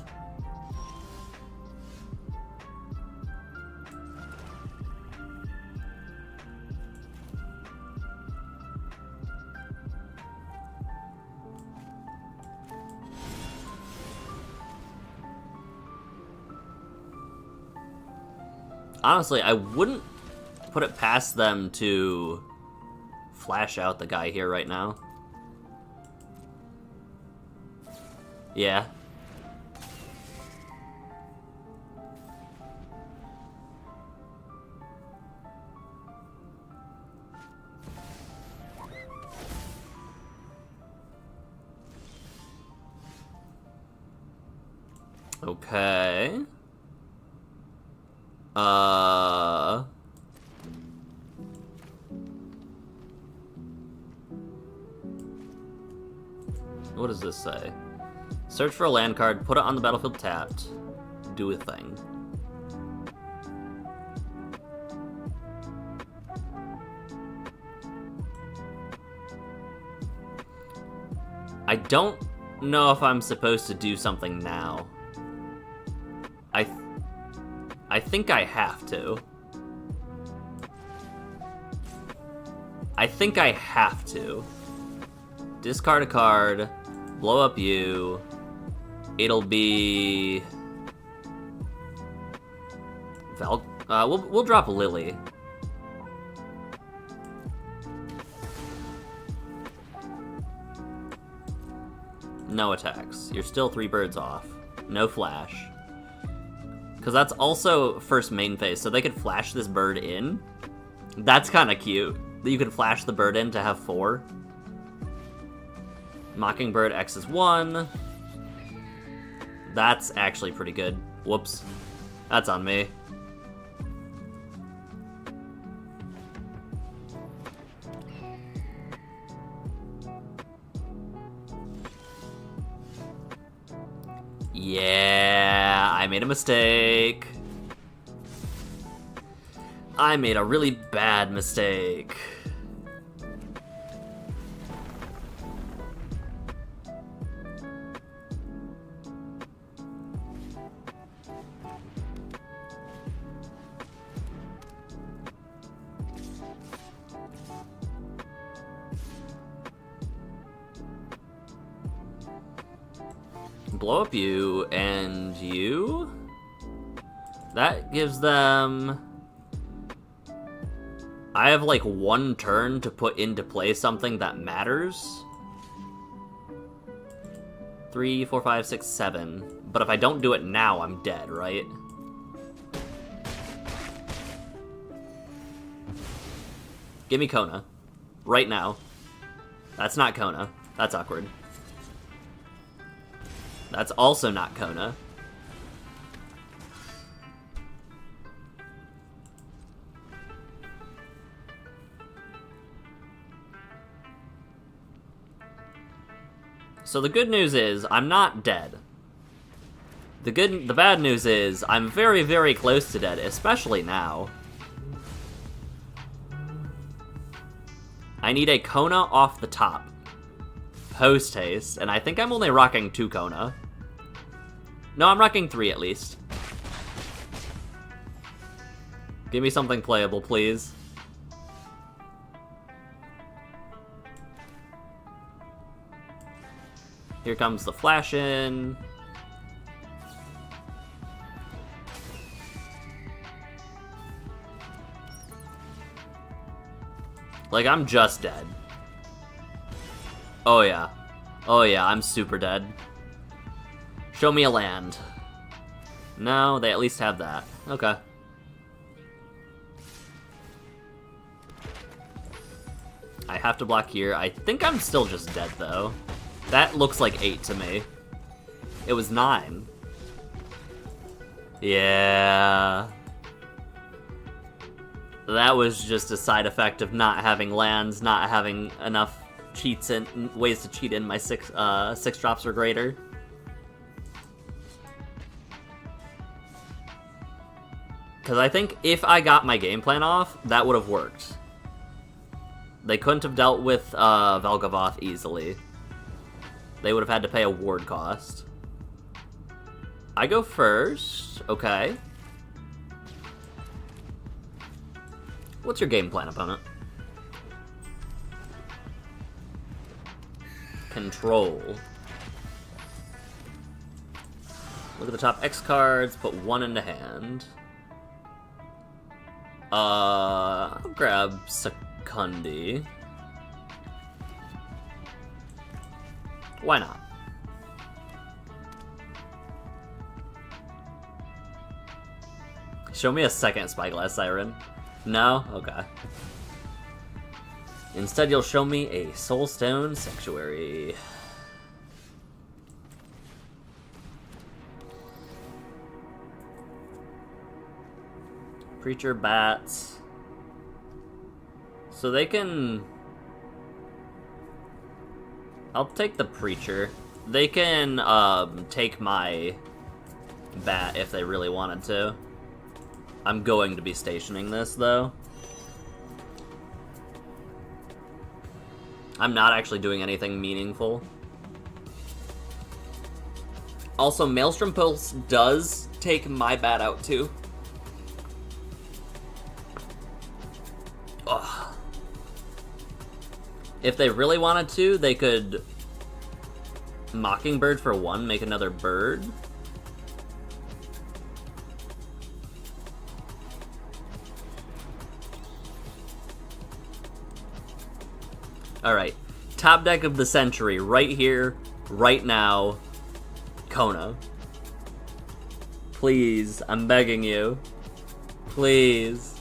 Honestly, I wouldn't put it past them to flash out the guy here right now. Yeah. Okay. What does this say? Search for a land card, put it on the battlefield tapped, do a thing. I don't know if I'm supposed to do something now. I think I have to. Discard a card, blow up you. It'll be we'll drop Lily. No attacks. You're still 3 birds off. No flash. Because that's also first main phase, so they could flash this bird in. That's kind of cute. That you could flash the bird in to have 4. Mockingbird X is 1. That's actually pretty good. Whoops. That's on me. Yeah, I made a mistake. I made a really bad mistake. Blow up you and you. That gives them... I have like 1 turn to put into play something that matters. 3, 4, 5, 6, 7. But if I don't do it now, I'm dead, right? Give me Kona. Right now. That's not Kona. That's awkward. That's also not Kona. So the good news is, I'm not dead. The bad news is, I'm very, very close to dead, especially now. I need a Kona off the top. Post haste, and I think I'm only rocking 2 Kona. No, I'm rocking 3 at least. Give me something playable, please. Here comes the flash in. Like, I'm just dead. Oh yeah. Oh yeah, I'm super dead. Show me a land. No, they at least have that. Okay. I have to block here. I think I'm still just dead, though. That looks like 8 to me. It was 9. Yeah. That was just a side effect of not having lands, not having enough cheats and ways to cheat in my 6 drops or greater. Because I think if I got my game plan off, that would have worked. They couldn't have dealt with Vel'Gavoth easily. They would have had to pay a ward cost. I go first. Okay. What's your game plan, opponent? Control. Look at the top X cards, put 1 into hand. I'll grab Secundi. Why not? Show me a second Spyglass Siren. No? Okay. Instead, you'll show me a Soulstone Sanctuary. Preacher Bats. So they can... I'll take the Preacher. They can take my Bat if they really wanted to. I'm going to be stationing this, though. I'm not actually doing anything meaningful. Also, Maelstrom Pulse does take my Bat out, too. Ugh. If they really wanted to, they could Mockingbird for 1, make another bird. Alright, top deck of the century, right here, right now, Kona. please. I'm begging you. Please.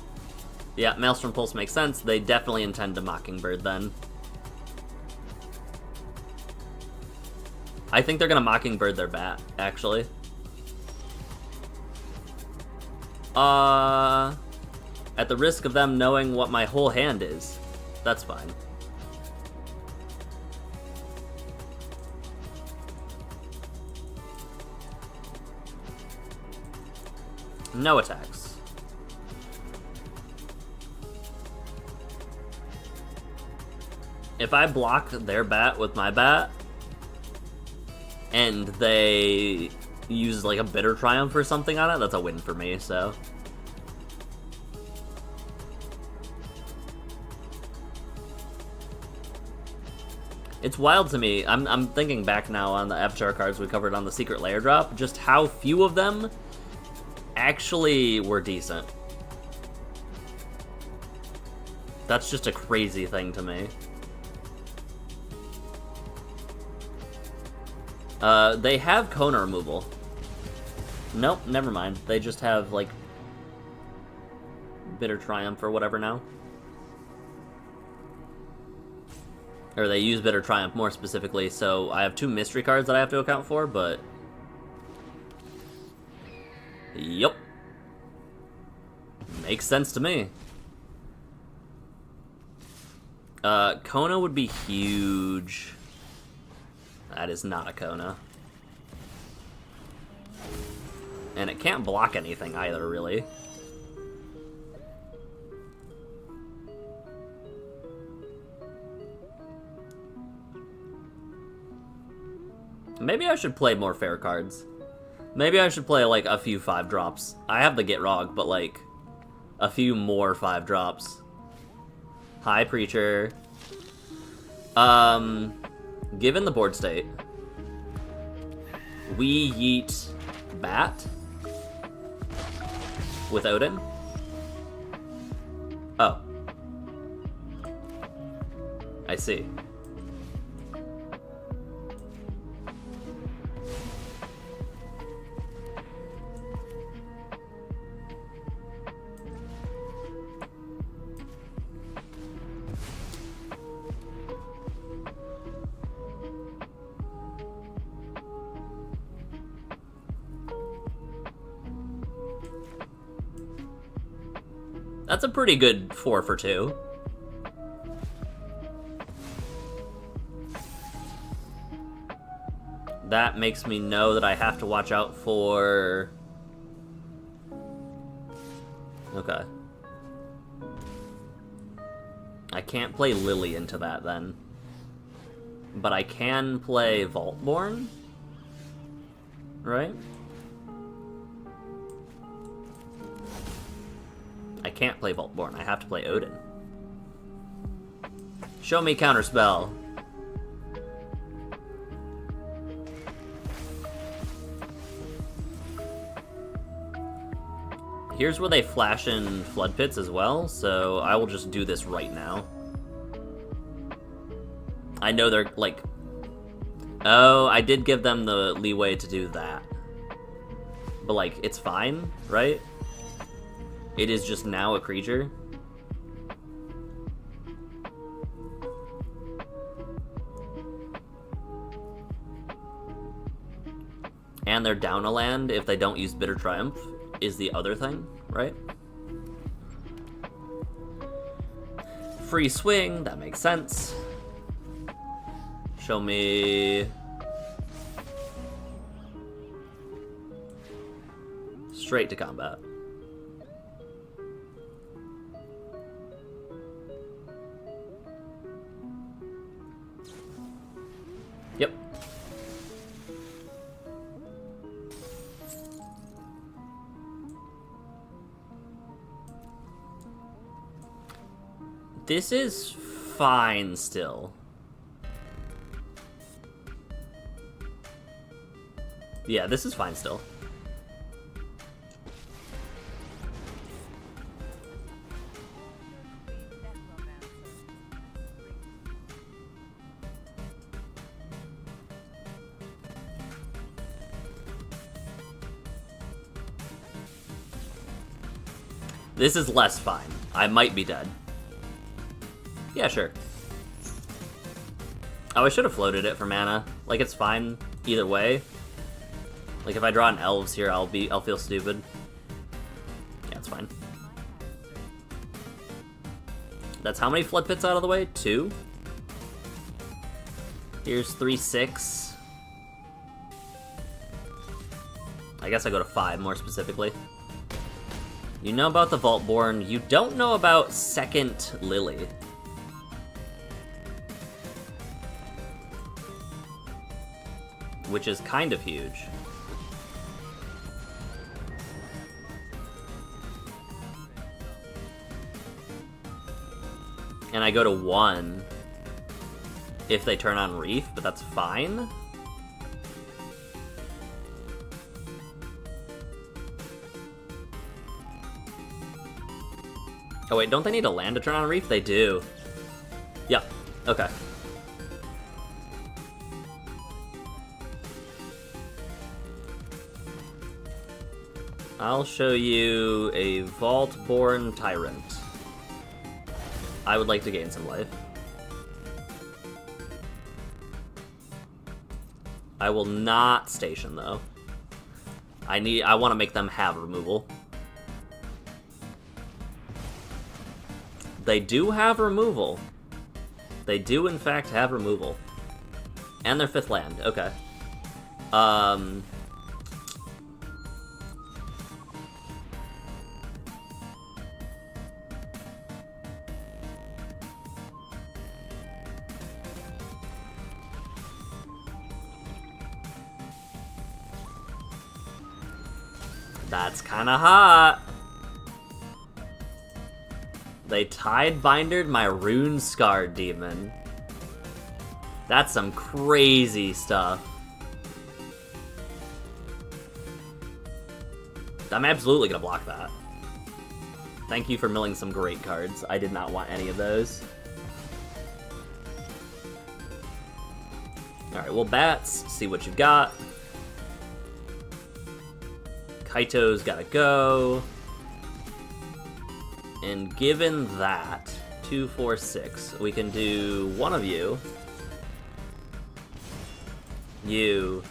Yeah, Maelstrom Pulse makes sense. They definitely intend to Mockingbird then. I think they're gonna Mockingbird their bat, actually. At the risk of them knowing what my whole hand is. That's fine. No attacks. If I block their bat with my bat, and they use like a Bitter Triumph or something on it, that's a win for me, so. It's wild to me. I'm thinking back now on the Avatar cards we covered on the Secret Lair drop, just how few of them actually were decent. That's just a crazy thing to me. They have Kona removal. Nope, never mind. They just have, like, Bitter Triumph or whatever now. Or they use Bitter Triumph more specifically, so I have 2 mystery cards that I have to account for, but... Yup. Makes sense to me. Kona would be huge. That is not a Kona. And it can't block anything either, really. Maybe I should play more fair cards. Maybe I should play, like, a few 5-drops. I have the Gitrog, but, like, a few more 5-drops. Hi, Preacher. Given the board state, we yeet Bat with Odin. Oh. I see. That's a pretty good 4 for 2. That makes me know that I have to watch out for... Okay. I can't play Lily into that then. But I can play Vaultborn? Right? I can't play Vaultborn. I have to play Odin. Show me Counterspell. Here's where they flash in Flood Pits as well, so I will just do this right now. I know they're, like... Oh, I did give them the leeway to do that. But, like, it's fine, right? It is just now a creature. And they're down a land if they don't use Bitter Triumph, is the other thing, right? Free swing, that makes sense. Show me... Straight to combat. Yep. This is fine still. Yeah, this is fine still. This is less fine. I might be dead. Yeah, sure. Oh, I should have floated it for mana. Like, it's fine either way. Like, if I draw an elves here, I'll feel stupid. Yeah, it's fine. That's how many flood pits out of the way? 2. Here's 3, 6. I guess I go to 5 more specifically. You know about the Vaultborn. You don't know about Second Lily. Which is kind of huge. And I go to 1 if they turn on Reef, but that's fine. Oh wait, don't they need a land to turn on Reef? They do. Yeah, okay. I'll show you a Vaultborn Tyrant. I would like to gain some life. I will not station though. I want to make them have removal. They do have removal. They do in fact have removal. And their 5th land, okay. That's kinda hot. They Tidebindered my Rune-Scarred Demon. That's some crazy stuff. I'm absolutely gonna block that. Thank you for milling some great cards. I did not want any of those. Alright, well, Bats, see what you've got. Kaito's gotta go. And given that, 2, 4, 6, we can do one of you. You.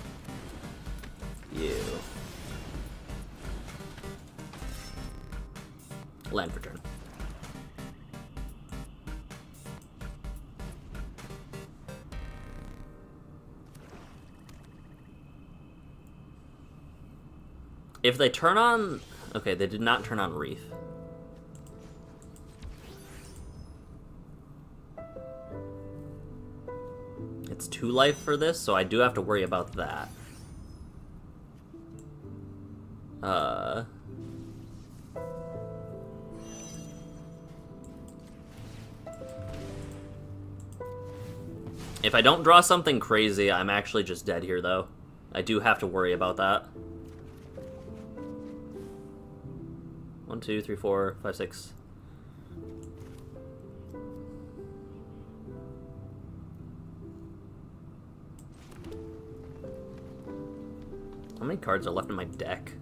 Land for turn. If they turn on... Okay, they did not turn on Reef. It's 2 life for this, so I do have to worry about that. If I don't draw something crazy, I'm actually just dead here, though. I do have to worry about that. 1, 2, 3, 4, 5, 6. How many cards are left in my deck?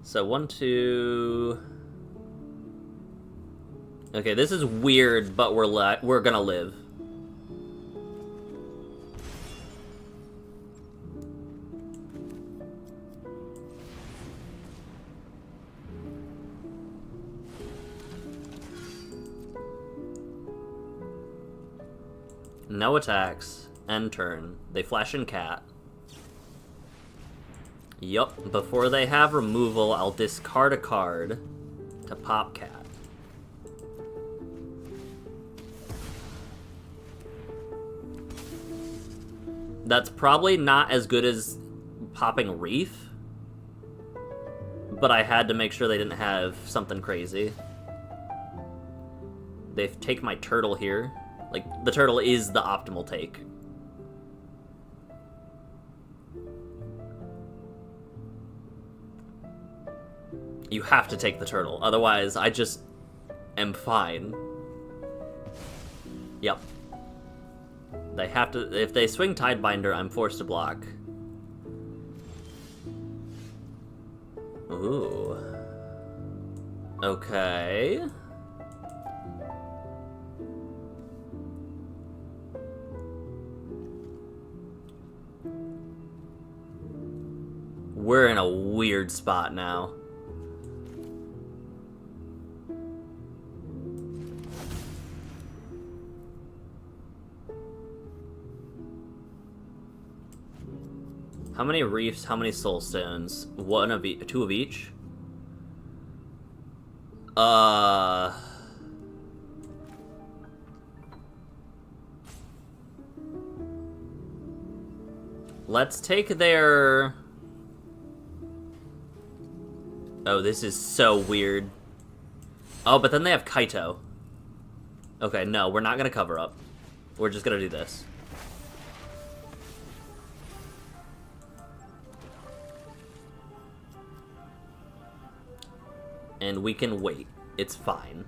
So 1, 2. Okay, this is weird, but we're gonna live. No attacks. End turn. They flash in Cat. Yup. Before they have removal, I'll discard a card to pop Cat. That's probably not as good as popping Reef, but I had to make sure they didn't have something crazy. They take my turtle here. Like, the turtle is the optimal take. You have to take the turtle, otherwise I just am fine. Yep. They have to... If they swing Tidebinder, I'm forced to block. Ooh. Okay. We're in a weird spot now. How many reefs? How many soul stones? One of each? Two of each? Let's take their... Oh, this is so weird. Oh, but then they have Kaito. Okay, no, we're not gonna cover up. We're just gonna do this. And we can wait. It's fine.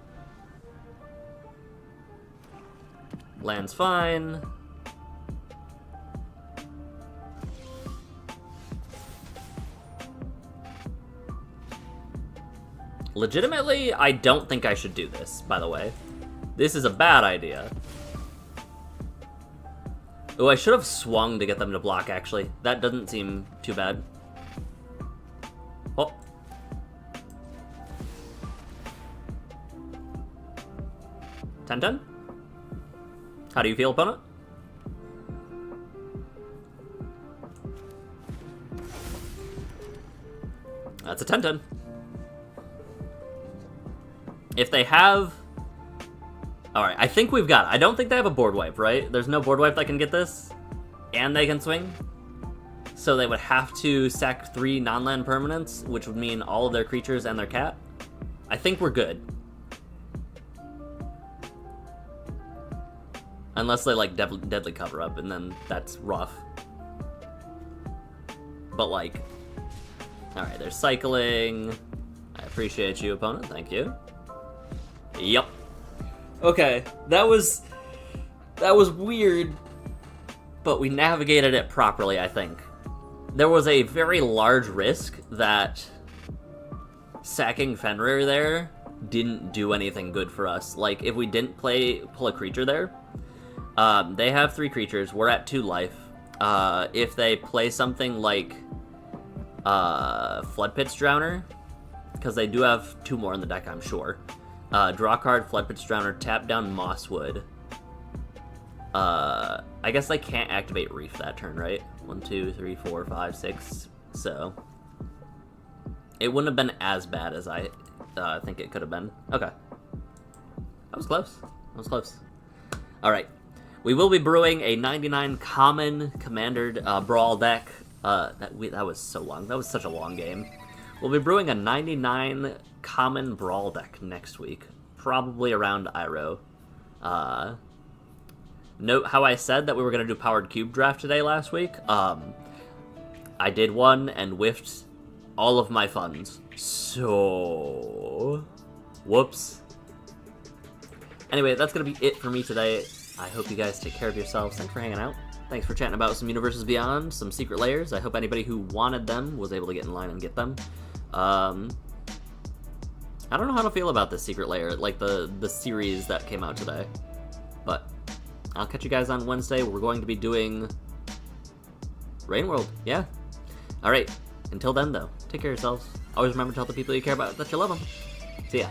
Land's fine. Legitimately, I don't think I should do this, by the way. This is a bad idea. Oh, I should have swung to get them to block, actually. That doesn't seem too bad. Oh. Ten. How do you feel, opponent? That's a 10. If they have... Alright, I think we've got it. I don't think they have a board wipe, right? There's no board wipe that can get this. And they can swing. So they would have to sack 3 non-land permanents, which would mean all of their creatures and their cat. I think we're good. Unless they, like, deadly cover up, and then that's rough. But, like... Alright, they're cycling. I appreciate you, opponent. Thank you. Yep. Okay, that was weird, but we navigated it properly, I think. There was a very large risk that sacking Fenrir there didn't do anything good for us. Like, if we didn't pull a creature there, they have 3 creatures, we're at 2 life. If they play something like Floodpit's Drowner, because they do have 2 more in the deck, I'm sure. Draw card, Floodpit's Drowner, tap down Mosswood. I guess they can't activate Reef that turn, right? 1, 2, 3, 4, 5, 6. So it wouldn't have been as bad as I think it could have been. Okay. That was close. That was close. Alright. We will be brewing a 99 common commandered brawl deck. That was so long. That was such a long game. We'll be brewing a 99 common brawl deck next week, probably around Iroh. Note how I said that we were going to do Powered Cube Draft today last week. I did one and whiffed all of my funds. So... whoops. Anyway, that's going to be it for me today. I hope you guys take care of yourselves. Thanks for hanging out. Thanks for chatting about some Universes Beyond, some Secret Lairs. I hope anybody who wanted them was able to get in line and get them. I don't know how to feel about this Secret Lair, like the series that came out today. But I'll catch you guys on Wednesday. We're going to be doing Rain World, yeah. Alright, until then though, take care of yourselves. Always remember to tell the people you care about that you love them. See ya.